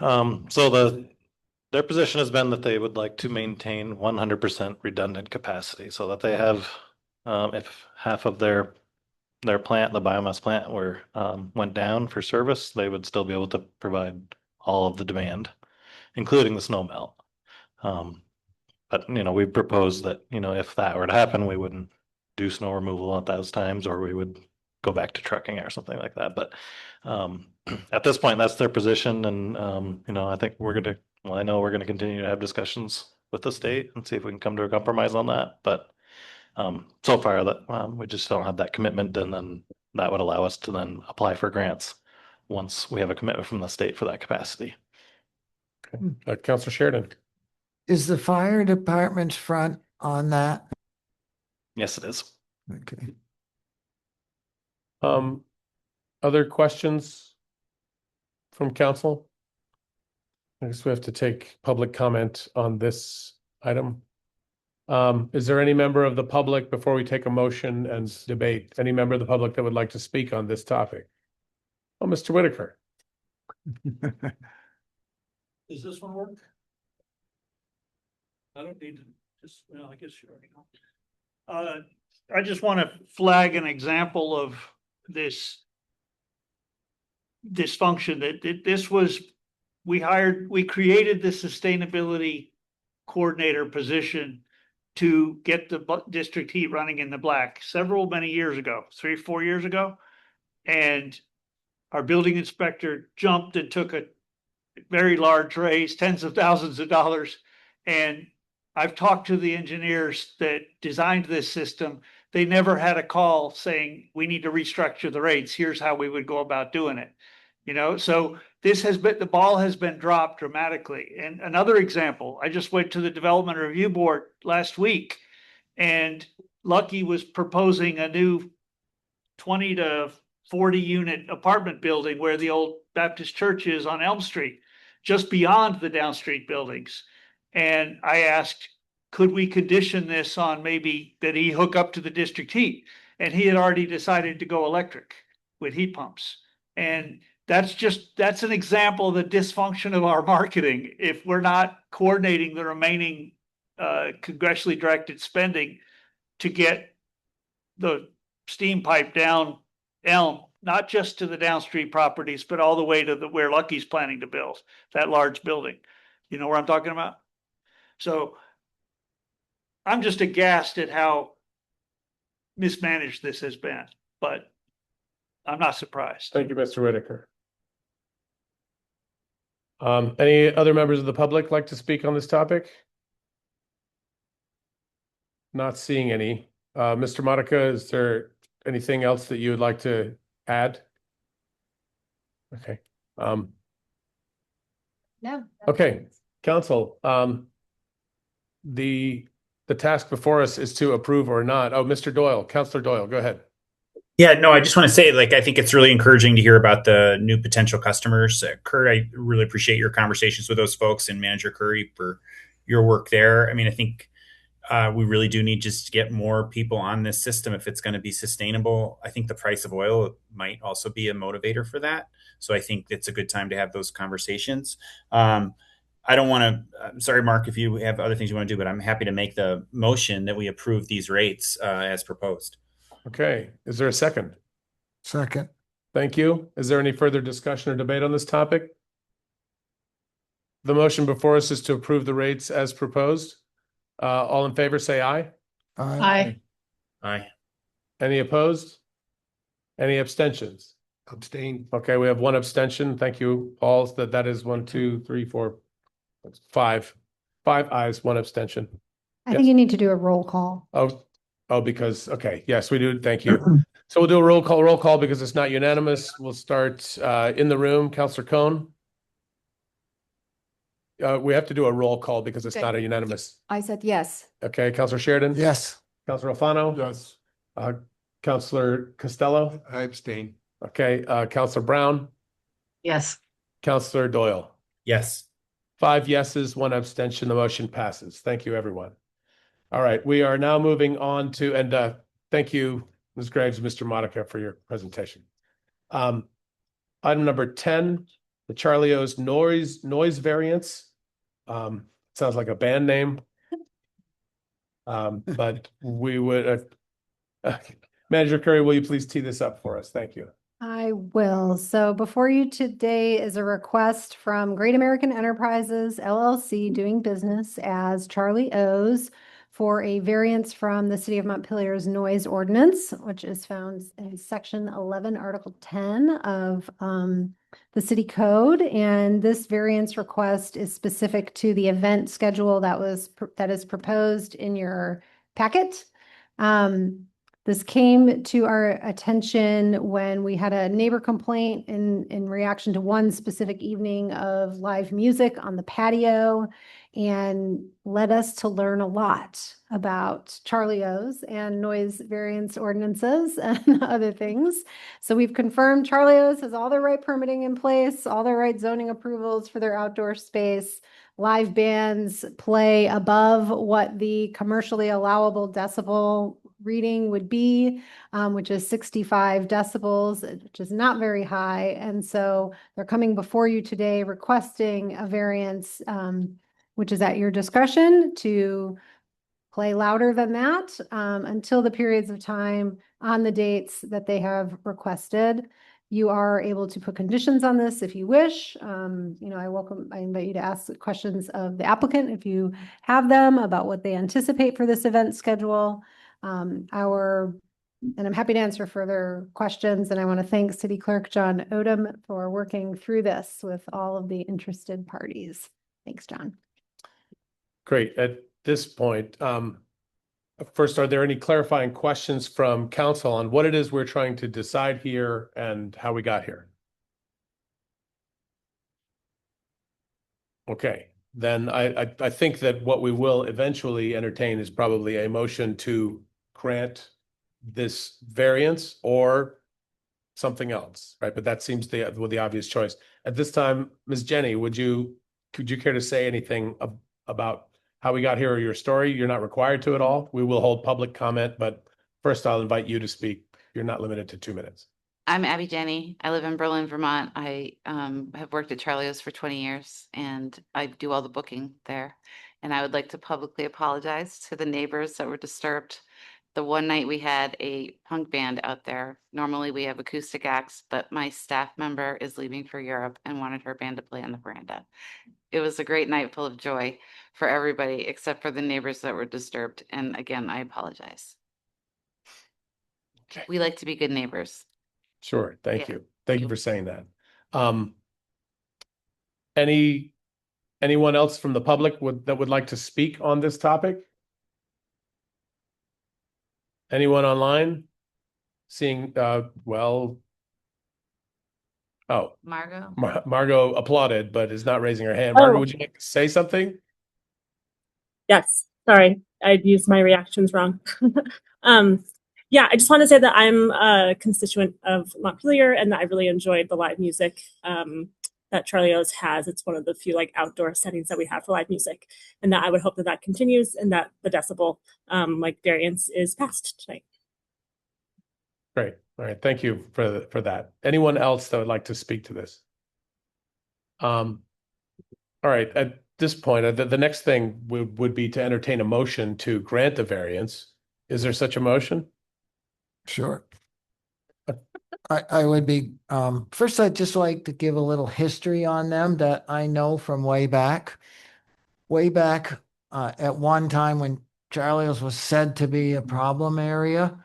So their position has been that they would like to maintain 100% redundant capacity, so that they have, if half of their plant, the biomass plant, went down for service, they would still be able to provide all of the demand, including the snow melt. But we proposed that if that were to happen, we wouldn't do snow removal at those times, or we would go back to trucking or something like that. But at this point, that's their position, and I think I know we're gonna continue to have discussions with the state and see if we can come to a compromise on that. But so far that we just don't have that commitment, and then that would allow us to then apply for grants once we have a commitment from the state for that capacity. Okay. Councilor Sheridan. Is the fire department's front on that? Yes, it is. Okay. Other questions from council? I guess we have to take public comment on this item. Is there any member of the public, before we take a motion and debate, any member of the public that would like to speak on this topic? Oh, Mr. Whitaker. Does this one work? I don't need to just, well, I guess you already know. I just want to flag an example of this dysfunction that this was, we created the sustainability coordinator position to get the district heat running in the black many years ago, 3 or 4 years ago. And our building inspector jumped and took a very large raise, tens of thousands of dollars. And I've talked to the engineers that designed this system. They never had a call saying, we need to restructure the rates. Here's how we would go about doing it. So the ball has been dropped dramatically. And another example, I just went to the Development Review Board last week, and Lucky was proposing a new 20 to 40 unit apartment building where the old Baptist church is on Elm Street, just beyond the Down Street buildings. And I asked, could we condition this on maybe that he hook up to the district heat? And he had already decided to go electric with heat pumps. And that's an example of the dysfunction of our marketing. If we're not coordinating the remaining congressionally directed spending to get the steam pipe down Elm, not just to the downstream properties, but all the way to where Lucky's planning to build that large building. You know where I'm talking about? So I'm just aghast at how mismanaged this has been, but I'm not surprised. Thank you, Mr. Whitaker. Any other members of the public like to speak on this topic? Not seeing any. Mr. Monica, is there anything else that you would like to add? Okay. No. Okay, council, the task before us is to approve or not. Oh, Mr. Doyle, Councilor Doyle, go ahead. Yeah, no, I just want to say, like, I think it's really encouraging to hear about the new potential customers. Kurt, I really appreciate your conversations with those folks, and Manager Curry for your work there. I mean, I think we really do need just to get more people on this system if it's going to be sustainable. I think the price of oil might also be a motivator for that. So I think it's a good time to have those conversations. I don't want to, I'm sorry, Mark, if you have other things you want to do, but I'm happy to make the motion that we approve these rates as proposed. Okay, is there a second? Second. Thank you. Is there any further discussion or debate on this topic? The motion before us is to approve the rates as proposed. All in favor, say aye. Aye. Aye. Any opposed? Any abstentions? Abstain. Okay, we have one abstention. Thank you, Paul. That is 1, 2, 3, 4, 5. 5 ayes, 1 abstention. I think you need to do a roll call. Oh, because, okay, yes, we do. Thank you. So we'll do a roll call because it's not unanimous. We'll start in the room. Councilor Cohn. We have to do a roll call because it's not a unanimous. I said yes. Okay, Councilor Sheridan. Yes. Councilor Alfano. Yes. Councilor Costello. I abstain. Okay, Councilor Brown. Yes. Councilor Doyle. Yes. 5 yeses, 1 abstention. The motion passes. Thank you, everyone. All right, we are now moving on to, and thank you, Ms. Graves, Mr. Monica, for your presentation. Item number 10, the Charlie O's noise variance. Sounds like a band name. But we would, Manager Curry, will you please tee this up for us? Thank you. I will. So before you today is a request from Great American Enterprises LLC doing business as Charlie O's for a variance from the City of Montpelier's noise ordinance, which is found in Section 11, Article 10 of the City Code. And this variance request is specific to the event schedule that is proposed in your packet. This came to our attention when we had a neighbor complaint in reaction to one specific evening of live music on the patio, and led us to learn a lot about Charlie O's and noise variance ordinances and other things. So we've confirmed Charlie O's has all the right permitting in place, all the right zoning approvals for their outdoor space. Live bands play above what the commercially allowable decibel reading would be, which is 65 decibels, which is not very high. And so they're coming before you today requesting a variance, which is at your discretion to play louder than that until the periods of time on the dates that they have requested. You are able to put conditions on this if you wish. I invite you to ask questions of the applicant if you have them about what they anticipate for this event schedule. And I'm happy to answer further questions. And I want to thank City Clerk John Odom for working through this with all of the interested parties. Thanks, John. Great. At this point, first, are there any clarifying questions from council on what it is we're trying to decide here and how we got here? Okay, then I think that what we will eventually entertain is probably a motion to grant this variance or something else, right? But that seems the obvious choice. At this time, Ms. Jenny, could you care to say anything about how we got here or your story, you're not required to at all. We will hold public comment, but first I'll invite you to speak. You're not limited to 2 minutes. I'm Abby Jenny. I live in Berlin, Vermont. I have worked at Charlie's for 20 years and I do all the booking there. And I would like to publicly apologize to the neighbors that were disturbed. The one night we had a punk band out there. Normally we have acoustic acts, but my staff member is leaving for Europe and wanted her band to play on the veranda. It was a great night full of joy for everybody except for the neighbors that were disturbed. And again, I apologize. We like to be good neighbors. Sure. Thank Yeah. you. Thank you for saying that. Anyone else from the public that would like to speak on this topic? Anyone online? Seeing, well, oh, Margot. Margot applauded, but is not raising her hand. Margot, Oh. would you like to say something? Yes, sorry, I'd used my reactions wrong. Yeah, I just want to say that I'm a constituent of Montpelier and that I really enjoyed the live music that Charlie's has. It's one of the few like outdoor settings that we have for live music, and that I would hope that that continues and that the decibel like variance is passed tonight. Great. All right. Thank you for that. Anyone else that would like to speak to this? All right. At this point, the next thing would be to entertain a motion to grant the variance. Is there such a motion? Sure. I would be, first I'd just like to give a little history on them that I know from way back. Way back, at one time when Charlie's was said to be a problem area,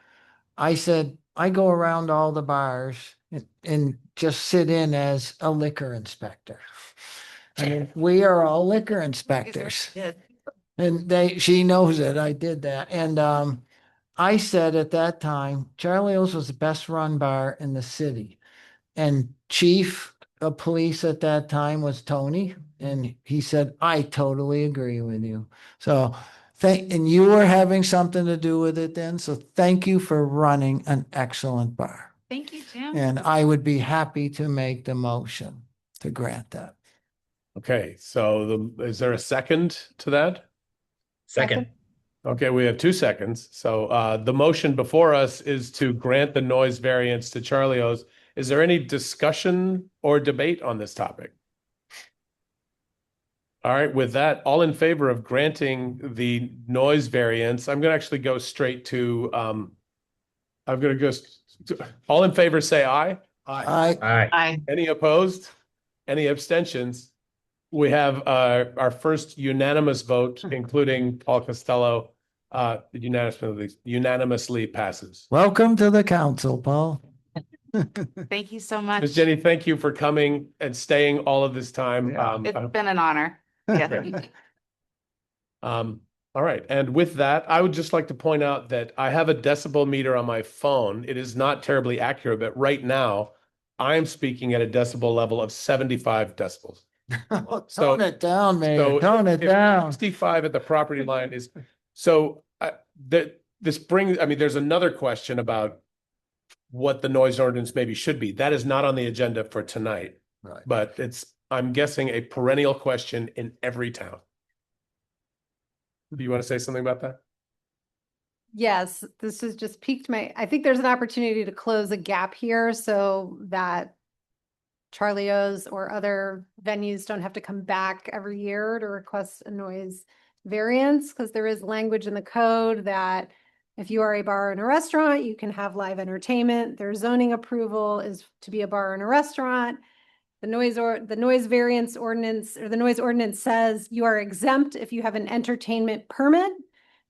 I said, I go around all the bars and just sit in as a liquor inspector. I mean, we are all liquor inspectors. And she knows it. I did that. And I said at that time, Charlie's was the best run bar in the city. And chief of police at that time was Tony. And he said, I totally agree with you. So and you were having something to do with it then. So thank you for running an excellent bar. Thank you, Jim. And I would be happy to make the motion to grant that. Okay. So is there a second to that? Second. Okay, we have 2 seconds. So the motion before us is to grant the noise variance to Charlie's. Is there any discussion or debate on this topic? All right, with that, all in favor of granting the noise variance, I'm going to actually go straight to, all in favor, say aye. Aye. Any opposed? Any abstentions? We have our first unanimous vote, including Paul Costello, unanimously passes. Welcome to the council, Paul. Thank you so much. Ms. Jenny, thank you for coming and staying all of this time. It's been an honor. Yeah. All right. And with that, I would just like to point out that I have a decibel meter on my phone. It is not terribly accurate, but right now I'm speaking at a decibel level of 75 decibels. Tone it down, man. So Tone it if down. 65 at the property line is, so this brings, I mean, there's another question about what the noise ordinance maybe should be. That is not on the agenda for tonight. Right. But it's, I'm guessing, a perennial question in every town. Do you want to say something about that? Yes, this has just piqued I think there's an opportunity to close a gap here so that Charlie's or other venues don't have to come back every year to request a noise variance, because there is language in the code that if you are a bar and a restaurant, you can have live entertainment. Their zoning approval is to be a bar and a restaurant. The noise variance ordinance, or the noise ordinance, says you are exempt if you have an entertainment permit,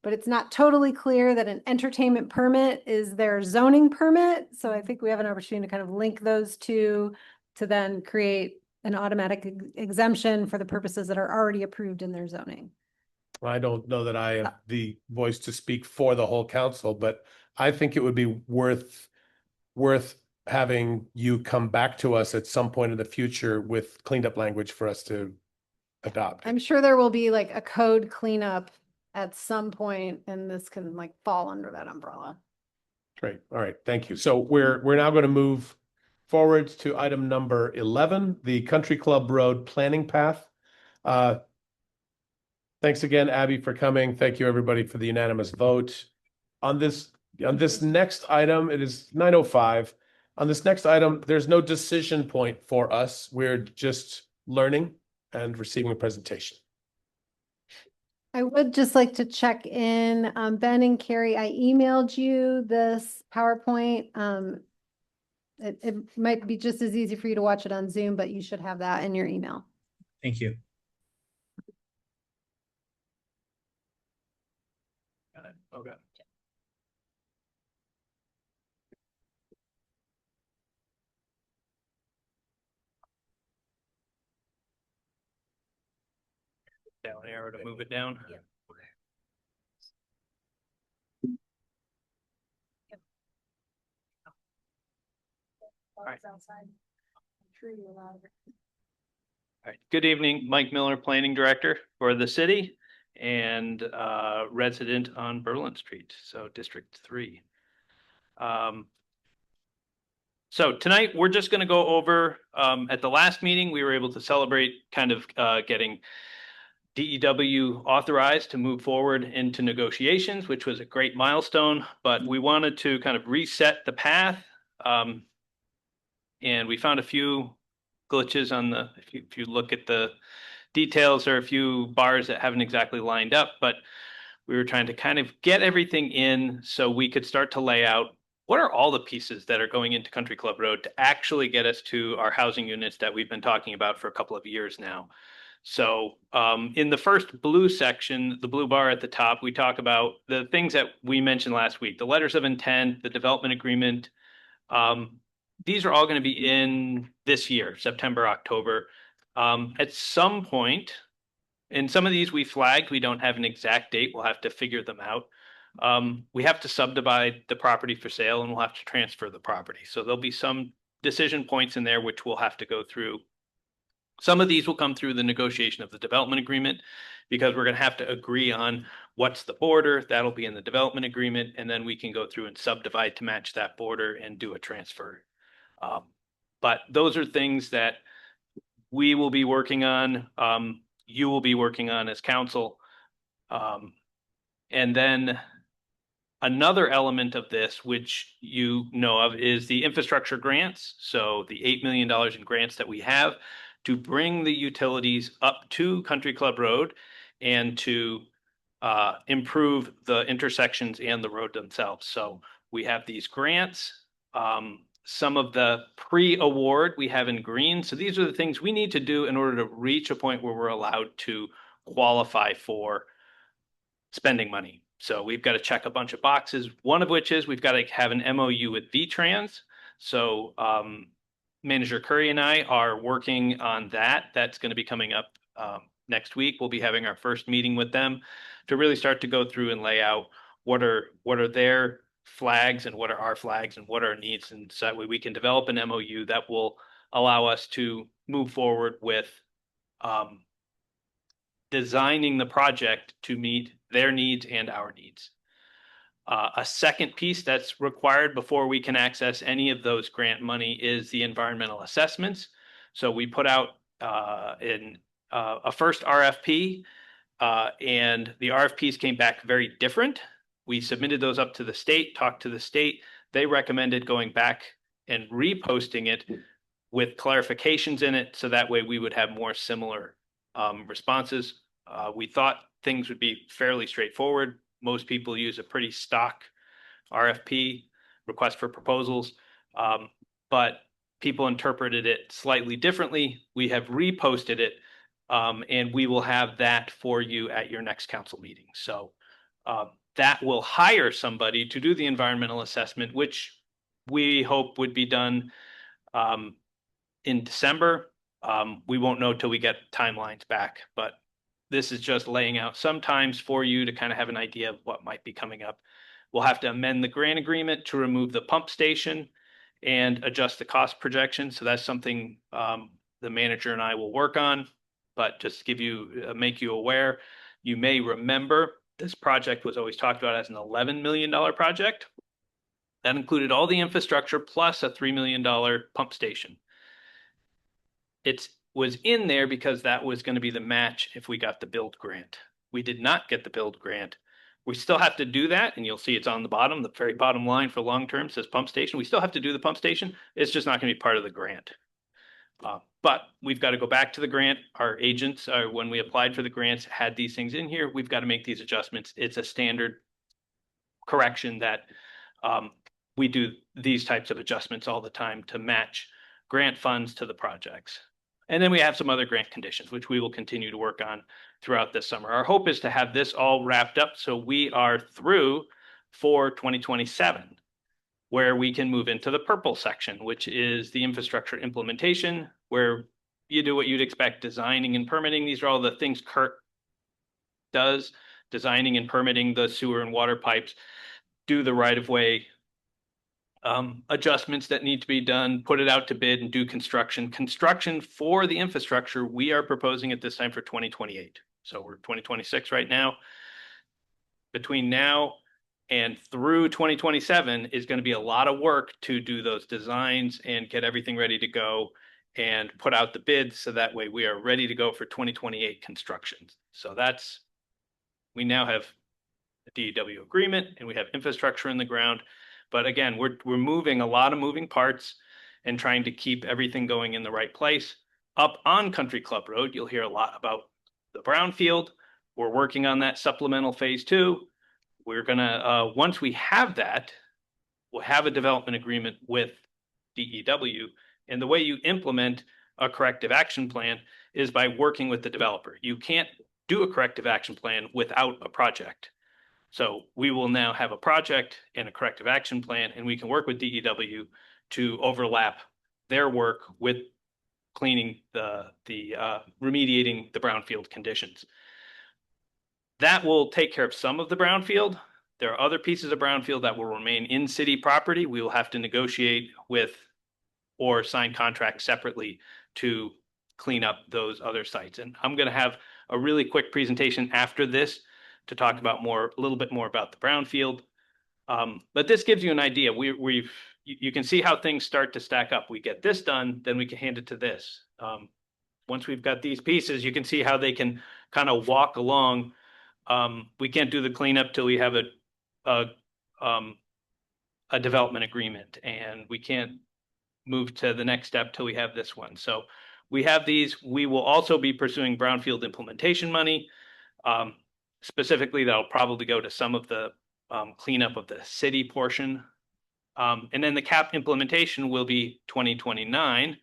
but it's not totally clear that an entertainment permit is their zoning permit. So I think we have an opportunity to kind of link those two to then create an automatic exemption for the purposes that are already approved in their zoning. I don't know that I have the voice to speak for the whole council, but I think it would be worth having you come back to us at some point in the future with cleaned up language for us to adopt. I'm sure there will be like a code cleanup at some point, and this can like fall under that umbrella. Great. All right. Thank you. So we're now going to move forward to item number 11, the Country Club Road Planning Path. Thanks again, Abby, for coming. Thank you, everybody, for the unanimous vote. On this next item, it is 9:05. On this next item, there's no decision point for us. We're just learning and receiving a presentation. I would just like to check in, Ben and Carrie, I emailed you this PowerPoint. It might be just as easy for you to watch it on Zoom, but you should have that in your email. Thank you. Got it. Okay. Down arrow to move it down. All right. All right. Good evening, Mike Miller, Planning Director for the city and resident on Berlin Street, so District 3. So tonight we're just going to go over, at the last meeting, we were able to celebrate kind of getting DEW authorized to move forward into negotiations, which was a great milestone, but we wanted to kind of reset the path. And we found a few glitches on the, if you look at the details, there are a few bars that haven't exactly lined up, but we were trying to kind of get everything in so we could start to lay out what are all the pieces that are going into Country Club Road to actually get us to our housing units that we've been talking about for a couple of years now. So in the first blue section, the blue bar at the top, we talk about the things that we mentioned last week, the letters of intent, the development agreement. These are all going to be in this year, September, October. At some point, and some of these we flagged, we don't have an exact date. We'll have to figure them out. We have to subdivide the property for sale and we'll have to transfer the property. So there'll be some decision points in there which we'll have to go through. Some of these will come through the negotiation of the development agreement because we're going to have to agree on what's the border. That'll be in the development agreement. And then we can go through and subdivide to match that border and do a transfer. But those are things that we will be working on. You will be working on as council. And then another element of this, which you know of, is the infrastructure grants. So the $8 million in grants that we have to bring the utilities up to Country Club Road and to improve the intersections and the road themselves. So we have these grants. Some of the pre-award we have in green. So these are the things we need to do in order to reach a point where we're allowed to qualify for spending money. So we've got to check a bunch of boxes, one of which is we've got to have an MOU with VTrans. So Manager Curry and I are working on that. That's going to be coming up next week. We'll be having our first meeting with them to really start to go through and lay out what are their flags and what are our flags and what are our needs. And so that way we can develop an MOU that will allow us to move forward with designing the project to meet their needs and our needs. A second piece that's required before we can access any of those grant money is the environmental assessments. So we put out a first RFP and the RFPs came back very different. We submitted those up to the state, talked to the state. They recommended going back and reposting it with clarifications in it. So that way we would have more similar responses. We thought things would be fairly straightforward. Most people use a pretty stock RFP, request for proposals, but people interpreted it slightly differently. We have reposted it and we will have that for you at your next council meeting. So that will hire somebody to do the environmental assessment, which we hope would be done in December. We won't know till we get timelines back, but this is just laying out some times for you to kind of have an idea of what might be coming up. We'll have to amend the grant agreement to remove the pump station and adjust the cost projection. So that's something the manager and I will work on, but just to give you, make you aware, you may remember this project was always talked about as an $11 million project. That included all the infrastructure plus a $3 million pump station. It was in there because that was going to be the match if we got the build grant. we did not get the build grant. We still have to do that, and you'll see it's on the bottom, the very bottom line for long-term says pump station. We still have to do the pump station. It's just not going to be part of the grant. But we've got to go back to the grant. Our agents, when we applied for the grants, had these things in here. We've got to make these adjustments. It's a standard correction that we do these types of adjustments all the time to match grant funds to the projects. And then we have some other grant conditions, which we will continue to work on throughout this summer. Our hope is to have this all wrapped up so we are through for 2027, where we can move into the purple section, which is the infrastructure implementation, where you do what you'd expect, designing and permitting. These are all the things Kurt does, designing and permitting the sewer and water pipes, do the right-of-way adjustments that need to be done, put it out to bid and do construction. Construction for the infrastructure, we are proposing at this time for 2028. So we're 2026 right now. Between now and through 2027 is going to be a lot of work to do those designs and get everything ready to go and put out the bids. So that way we are ready to go for 2028 construction. So we now have a DEW agreement and we have infrastructure in the ground. But again, we're moving a lot of moving parts and trying to keep everything going in the right place. Up on Country Club Road, you'll hear a lot about the brownfield. We're working on that supplemental phase 2. We're gonna, once we have that, we'll have a development agreement with DEW. And the way you implement a corrective action plan is by working with the developer. You can't do a corrective action plan without a project. So we will now have a project and a corrective action plan, and we can work with DEW to overlap their work with cleaning remediating the brownfield conditions. That will take care of some of the brownfield. There are other pieces of brownfield that will remain in city property. We will have to negotiate with or sign contracts separately to clean up those other sites. And I'm going to have a really quick presentation after this to talk about a little bit more about the brownfield. But this gives you an idea. You can see how things start to stack up. We get this done, then we can hand it to this. Once we've got these pieces, you can see how they can kind of walk along. We can't do the cleanup till we have a development agreement, and we can't move to the next step till we have this one. So we have these. We will also be pursuing brownfield implementation money. Specifically, that'll probably go to some of the cleanup of the city portion. And then the CAP implementation will be 2029.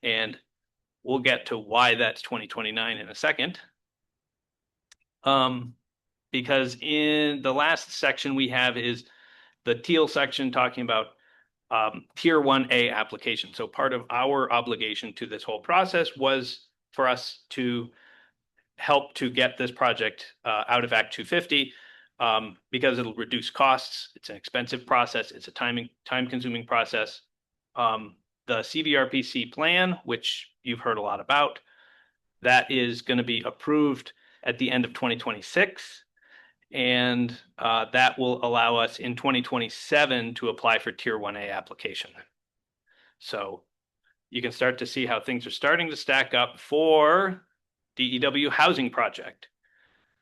And we'll get to why that's 2029 in a second. Because in the last section we have is the teal section talking about Tier 1A application. So part of our obligation to this whole process was for us to help to get this project out of Act 250 because it'll reduce costs. It's an expensive process. It's a time-consuming process. The CVRPC plan, which you've heard a lot about, that is going to be approved at the end of 2026. And that will allow us in 2027 to apply for Tier 1A application. So you can start to see how things are starting to stack up for DEW housing project.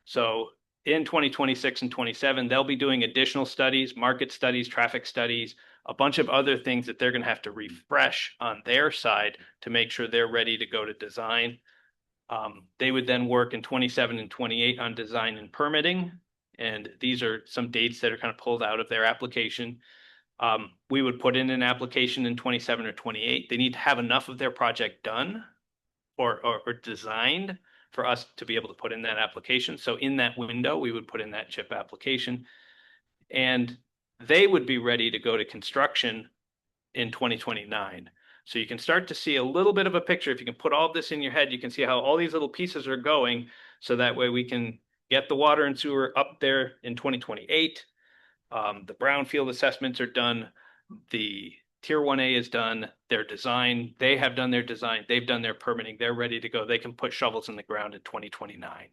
So in 2026 and 27, they'll be doing additional studies, market studies, traffic studies, a bunch of other things that they're going to have to refresh on their side to make sure they're ready to go to design. They would then work in 27 and 28 on design and permitting. And these are some dates that are kind of pulled out of their application. We would put in an application in 27 or 28. They need to have enough of their project done or designed for us to be able to put in that application. So in that window, we would put in that CHIP application. And they would be ready to go to construction in 2029. So you can start to see a little bit of a picture. If you can put all this in your head, you can see how all these little pieces are going. So that way we can get the water and sewer up there in 2028. The brownfield assessments are done. The Tier 1A is done. Their design, they have done their design. They've done their permitting. They're ready to go. They can put shovels in the ground in 2029.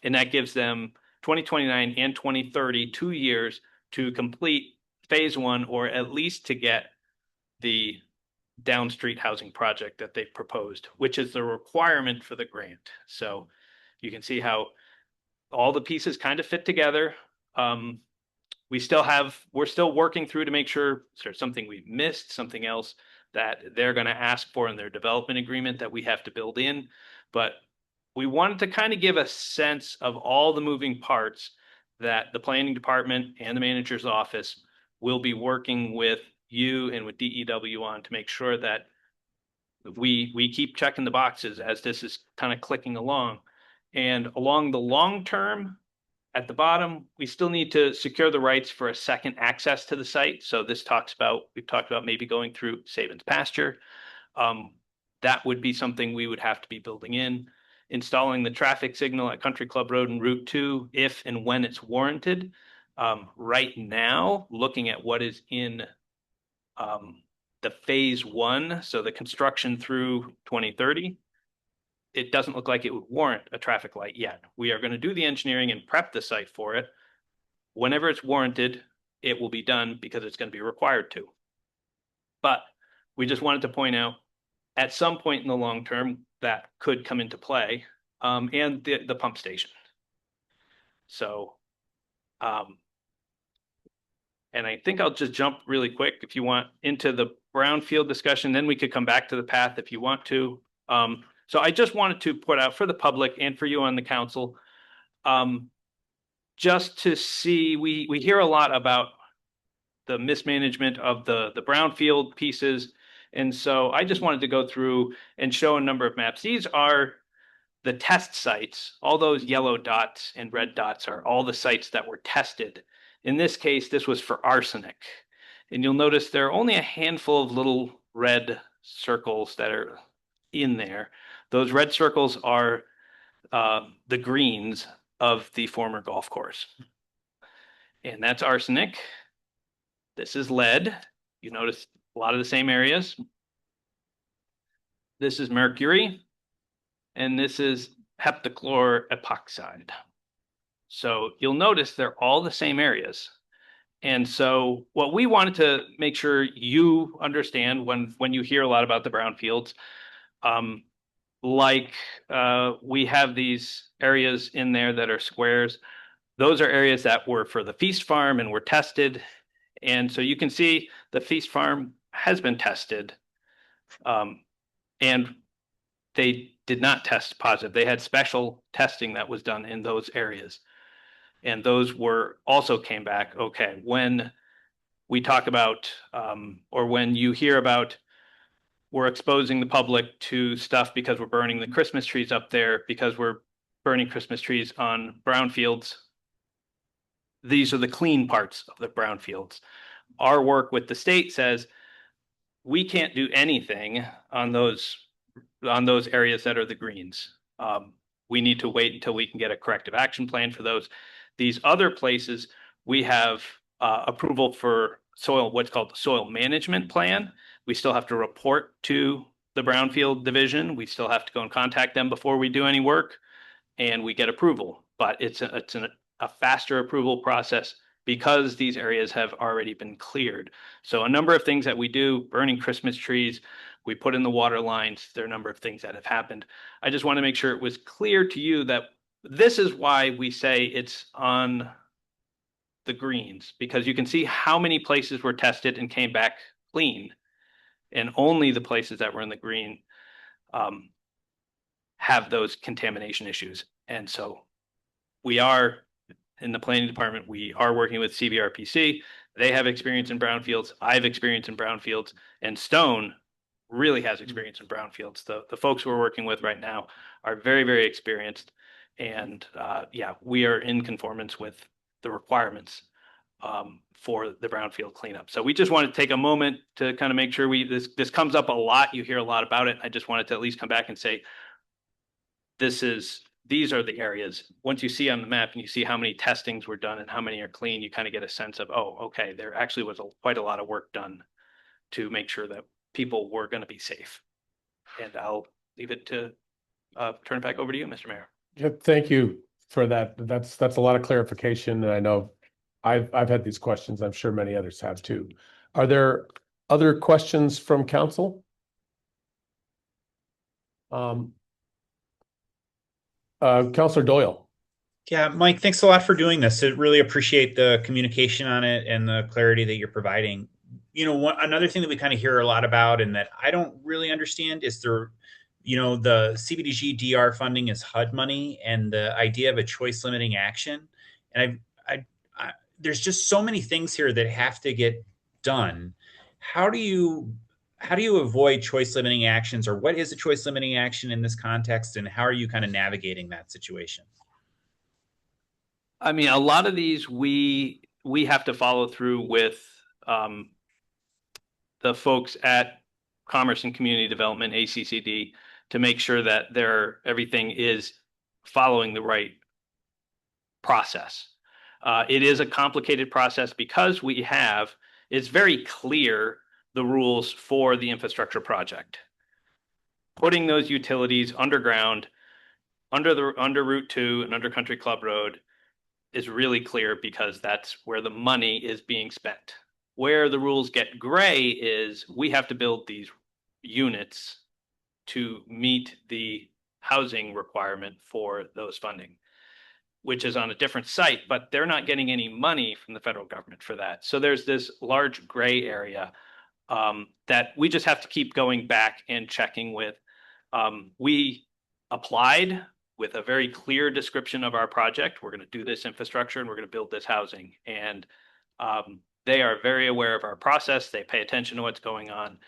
And that gives them 2029 and 2030, 2 years to complete phase 1, or at least to get the down street housing project that they proposed, which is the requirement for the grant. So you can see how all the pieces kind of fit together. We're still working through to make sure there's something we missed, something else that they're going to ask for in their development agreement that we have to build in. But we wanted to kind of give a sense of all the moving parts that the planning department and the manager's office will be working with you and with DEW on to make sure that we keep checking the boxes as this is kind of clicking along. And along the long term, at the bottom, we still need to secure the rights for a second access to the site. So we've talked about maybe going through Saban's pasture. That would be something we would have to be building in. Installing the traffic signal at Country Club Road and Route 2, if and when it's warranted. Right now, looking at what is in the phase 1, so the construction through 2030, it doesn't look like it would warrant a traffic light yet. We are going to do the engineering and prep the site for it. Whenever it's warranted, it will be done because it's going to be required to. But we just wanted to point out at some point in the long term that could come into play, and the pump station. So, and I think I'll just jump really quick if you want into the brownfield discussion, then we could come back to the path if you want to. So I just wanted to put out for the public and for you on the council, just to see, we hear a lot about the mismanagement of the brownfield pieces. And so I just wanted to go through and show a number of maps. These are the test sites. All those yellow dots and red dots are all the sites that were tested. In this case, this was for arsenic. And you'll notice there are only a handful of little red circles that are in there. Those red circles are the greens of the former golf course. And that's arsenic. This is lead. You notice a lot of the same areas. This is mercury. And this is heptachlor epoxide. So you'll notice they're all the same areas. And so what we wanted to make sure you understand when you hear a lot about the brownfields, we have these areas in there that are squares. Those are areas that were for the feast farm and were tested. And so you can see the feast farm has been tested, and they did not test positive. They had special testing that was done in those areas. And those were also came back okay. When we talk about, or when you hear about, we're exposing the public to stuff because we're burning the Christmas trees up there, because we're burning Christmas trees on brownfields. These are the clean parts of the brownfields. Our work with the state says we can't do anything on those areas that are the greens. We need to wait until we can get a corrective action plan for those. These other places, we have approval for soil, what's called the soil management plan. We still have to report to the brownfield division. We still have to go and contact them before we do any work, and we get approval. But it's a faster approval process because these areas have already been cleared. So a number of things that we do, burning Christmas trees, we put in the water lines, there are a number of things that have happened. I just want to make sure it was clear to you that this is why we say it's on the greens, because you can see how many places were tested and came back clean. And only the places that were in the green have those contamination issues. And so we are, in the planning department, we are working with CBRPC. They have experience in brownfields. I have experience in brownfields. And Stone really has experience in brownfields. The folks we're working with right now are very, very experienced. And yeah, we are in conformance with the requirements for the brownfield cleanup. So we just want to take a moment to kind of make sure this comes up a lot. You hear a lot about it. I just wanted to at least come back and say, these are the areas. Once you see on the map and you see how many testings were done and how many are clean, you kind of get a sense of, oh, okay, there actually was quite a lot of work done to make sure that people were going to be safe. And I'll leave it to turn it back over to you, Mr. Mayor. Yeah, thank you for that. That's a lot of clarification. And I know I've had these questions. I'm sure many others have too. Are there other questions from council? Councilor Doyle. Yeah, Mike, thanks a lot for doing this. I really appreciate the communication on it and the clarity that you're providing. Another thing that we kind of hear a lot about and that I don't really understand is the CBDG DR funding is HUD money and the idea of a choice limiting action. And there's just so many things here that have to get done. How do you avoid choice limiting actions, or what is a choice limiting action in this context, and how are you kind of navigating that situation? I mean, a lot of these we have to follow through with the folks at Commerce and Community Development, ACCD, to make sure that everything is following the right process. It is a complicated process because it's very clear the rules for the infrastructure project. Putting those utilities underground, under Route 2 and under Country Club Road is really clear because that's where the money is being spent. Where the rules get gray is we have to build these units to meet the housing requirement for those funding, which is on a different site, but they're not getting any money from the federal government for that. So there's this large gray area that we just have to keep going back and checking with. We applied with a very clear description of our project. We're going to do this infrastructure and we're going to build this housing. And they are very aware of our process. They pay attention to what's going on.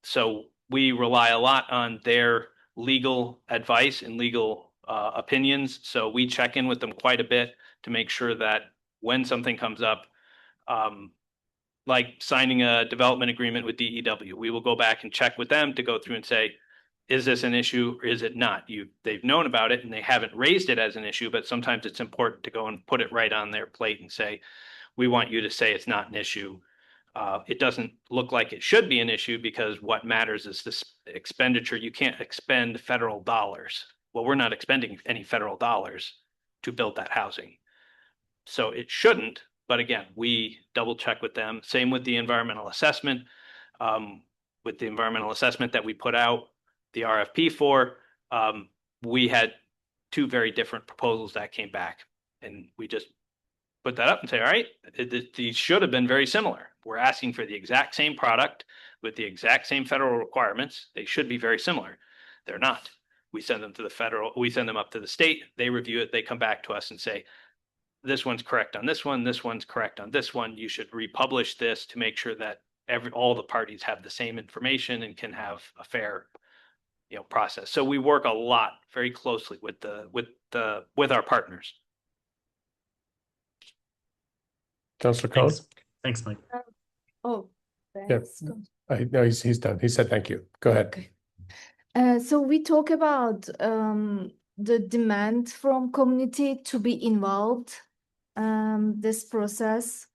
So we rely a lot on their legal advice and legal opinions. So we check in with them quite a bit to make sure that when something comes up, like signing a development agreement with DEW, we will go back and check with them to go through and say, is this an issue or is it not? They've known about it and they haven't raised it as an issue, but sometimes it's important to go and put it right on their plate and say, we want you to say it's not an issue. It doesn't look like it should be an issue because what matters is this expenditure. You can't expend federal dollars. Well, we're not expending any federal dollars to build that housing. So it shouldn't, but again, we double check with them. Same with the environmental assessment. With the environmental assessment that we put out, the RFP for, we had two very different proposals that came back, and we just put that up and say, all right, these should have been very similar. We're asking for the exact same product with the exact same federal requirements. They should be very similar. They're not. We send them to the federal, we send them up to the state, they review it, they come back to us and say, this one's correct on this one's correct on this one. You should republish this to make sure that all the parties have the same information and can have a fair process. So we work a lot very closely with our partners. Councilor Cohn? Thanks, Mike. Oh, Yeah. thanks. No, he's done. He said thank you. Go ahead. Okay. So we talk about the demand from community to be involved this process.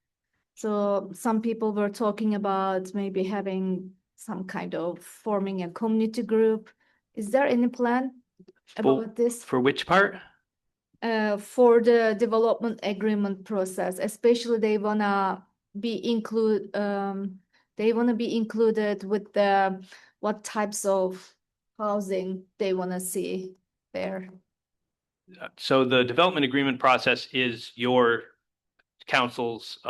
So some people were talking about maybe having some kind of forming a community group. Is there any plan about this? For which part? For the development agreement process, especially they wanna be included with the what types of housing they wanna see there. So the development agreement process is your council's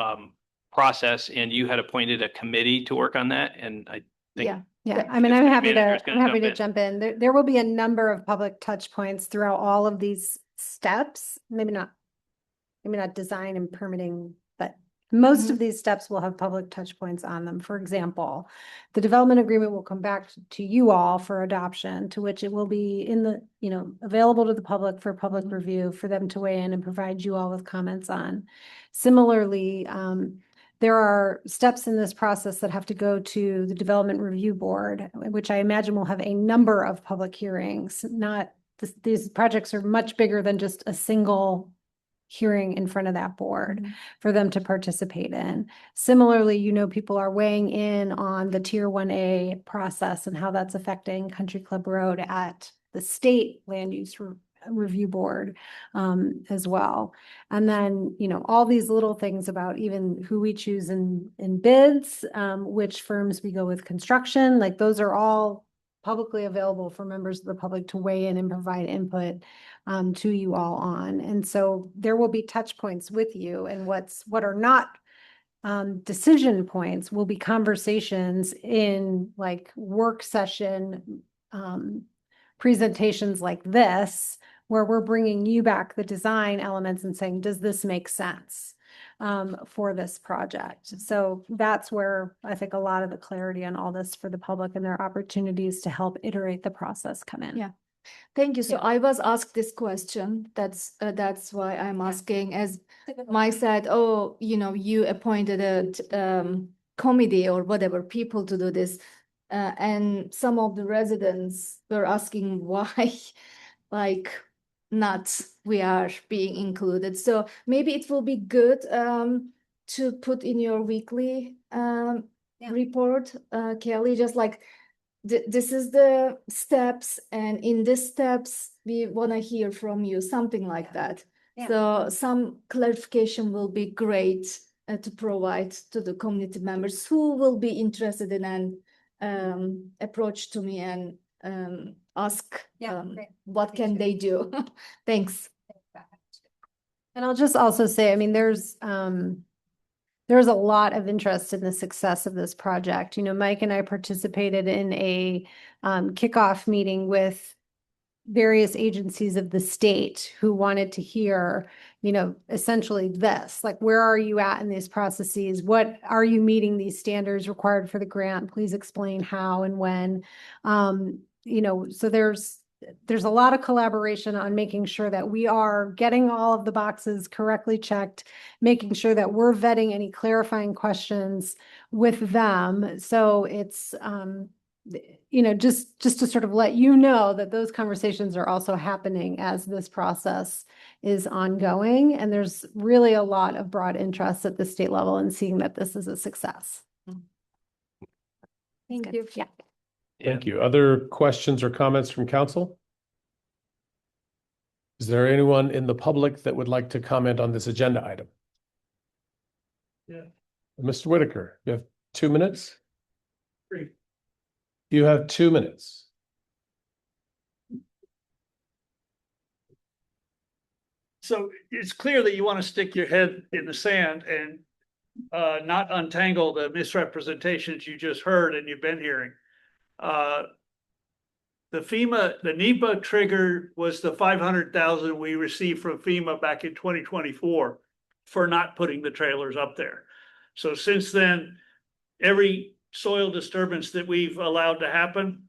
process, and you had appointed a committee to work on that. And I think Yeah, I mean, I'm happy manager's to gonna jump in. There will be a number of public touch points throughout all of these steps. Maybe not design and permitting, but most of these steps will have public touch points on them. For example, the development agreement will come back to you all for adoption, to which it will be available to the public for public review for them to weigh in and provide you all with comments on. Similarly, there are steps in this process that have to go to the Development Review Board, which I imagine will have a number of public hearings. These projects are much bigger than just a single hearing in front of that board for them to participate in. Similarly, people are weighing in on the Tier 1A process and how that's affecting Country Club Road at the state land use review board as well. And then, all these little things about even who we choose in bids, which firms we go with construction, like those are all publicly available for members of the public to weigh in and provide input to you all on. And so there will be touch points with you, and what are not decision points will be conversations in like work session presentations like this, where we're bringing you back the design elements and saying, does this make sense for this project? So that's where I think a lot of the clarity on all this for the public and their opportunities to help iterate the process come in. Yeah. Thank you. So I was asked this question. That's why I'm asking. As Mike said, oh, you appointed a committee or whatever people to do this, and some of the residents were asking why, like, not we are being included. So maybe it will be good to put in your weekly report, Kelly, just like. This is the steps, and in these steps, we want to hear from you, something like that. Yeah. So some clarification will be great to provide to the community members who will be interested in and approach to me and ask what can they do. Thanks. And I'll just also say, I mean, there's a lot of interest in the success of this project. Mike and I participated in a kickoff meeting with various agencies of the state who wanted to hear, essentially this, like, where are you at in these processes? What are you meeting these standards required for the grant? Please explain how and when. So there's a lot of collaboration on making sure that we are getting all of the boxes correctly checked, making sure that we're vetting any clarifying questions with them. So it's, just to sort of let you know that those conversations are also happening as this process is ongoing. And there's really a lot of broad interest at the state level in seeing that this is a success. Thank you. Yeah. Thank you. Other questions or comments from council? Is there anyone in the public that would like to comment on this agenda item? Yeah. Mr. Whitaker, you have 2 minutes? 3. You have 2 minutes. So it's clear that you want to stick your head in the sand and not untangle the misrepresentations you just heard and you've been hearing. The NEPA trigger was the 500,000 we received from FEMA back in 2024 for not putting the trailers up there. So since then, every soil disturbance that we've allowed to happen,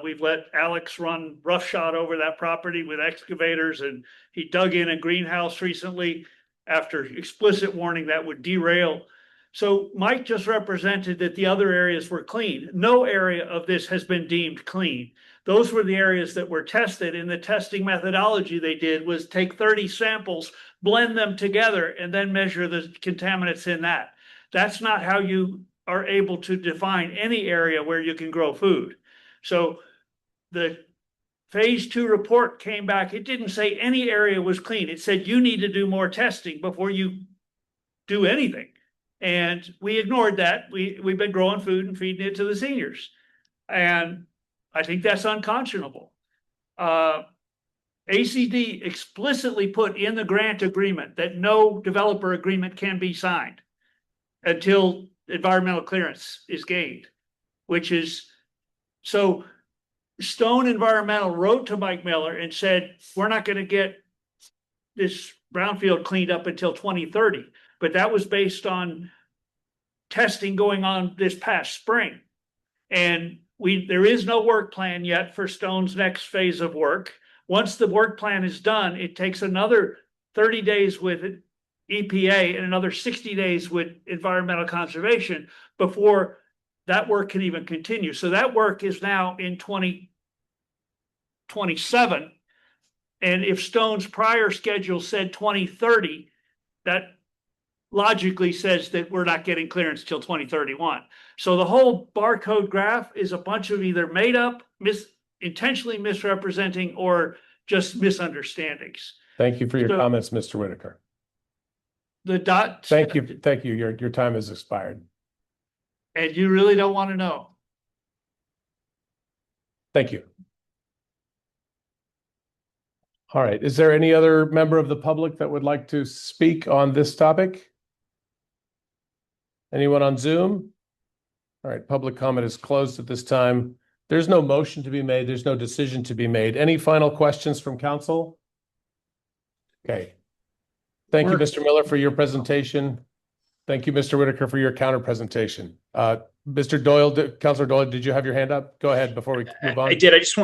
we've let Alex run roughshod over that property with excavators, and he dug in a greenhouse recently after explicit warning that would derail. So Mike just represented that the other areas were clean. No area of this has been deemed clean. Those were the areas that were tested, and the testing methodology they did was take 30 samples, blend them together, and then measure the contaminants in that. That's not how you are able to define any area where you can grow food. So the phase 2 report came back. It didn't say any area was clean. It said you need to do more testing before you do anything. And we ignored that. We've been growing food and feeding it to the seniors. And I think that's unconscionable. ACD explicitly put in the grant agreement that no developer agreement can be signed until environmental clearance is gained, which is, so Stone Environmental wrote to Mike Miller and said, we're not going to get this brownfield cleaned up until 2030. But that was based on testing going on this past spring. And there is no work plan yet for Stone's next phase of work. Once the work plan is done, it takes another 30 days with EPA and another 60 days with environmental conservation before that work can even continue. So that work is now in 2027. And if Stone's prior schedule said 2030, that logically says that we're not getting clearance till 2031. So the whole barcode graph is a bunch of either made up, intentionally misrepresenting, or just misunderstandings. Thank you for your comments, Mr. Whitaker. Thank you. Thank you. Your time has expired. And you really don't want to know. Thank you. All right. Is there any other member of the public that would like to speak on this topic? Anyone on Zoom? All right. Public comment is closed at this time. There's no motion to be made. There's no decision to be made. Any final questions from council? Okay. Thank you, Mr. Miller, for your presentation. Thank you, Mr. Whitaker, for your counter presentation. Mr. Doyle, Councilor Doyle, did you have your hand up? Go ahead before we move on. I did. I just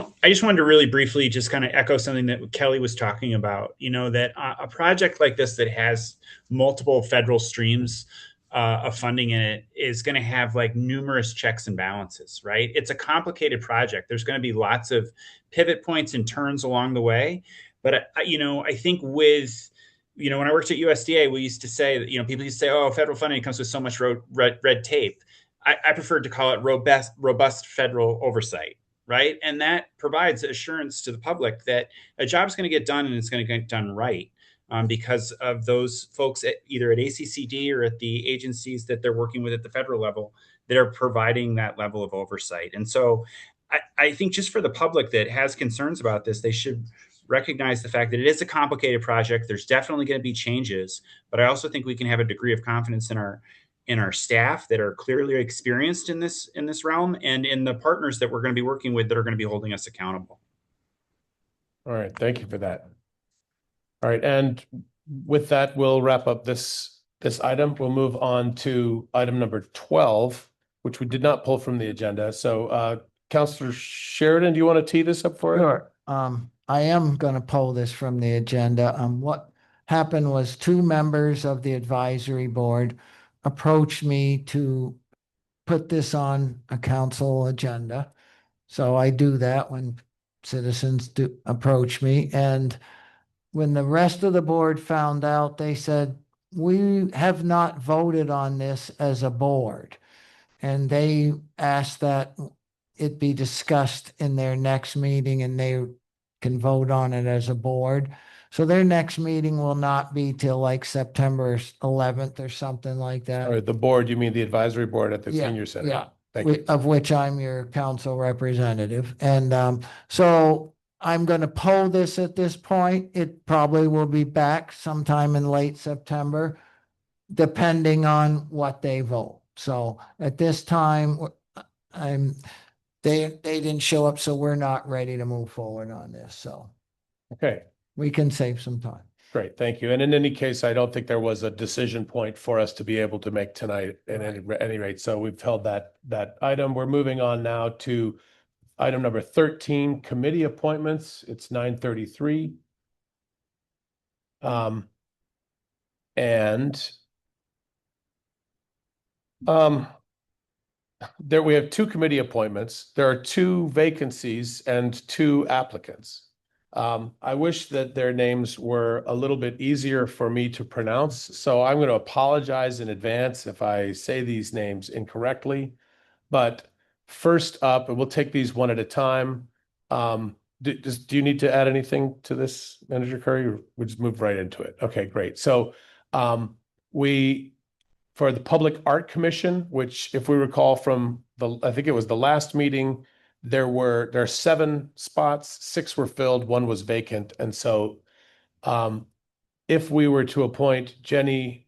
wanted to really briefly just kind of echo something that Kelly was talking about. You know, that a project like this that has multiple federal streams of funding in it is going to have like numerous checks and balances, right? It's a complicated project. There's going to be lots of pivot points and turns along the way. But I think with when I worked at USDA, we used to say that, people used to say, oh, federal funding comes with so much red tape. I prefer to call it robust federal oversight, right? And that provides assurance to the public that a job is going to get done and it's going to get done right because of those folks either at ACCD or at the agencies that they're working with at the federal level that are providing that level of oversight. And so I think just for the public that has concerns about this, they should recognize the fact that it is a complicated project. There's definitely going to be changes, but I also think we can have a degree of confidence in our staff that are clearly experienced in this realm and in the partners that we're going to be working with that are going to be holding us accountable. All right. Thank you for that. All right. And with that, we'll wrap up this item. We'll move on to item number 12, which we did not pull from the agenda. So, Councilor Sheridan, do you want to tee this up for us? Sure. I am going to pull this from the agenda. What happened was 2 members of the advisory board approached me to put this on a council agenda. So I do that when citizens do approach me. And when the rest of the board found out, they said, we have not voted on this as a board. And they asked that it be discussed in their next meeting and they can vote on it as a board. So their next meeting will not be till like September 11th or something like that. Or the board, you mean the advisory board at the Yeah, senior center? yeah. Thank you. Of which I'm your council representative. And so I'm going to poll this at this point. It probably will be back sometime in late September, depending on what they vote. So at this time, they didn't show up, so we're not ready to move forward on this. So Okay. we can save some time. Great, thank you. And in any case, I don't think there was a decision point for us to be able to make tonight at any rate. So we've held that item. We're moving on now to item number 13, committee appointments. It's 9:33. There we have 2 committee appointments. There are 2 vacancies and 2 applicants. I wish that their names were a little bit easier for me to pronounce, so I'm going to apologize in advance if I say these names incorrectly. But first up, and we'll take these one at a time. Do you need to add anything to this, Manager Curry, or we just move right into it? Okay, great. So for the Public Art Commission, which if we recall from I think it was the last meeting, there are 7 spots, 6 were filled, 1 was vacant. And so if we were to appoint Jenny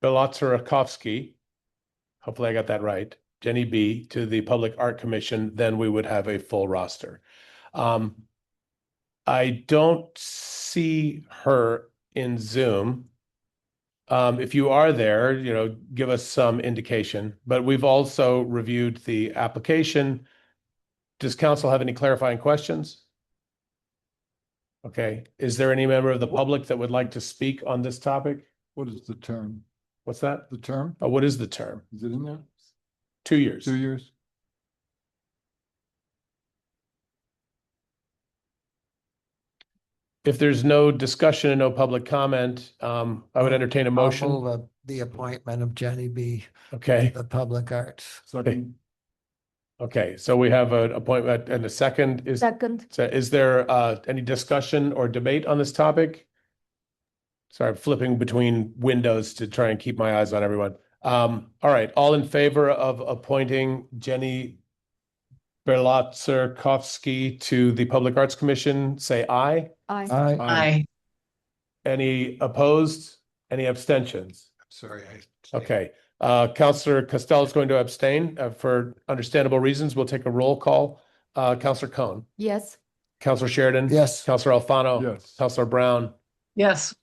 Belotsakovsky, hopefully I got that right, Jenny B, to the Public Art Commission, then we would have a full roster. I don't see her in Zoom. If you are there, give us some indication. But we've also reviewed the application. Does council have any clarifying questions? Okay. Is there any member of the public that would like to speak on this topic? What is the term? What's that? The term? Oh, what is the term? Is it in there? 2 years. 2 years? If there's no discussion and no public comment, I would entertain a motion. I'll move the appointment of Jenny B. Okay. The Public Arts. Second. Okay, so we have an appointment and a second. Second. So is there any discussion or debate on this topic? Sorry, I'm flipping between windows to try and keep my eyes on everyone. All right, all in favor of appointing Jenny Berlatsarkovsky to the Public Arts Commission, say aye. Aye. Aye. Any opposed? Any abstentions? Sorry, Okay, Counselor Costello is going to abstain for understandable reasons. We'll take a roll call. Counselor Cohn, Yes. Counselor Sheridan. Yes. Counselor Alfano. Yes. Counselor Brown. Yes.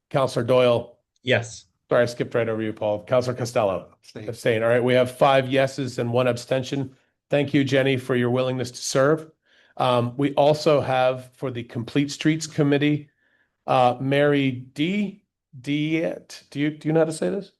Counselor Doyle. Yes. Sorry, I skipped right over you, Paul. Counselor Costello. Abstain. Abstain. All right, we have 5 yeses and 1 abstention. Thank you, Jenny, for your willingness to serve. We also have for the Complete Streets Committee, Mary D. Diet. Do you know how to say this?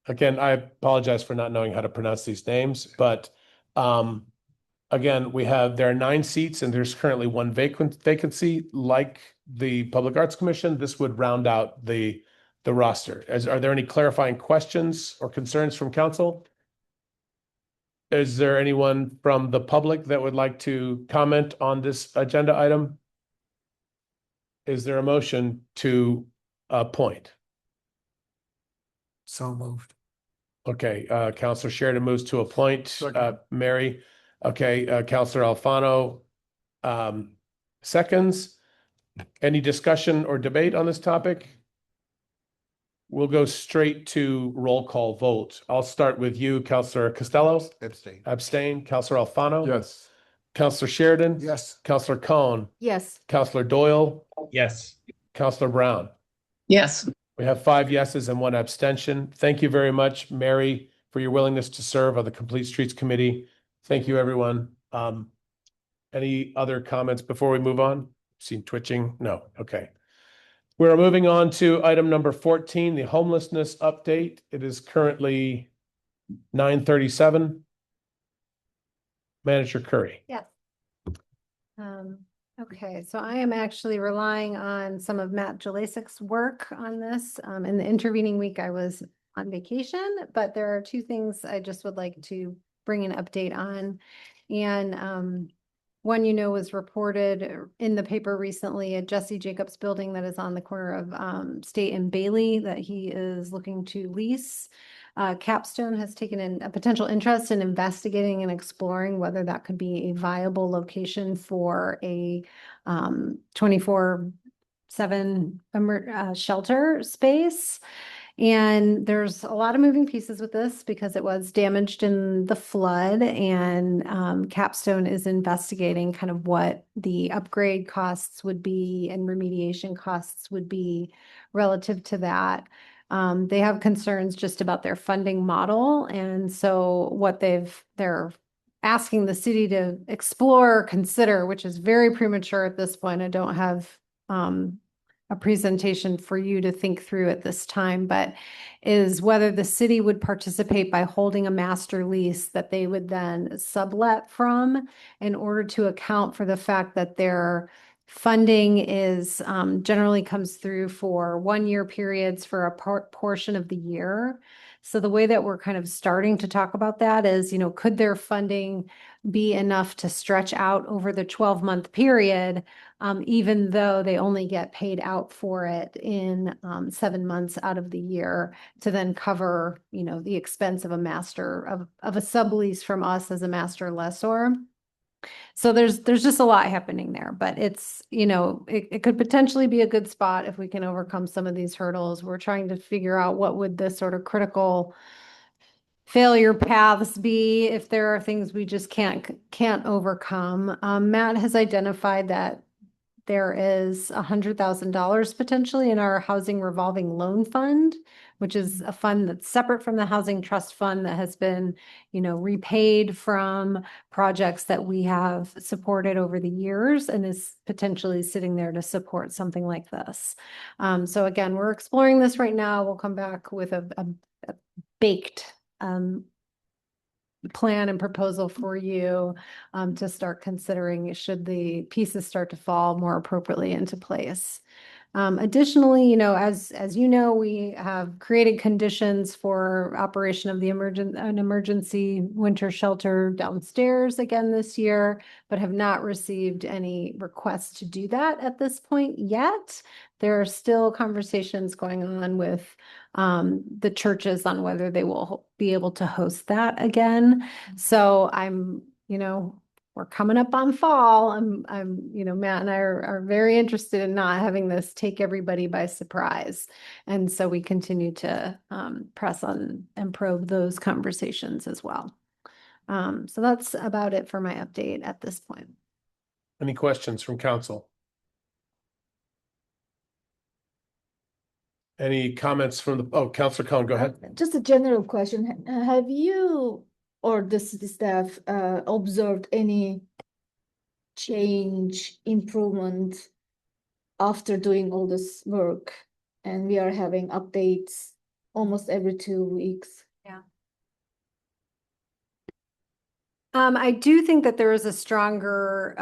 Again, I apologize for not knowing how to pronounce these names, but again, there are 9 seats and there's currently 1 vacancy. Like the Public Arts Commission, this would round out the roster. Are there any clarifying questions or concerns from council? Is there anyone from the public that would like to comment on this agenda item? Is there a motion to appoint? So moved. Okay, Counselor Sheridan moves to appoint Second. Mary. Okay, Counselor Alfano seconds. Any discussion or debate on this topic? We'll go straight to roll call vote. I'll start with you, Counselor Costello. Abstain. Abstain. Counselor Alfano. Yes. Counselor Sheridan. Yes. Counselor Cohn. Yes. Counselor Doyle. Yes. Counselor Brown. Yes. We have 5 yeses and 1 abstention. Thank you very much, Mary, for your willingness to serve on the Complete Streets Committee. Thank you, everyone. Any other comments before we move on? Seen twitching? No. Okay. We're moving on to item number 14, the homelessness update. It is currently 9:37. Manager Curry. Yes. Okay, so I am actually relying on some of Matt Jelasik's work on this. In the intervening week, I was on vacation, but there are 2 things I just would like to bring an update on. And one, was reported in the paper recently, a Jesse Jacobs building that is on the corner of State and Bailey that he is looking to lease. Capstone has taken a potential interest in investigating and exploring whether that could be a viable location for a 24/7 shelter space. And there's a lot of moving pieces with this because it was damaged in the flood, and Capstone is investigating kind of what the upgrade costs would be and remediation costs would be relative to that. They have concerns just about their funding model. And so what they're asking the city to explore, consider, which is very premature at this point. I don't have a presentation for you to think through at this time, but is whether the city would participate by holding a master lease that they would then sublet from in order to account for the fact that their funding is generally comes through for 1-year periods for a portion of the year. So the way that we're kind of starting to talk about that is, could their funding be enough to stretch out over the 12-month period, even though they only get paid out for it in 7 months out of the year to then cover, the expense of a sublease from us as a master lessor. So there's just a lot happening there, but it's, it could potentially be a good spot if we can overcome some of these hurdles. We're trying to figure out what would the sort of critical failure paths be if there are things we just can't overcome. Matt has identified that there is $100,000 potentially in our housing revolving loan fund, which is a fund that's separate from the housing trust fund that has been, repaid from projects that we have supported over the years and is potentially sitting there to support something like this. So again, we're exploring this right now. We'll come back with a baked plan and proposal for you to start considering should the pieces start to fall more appropriately into place. Additionally, as we have created conditions for operation of an emergency winter shelter downstairs again this year, but have not received any requests to do that at this point yet. There are still conversations going on with the churches on whether they will be able to host that again. So I'm, we're coming up on fall. Matt and I are very interested in not having this take everybody by surprise. And so we continue to press on and probe those conversations as well. So that's about it for my update at this point. Any questions from council? Any comments from Councilor Cohen, go ahead. Just a general question. Have you or the city staff observed any change, improvement after doing all this work? And we are having updates almost every 2 weeks. Yeah. I do think that there is a stronger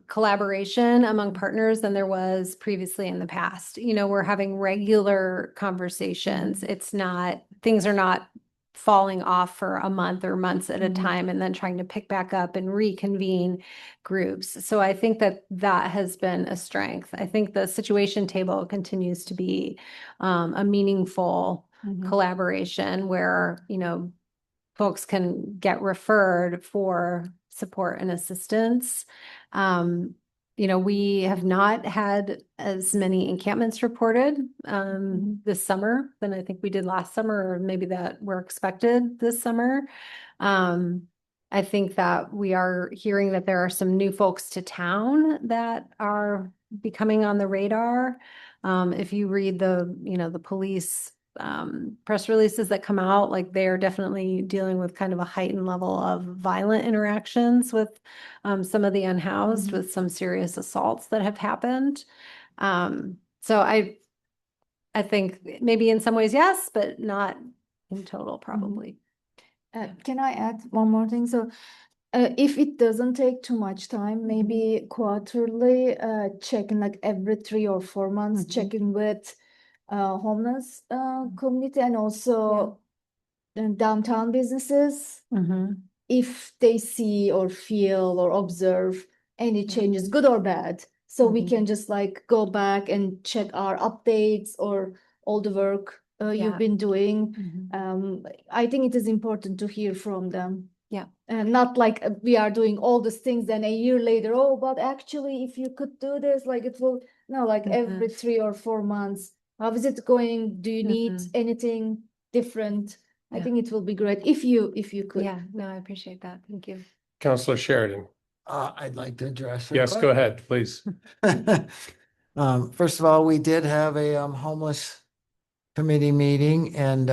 collaboration among partners than there was previously in the past. We're having regular conversations. Things are not falling off for a month or months at a time and then trying to pick back up and reconvene groups. So I think that has been a strength. I think the situation table continues to be a meaningful collaboration where, folks can get referred for support and assistance. We have not had as many encampments reported this summer than I think we did last summer, or maybe that were expected this summer. I think that we are hearing that there are some new folks to town that are becoming on the radar. If you read the police press releases that come out, like they're definitely dealing with kind of a heightened level of violent interactions with some of the unhoused, with some serious assaults that have happened. So I think maybe in some ways, yes, but not in total, probably. Can I add one more thing? So if it doesn't take too much time, maybe quarterly, checking like every 3 or 4 months, checking with homeless community and also downtown businesses, if they see or feel or observe any changes, good or bad. So we can just like go back and check our updates or all the work you've been doing. I think it is important to hear from them. Yeah. And not like we are doing all these things and a year later, oh, but actually if you could do this, like it will, no, like every 3 or 4 months. How is it going? Do you need anything different? I think it will be great if you could. Yeah, no, I appreciate that. Thank you. Councilor Sheridan. I'd like to address her Yes, go ahead, please. First of all, we did have a homeless committee meeting, and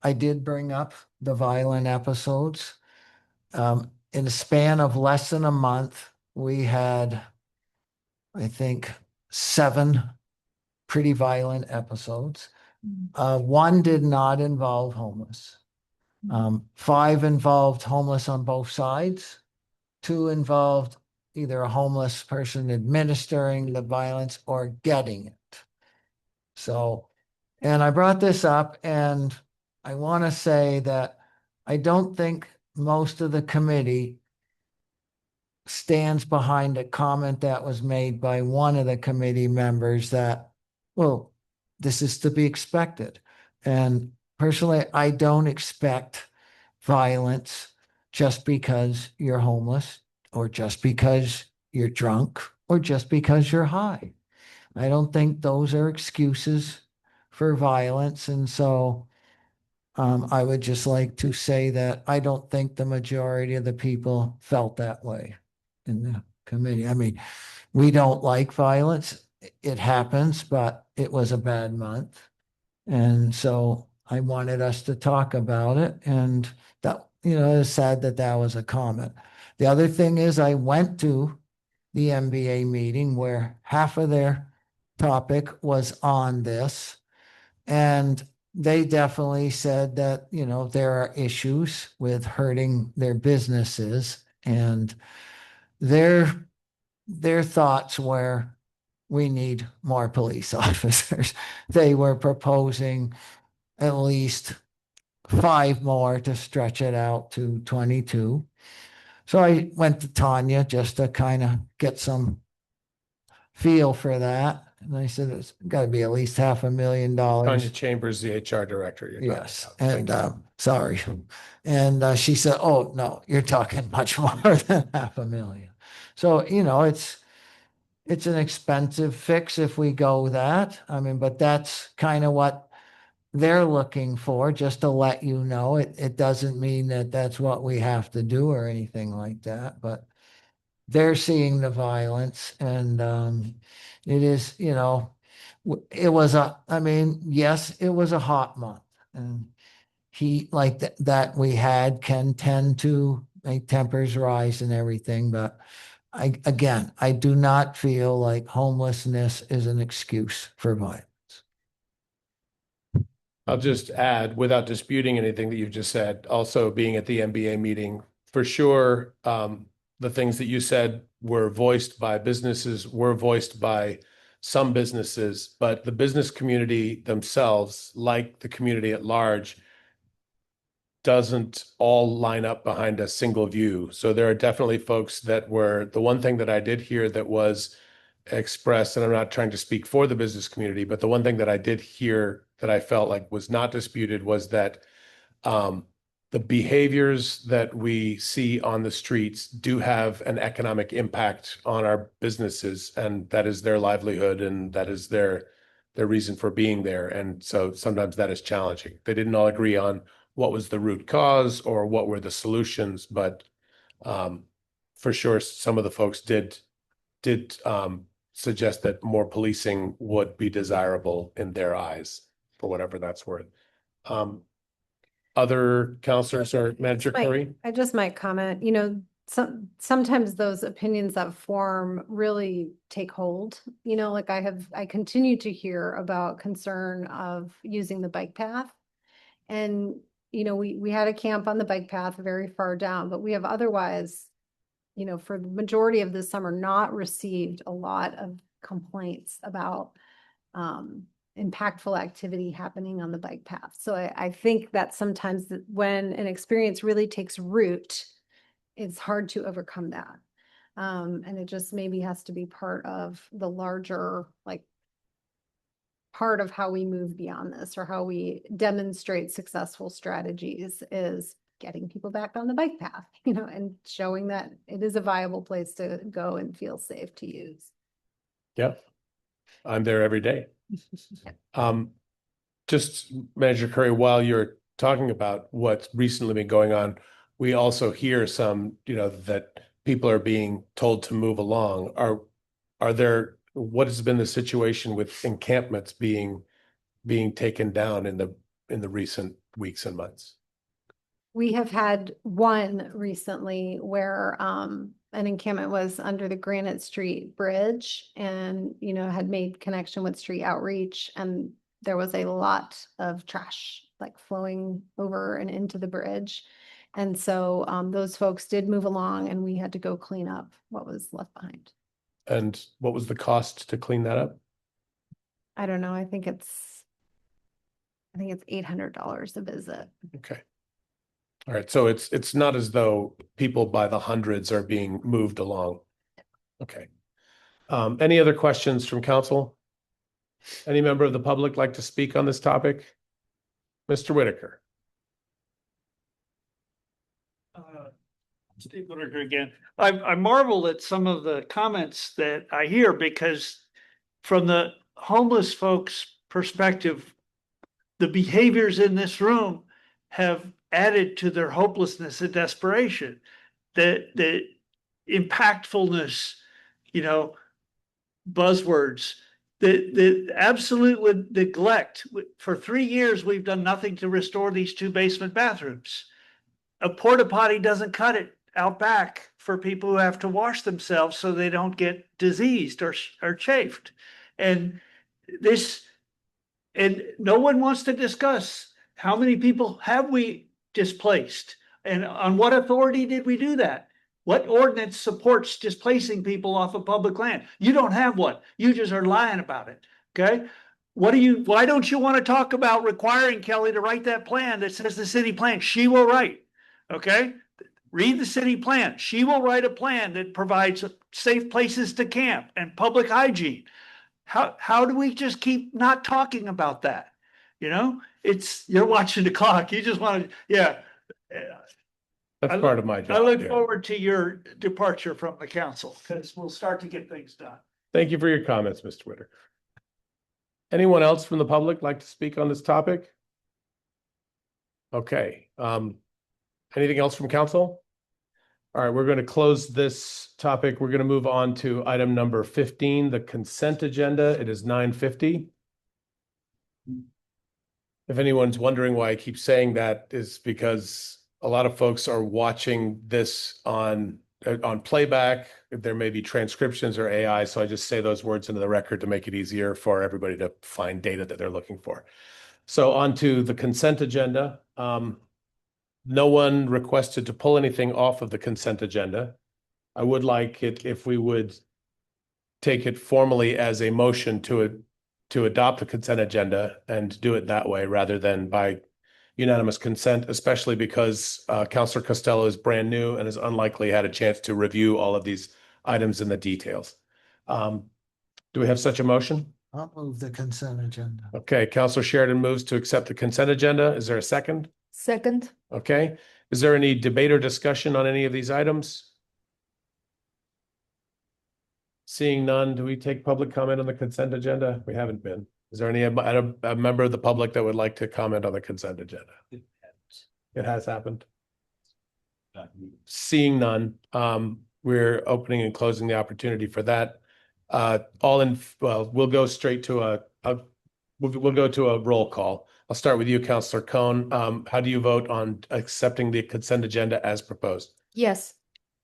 I did bring up the violent episodes. In a span of less than a month, we had, I think, 7 pretty violent episodes. 1 did not involve homeless. 5 involved homeless on both sides. 2 involved either a homeless person administering the violence or getting it. So, and I brought this up, and I want to say that I don't think most of the committee stands behind a comment that was made by one of the committee members that, well, this is to be expected. And personally, I don't expect violence just because you're homeless, or just because you're drunk, or just because you're high. I don't think those are excuses for violence. And so I would just like to say that I don't think the majority of the people felt that way in the committee. I mean, we don't like violence. It happens, but it was a bad month. And so I wanted us to talk about it. And that, it's sad that that was a comment. The other thing is I went to the MBA meeting where half of their topic was on this. And they definitely said that, there are issues with hurting their businesses, and their thoughts were, we need more police officers. They were proposing at least 5 more to stretch it out to 22. So I went to Tanya just to kind of get some feel for that. And I said, it's gotta be at least $500,000. Tanya Chambers, the HR director. You're talking Yes, about. and Thank you. sorry. And she said, oh, no, you're talking much more than $500,000. So, it's an expensive fix if we go that. I mean, but that's kind of what they're looking for, just to let you know. It doesn't mean that that's what we have to do or anything like that, but they're seeing the violence and it is, it was I mean, yes, it was a hot month and heat like that we had can tend to make tempers rise and everything, but I do not feel like homelessness is an excuse for violence. I'll just add, without disputing anything that you've just said, also being at the MBA meeting, for sure, the things that you said were voiced by businesses, were voiced by some businesses, but the business community themselves, like the community at large, doesn't all line up behind a single view. So there are definitely folks that were, the one thing that I did hear that was expressed, and I'm not trying to speak for the business community, but the one thing that I did hear that I felt like was not disputed was that the behaviors that we see on the streets do have an economic impact on our businesses, and that is their livelihood, and that is their reason for being there. And so sometimes that is challenging. They didn't all agree on what was the root cause or what were the solutions, but for sure, some of the folks did suggest that more policing would be desirable in their eyes, for whatever that's worth. Other counselors or Manager Curry? I just might comment, sometimes those opinions that form really take hold, like I continue to hear about concern of using the bike path. And, we had a camp on the bike path very far down, but we have otherwise, for the majority of the summer, not received a lot of complaints about impactful activity happening on the bike path. So I think that sometimes when an experience really takes root, it's hard to overcome that. And it just maybe has to be part of the larger, part of how we move beyond this or how we demonstrate successful strategies is getting people back on the bike path, and showing that it is a viable place to go and feel safe to use. Yep. I'm there every day. Just Manager Curry, while you're talking about what's recently been going on, we also hear some, that people are being told to move along. What has been the situation with encampments being taken down in the recent weeks and months? We have had one recently where an encampment was under the Granite Street Bridge and, had made connection with street outreach, and there was a lot of trash flowing over and into the bridge. And so those folks did move along and we had to go clean up what was left behind. And what was the cost to clean that up? I don't know. I think it's $800 a visit. Okay. All right. So it's not as though people by the hundreds are being moved along. Okay. Any other questions from council? Any member of the public like to speak on this topic? Mr. Whitaker. Steve Whitaker again. I marvel at some of the comments that I hear because from the homeless folks' perspective, the behaviors in this room have added to their hopelessness and desperation. The impactfulness, buzzwords, the absolute neglect. For 3 years, we've done nothing to restore these 2 basement bathrooms. A porta potty doesn't cut it out back for people who have to wash themselves so they don't get diseased or chafed. And no one wants to discuss how many people have we displaced and on what authority did we do that? What ordinance supports displacing people off of public land? You don't have one. You just are lying about it. Okay. Why don't you want to talk about requiring Kelly to write that plan that says the city plan? She will write. Okay. Read the city plan. She will write a plan that provides safe places to camp and public hygiene. How do we just keep not talking about that? You know, you're watching the clock. You just want to, yeah. That's part of my job. I look yeah. forward to your departure from the council because we'll start to get things done. Thank you for your comments, Mr. Whitaker. Anyone else from the public like to speak on this topic? Okay. Anything else from council? All right, we're going to close this topic. We're going to move on to item number 15, the consent agenda. It is 9:50. If anyone's wondering why I keep saying that, is because a lot of folks are watching this on playback. There may be transcriptions or AI, so I just say those words into the record to make it easier for everybody to find data that they're looking for. So on to the consent agenda. No one requested to pull anything off of the consent agenda. I would like it if we would take it formally as a motion to adopt the consent agenda and do it that way rather than by unanimous consent, especially because Councilor Costello is brand new and has unlikely had a chance to review all of these items in the details. Do we have such a motion? I'll move the consent agenda. Okay, Councilor Sheridan moves to accept the consent agenda. Is there a second? Second. Okay. Is there any debate or discussion on any of these items? Seeing none, do we take public comment on the consent agenda? We haven't been. Is there any a member of the public that would like to comment on the consent agenda? It has happened. Seeing none, we're opening and closing the opportunity for that. We'll go straight to we'll go to a roll call. I'll start with you, Councilor Cohn. How do you vote on accepting the consent agenda as proposed? Yes.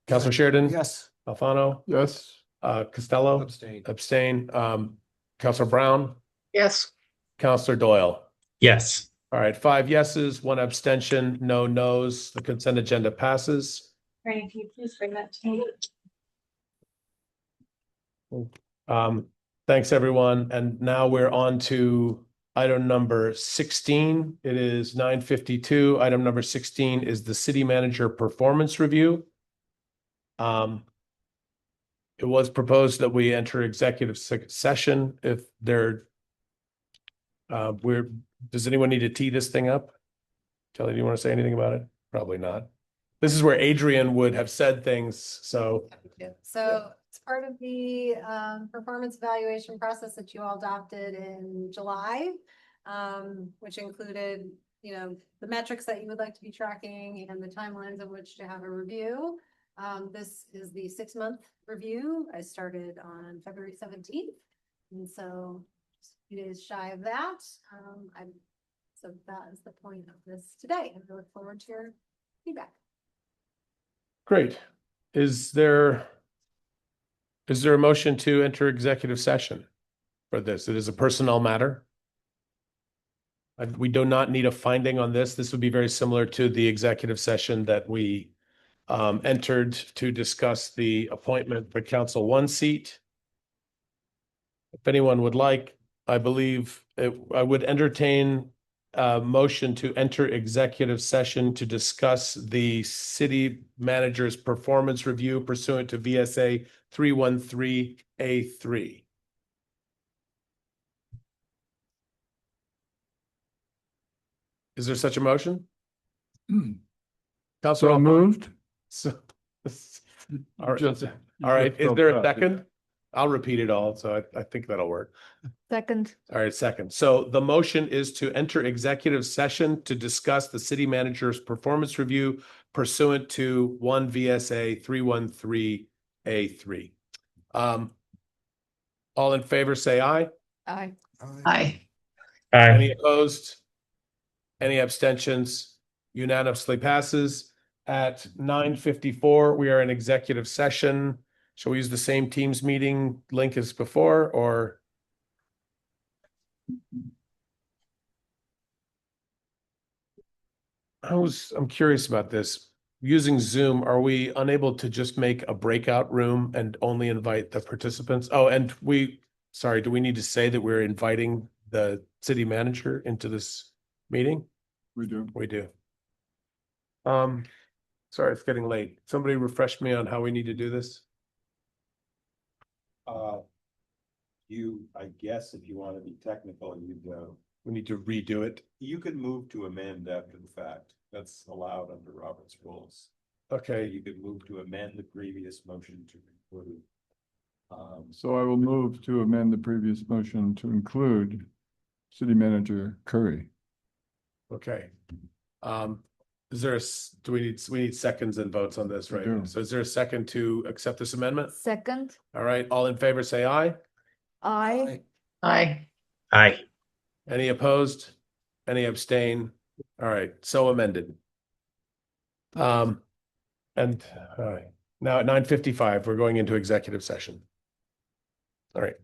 Councilor Sheridan? Yes. Alfano? Yes. Costello? Abstain. Councilor Brown? Yes. Councilor Doyle? Yes. All right, 5 yeses, 1 abstention, no nos. The consent agenda passes. Randy, can you please bring that to me? Thanks, everyone. And now we're on to item number 16. It is 9:52. Item number 16 is the city manager performance review. It was proposed that we enter executive session if there does anyone need to tee this thing up? Kelly, do you want to say anything about it? Probably not. This is where Adrian would have said things, so. So it's part of the performance evaluation process that you all adopted in July, which included, the metrics that you would like to be tracking and the timelines in which to have a review. This is the 6-month review. I started on February 17th. And so just a few days shy of that. So that is the point of this today. And I look forward to your feedback. Great. Is there a motion to enter executive session for this? It is a personnel matter. We do not need a finding on this. This would be very similar to the executive session that we entered to discuss the appointment for Council 1 seat. If anyone would like, I believe I would entertain a motion to enter executive session to discuss the city manager's performance review pursuant to VSA 313A3. Is there such a motion? Councilor So moved. So, all right. Is there a second? I'll repeat it all. So I think that'll work. Second. All right, second. So the motion is to enter executive session to discuss the city manager's performance review pursuant to 1 VSA 313A3. All in favor, say aye. Aye. Aye. Any opposed? Any abstentions? Unanimously passes. At 9:54, we are in executive session. Shall we use the same Teams meeting link as before, or? I'm curious about this. Using Zoom, are we unable to just make a breakout room and only invite the participants? Oh, and do we need to say that we're inviting the city manager into this meeting? We do. We do. Sorry, it's getting late. Somebody refresh me on how we need to do this. I guess if you want to be technical, we need to redo it. you could move to amend after the fact. That's allowed under Robert's rules. Okay, You could move to amend the previous motion to include. So I will move to amend the previous motion to include City Manager Curry. okay. Is there do we need seconds and votes on this, We right? do. So is there a second to accept this amendment? Second, All right, all in favor, say aye. I. Aye. Aye. Any opposed? Any abstain? All right, so amended. And all right, now at 9:55, we're going into executive session. All right.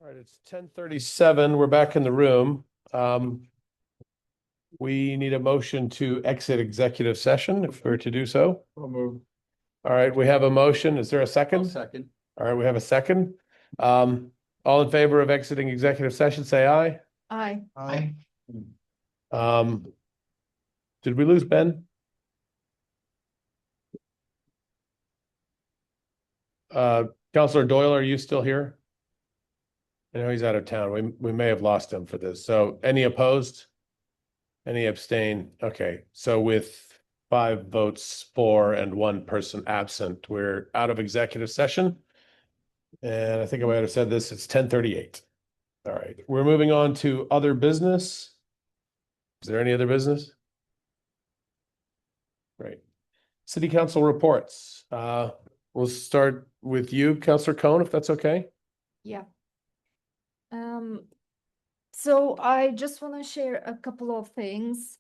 All right, it's 10:37. We're back in the room. We need a motion to exit executive session if we're to do so. I'll move. All right, we have a motion. Is there a second? Second. All right, we have a second. All in favor of exiting executive session, say aye. Aye. Aye. Did we lose Ben? Counselor Doyle, are you still here? I know he's out of town. We may have lost him for this. So any opposed? Any abstain? Okay, so with 5 votes for and 1 person absent, we're out of executive session. And I think I might have said this, it's 10:38. All right, we're moving on to other business. Is there any other business? Right. City Council reports. We'll start with you, Councilor Cohn, if that's okay. Yeah. So I just want to share a couple of things.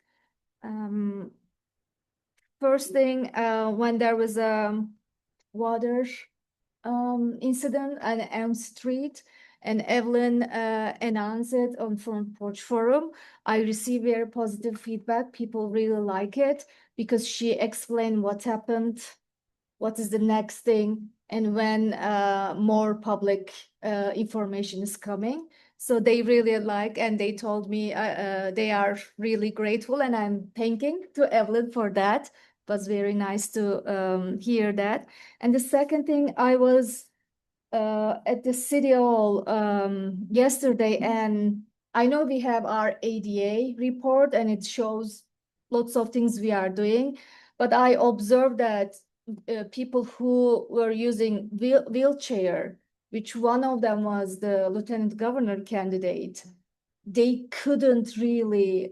First thing, when there was a water incident on Elm Street, and Evelyn announced it on Front Porch Forum, I received very positive feedback. People really like it because she explained what happened, what is the next thing, and when more public information is coming. So they really like, and they told me they are really grateful, and I'm thanking to Evelyn for that. It was very nice to hear that. And the second thing, I was at the City Hall yesterday, and I know we have our ADA report, and it shows lots of things we are doing, but I observed that people who were using wheelchair, which one of them was the lieutenant governor candidate, they couldn't really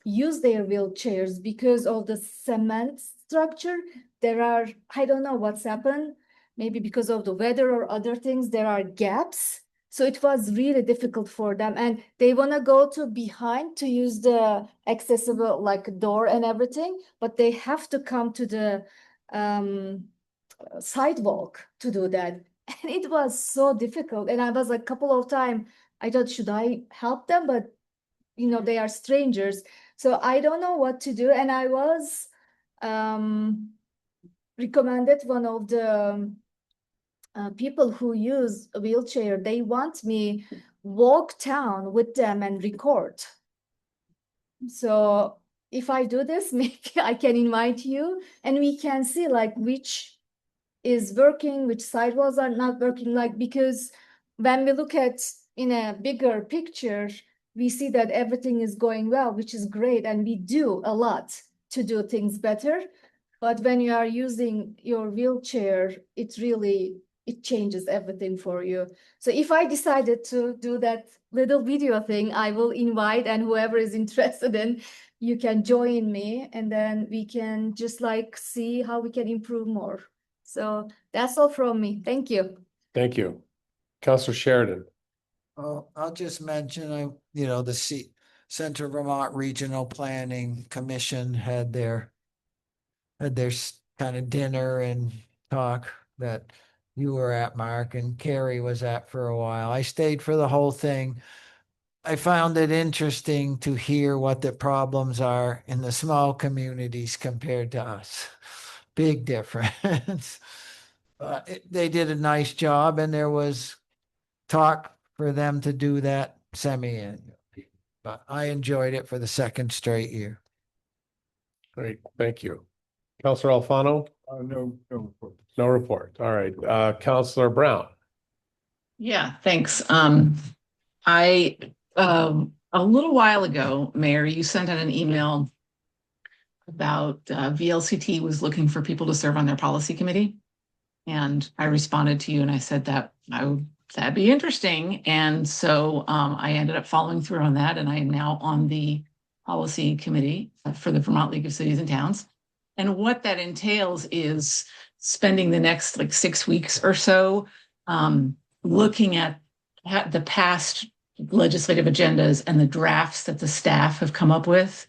use their wheelchairs because of the cement structure. There are, I don't know what's happened, maybe because of the weather or other things, there are gaps. So it was really difficult for them, and they want to go to behind to use the accessible like door and everything, but they have to come to the sidewalk to do that. And it was so difficult. And I was like, a couple of times, I thought, should I help them? But, you know, they are strangers. So I don't know what to do. And I was recommended one of the people who use a wheelchair, they want me walk town with them and record. So if I do this, maybe I can invite you and we can see like which is working, which sidewalks are not working, like, because when we look at in a bigger picture, we see that everything is going well, which is great. And we do a lot to do things better. But when you are using your wheelchair, it changes everything for you. So if I decided to do that little video thing, I will invite, and whoever is interested in, you can join me, and then we can just like see how we can improve more. So that's all from me. Thank you. Thank you. Councilor Sheridan. Oh, I'll just mention, the Central Vermont Regional Planning Commission had their kind of dinner and talk that you were at, Mark, and Carrie was at for a while. I stayed for the whole thing. I found it interesting to hear what the problems are in the small communities compared to us. Big difference. They did a nice job, and there was talk for them to do that semi-annually. But I enjoyed it for the second straight year. Great, thank you. Councilor Alfano? No report. No report. All right. Councilor Brown. Yeah, thanks. I a little while ago, Mayor, you sent out an email about VLCT was looking for people to serve on their policy committee. And I responded to you and I said that that'd be interesting. And so I ended up following through on that. And I am now on the policy committee for the Vermont League of Cities and Towns. And what that entails is spending the next like 6 weeks or so looking at the past legislative agendas and the drafts that the staff have come up with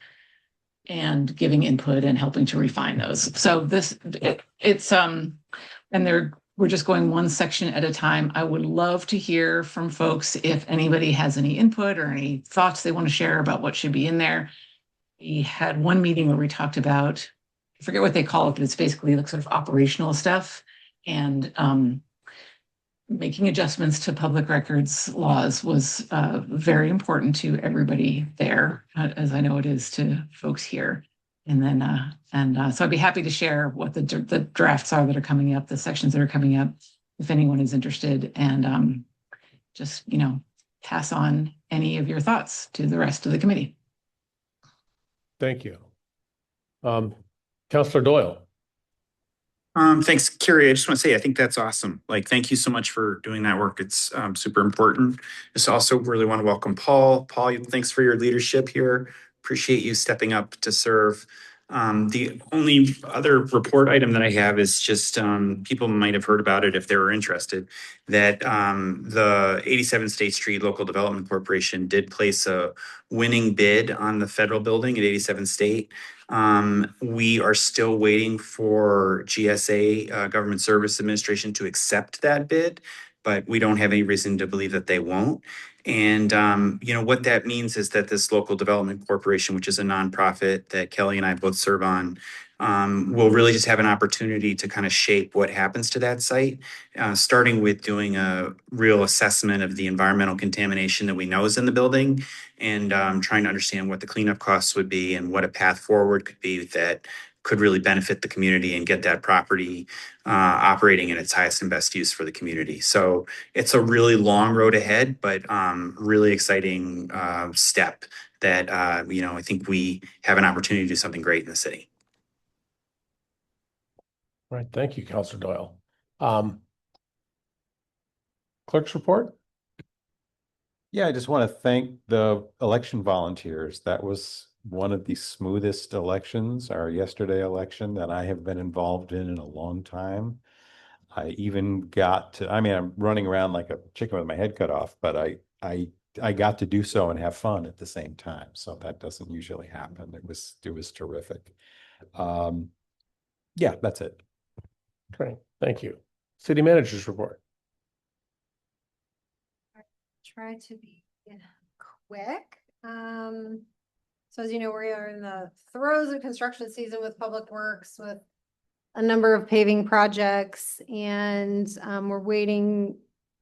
and giving input and helping to refine those. So it's and they're we're just going one section at a time. I would love to hear from folks if anybody has any input or any thoughts they want to share about what should be in there. We had one meeting where we talked about, I forget what they call it, but it's basically like sort of operational stuff. And making adjustments to public records laws was very important to everybody there, as I know it is to folks here. And then, so I'd be happy to share what the drafts are that are coming up, the sections that are coming up, if anyone is interested, and just, pass on any of your thoughts to the rest of the committee. Thank you. Councillor Doyle. Thanks, Carrie. I just want to say, I think that's awesome. Like, thank you so much for doing that work. It's super important. Just also really want to welcome Paul. Paul, thanks for your leadership here. Appreciate you stepping up to serve. The only other report item that I have is just people might have heard about it if they were interested, that the 87 State Street Local Development Corporation did place a winning bid on the federal building at 87 State. We are still waiting for GSA, Government Service Administration, to accept that bid, but we don't have any reason to believe that they won't. And, what that means is that this local development corporation, which is a nonprofit that Kelly and I both serve on, will really just have an opportunity to kind of shape what happens to that site, starting with doing a real assessment of the environmental contamination that we know is in the building, and trying to understand what the cleanup costs would be and what a path forward could be that could really benefit the community and get that property operating in its highest and best use for the community. So it's a really long road ahead, but really exciting step that, I think we have an opportunity to do something great in the city. All right. Thank you, Councillor Doyle. Clerk's report. Yeah, I just want to thank the election volunteers. That was one of the smoothest elections, our yesterday election, that I have been involved in a long time. I even got to, I'm running around like a chicken with my head cut off, but I got to do so and have fun at the same time. So that doesn't usually happen. It was terrific. Yeah, that's it. Great. Thank you. City Manager's report. Try to be quick. So as you know, we are in the throes of construction season with Public Works, with a number of paving projects, and we're waiting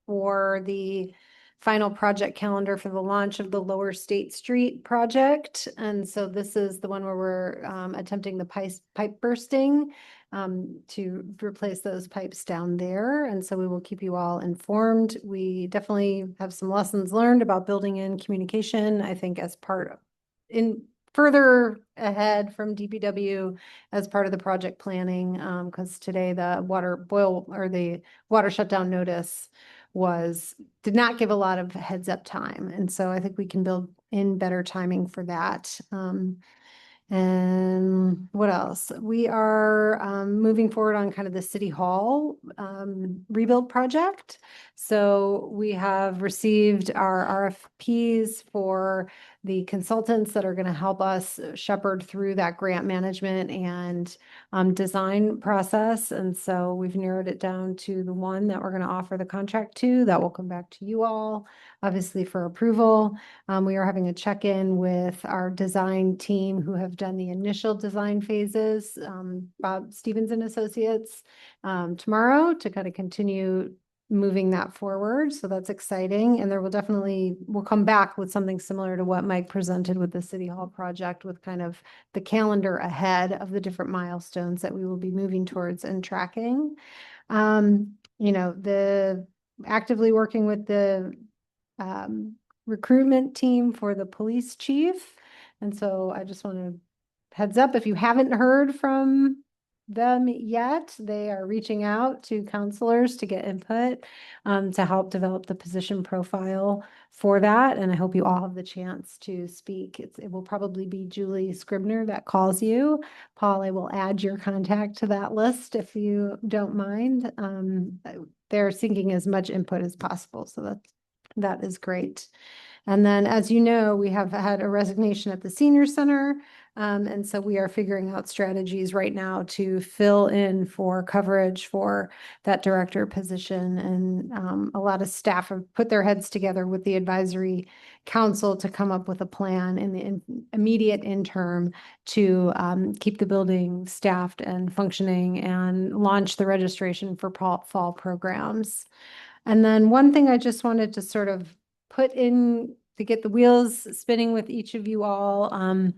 for the final project calendar for the launch of the Lower State Street project. And so this is the one where we're attempting the pipe bursting to replace those pipes down there. And so we will keep you all informed. We definitely have some lessons learned about building in communication, I think, as part of further ahead from DPW as part of the project planning, because today the water shutdown notice did not give a lot of heads up time. And so I think we can build in better timing for that. And what else? We are moving forward on kind of the City Hall rebuild project. So we have received our RFPs for the consultants that are going to help us shepherd through that grant management and design process. And so we've narrowed it down to the one that we're going to offer the contract to. That will come back to you all, obviously, for approval. We are having a check-in with our design team who have done the initial design phases, Bob Stevens and Associates, tomorrow to kind of continue moving that forward. So that's exciting. And we'll come back with something similar to what Mike presented with the City Hall project, with kind of the calendar ahead of the different milestones that we will be moving towards and tracking. The actively working with the recruitment team for the police chief. And so I just want to heads up, if you haven't heard from them yet, they are reaching out to counselors to get input to help develop the position profile for that. And I hope you all have the chance to speak. It will probably be Julie Scribner that calls you. Paul, I will add your contact to that list if you don't mind. They're seeking as much input as possible. So that is great. And then, as you know, we have had a resignation at the senior center. And so we are figuring out strategies right now to fill in for coverage for that director position. And a lot of staff have put their heads together with the advisory council to come up with a plan in the immediate interim to keep the building staffed and functioning and launch the registration for fall programs. And then one thing I just wanted to sort of put in to get the wheels spinning with each of you all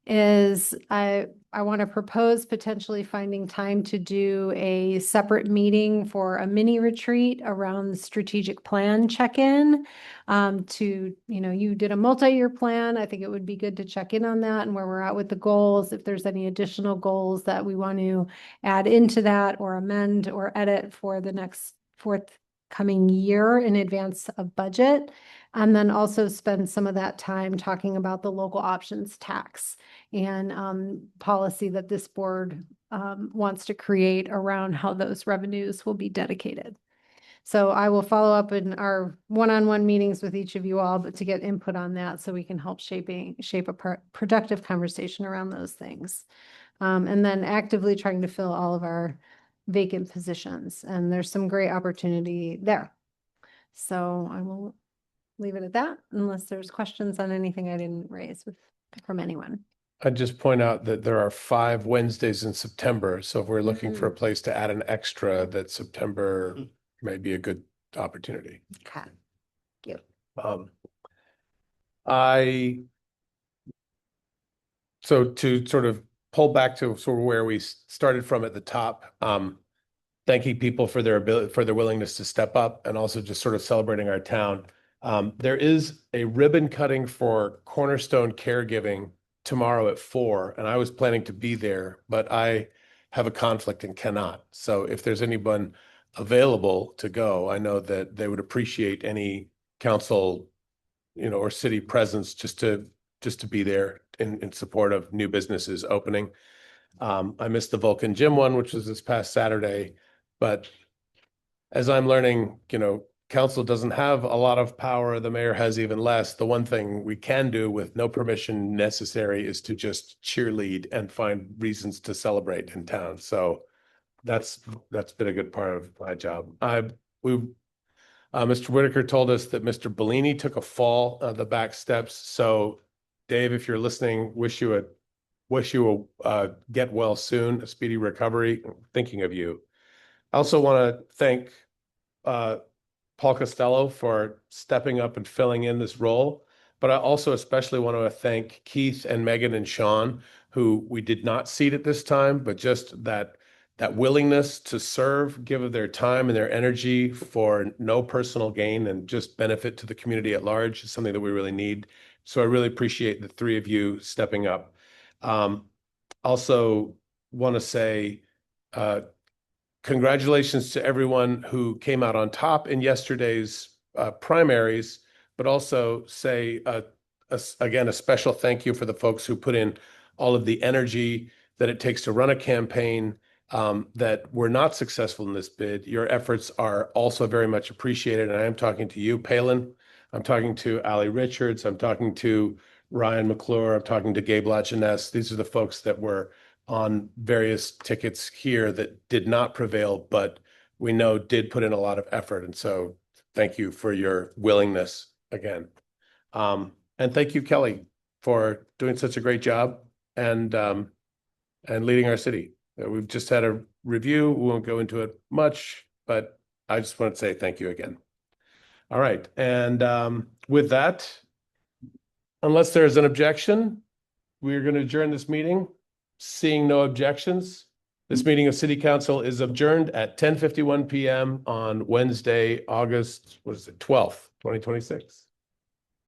is I want to propose potentially finding time to do a separate meeting for a mini retreat around the strategic plan check-in. You did a multi-year plan. I think it would be good to check in on that and where we're at with the goals. If there's any additional goals that we want to add into that or amend or edit for the next forthcoming year in advance of budget. And then also spend some of that time talking about the local options tax and policy that this board wants to create around how those revenues will be dedicated. So I will follow up in our one-on-one meetings with each of you all, but to get input on that so we can help shape a productive conversation around those things. And then actively trying to fill all of our vacant positions. And there's some great opportunity there. So I will leave it at that unless there's questions on anything I didn't raise from anyone. I'd just point out that there are 5 Wednesdays in September. So if we're looking for a place to add an extra, that September may be a good opportunity. Okay. Thank you. So to sort of pull back to sort of where we started from at the top, thanking people for their ability, for their willingness to step up, and also just sort of celebrating our town. There is a ribbon cutting for Cornerstone Caregiving tomorrow at 4, and I was planning to be there, but I have a conflict and cannot. So if there's anyone available to go, I know that they would appreciate any council, or city presence just to be there in support of new businesses opening. I missed the Vulcan Gym one, which was this past Saturday, but as I'm learning, council doesn't have a lot of power. The mayor has even less. The one thing we can do with no permission necessary is to just cheerlead and find reasons to celebrate in town. So that's been a good part of my job. Mr. Whitaker told us that Mr. Bellini took a fall on the back steps. So Dave, if you're listening, wish you a get well soon, a speedy recovery. I'm thinking of you. I also want to thank Paul Costello for stepping up and filling in this role. But I also especially want to thank Keith and Megan and Sean, who we did not seat at this time, but just that willingness to serve, give of their time and their energy for no personal gain and just benefit to the community at large is something that we really need. So I really appreciate the 3 of you stepping up. Also want to say congratulations to everyone who came out on top in yesterday's primaries, but also say, again, a special thank you for the folks who put in all of the energy that it takes to run a campaign that were not successful in this bid. Your efforts are also very much appreciated. And I am talking to you, Palin. I'm talking to Ali Richards. I'm talking to Ryan McClure. I'm talking to Gabe Lajeunesse. These are the folks that were on various tickets here that did not prevail, but we know did put in a lot of effort. And so thank you for your willingness again. And thank you, Kelly, for doing such a great job and leading our city. We've just had a review. We won't go into it much, but I just want to say thank you again. All right. And with that, unless there's an objection, we're going to adjourn this meeting. Seeing no objections, this meeting of City Council is adjourned at 10:51 p.m. on Wednesday, August 12th, 2026.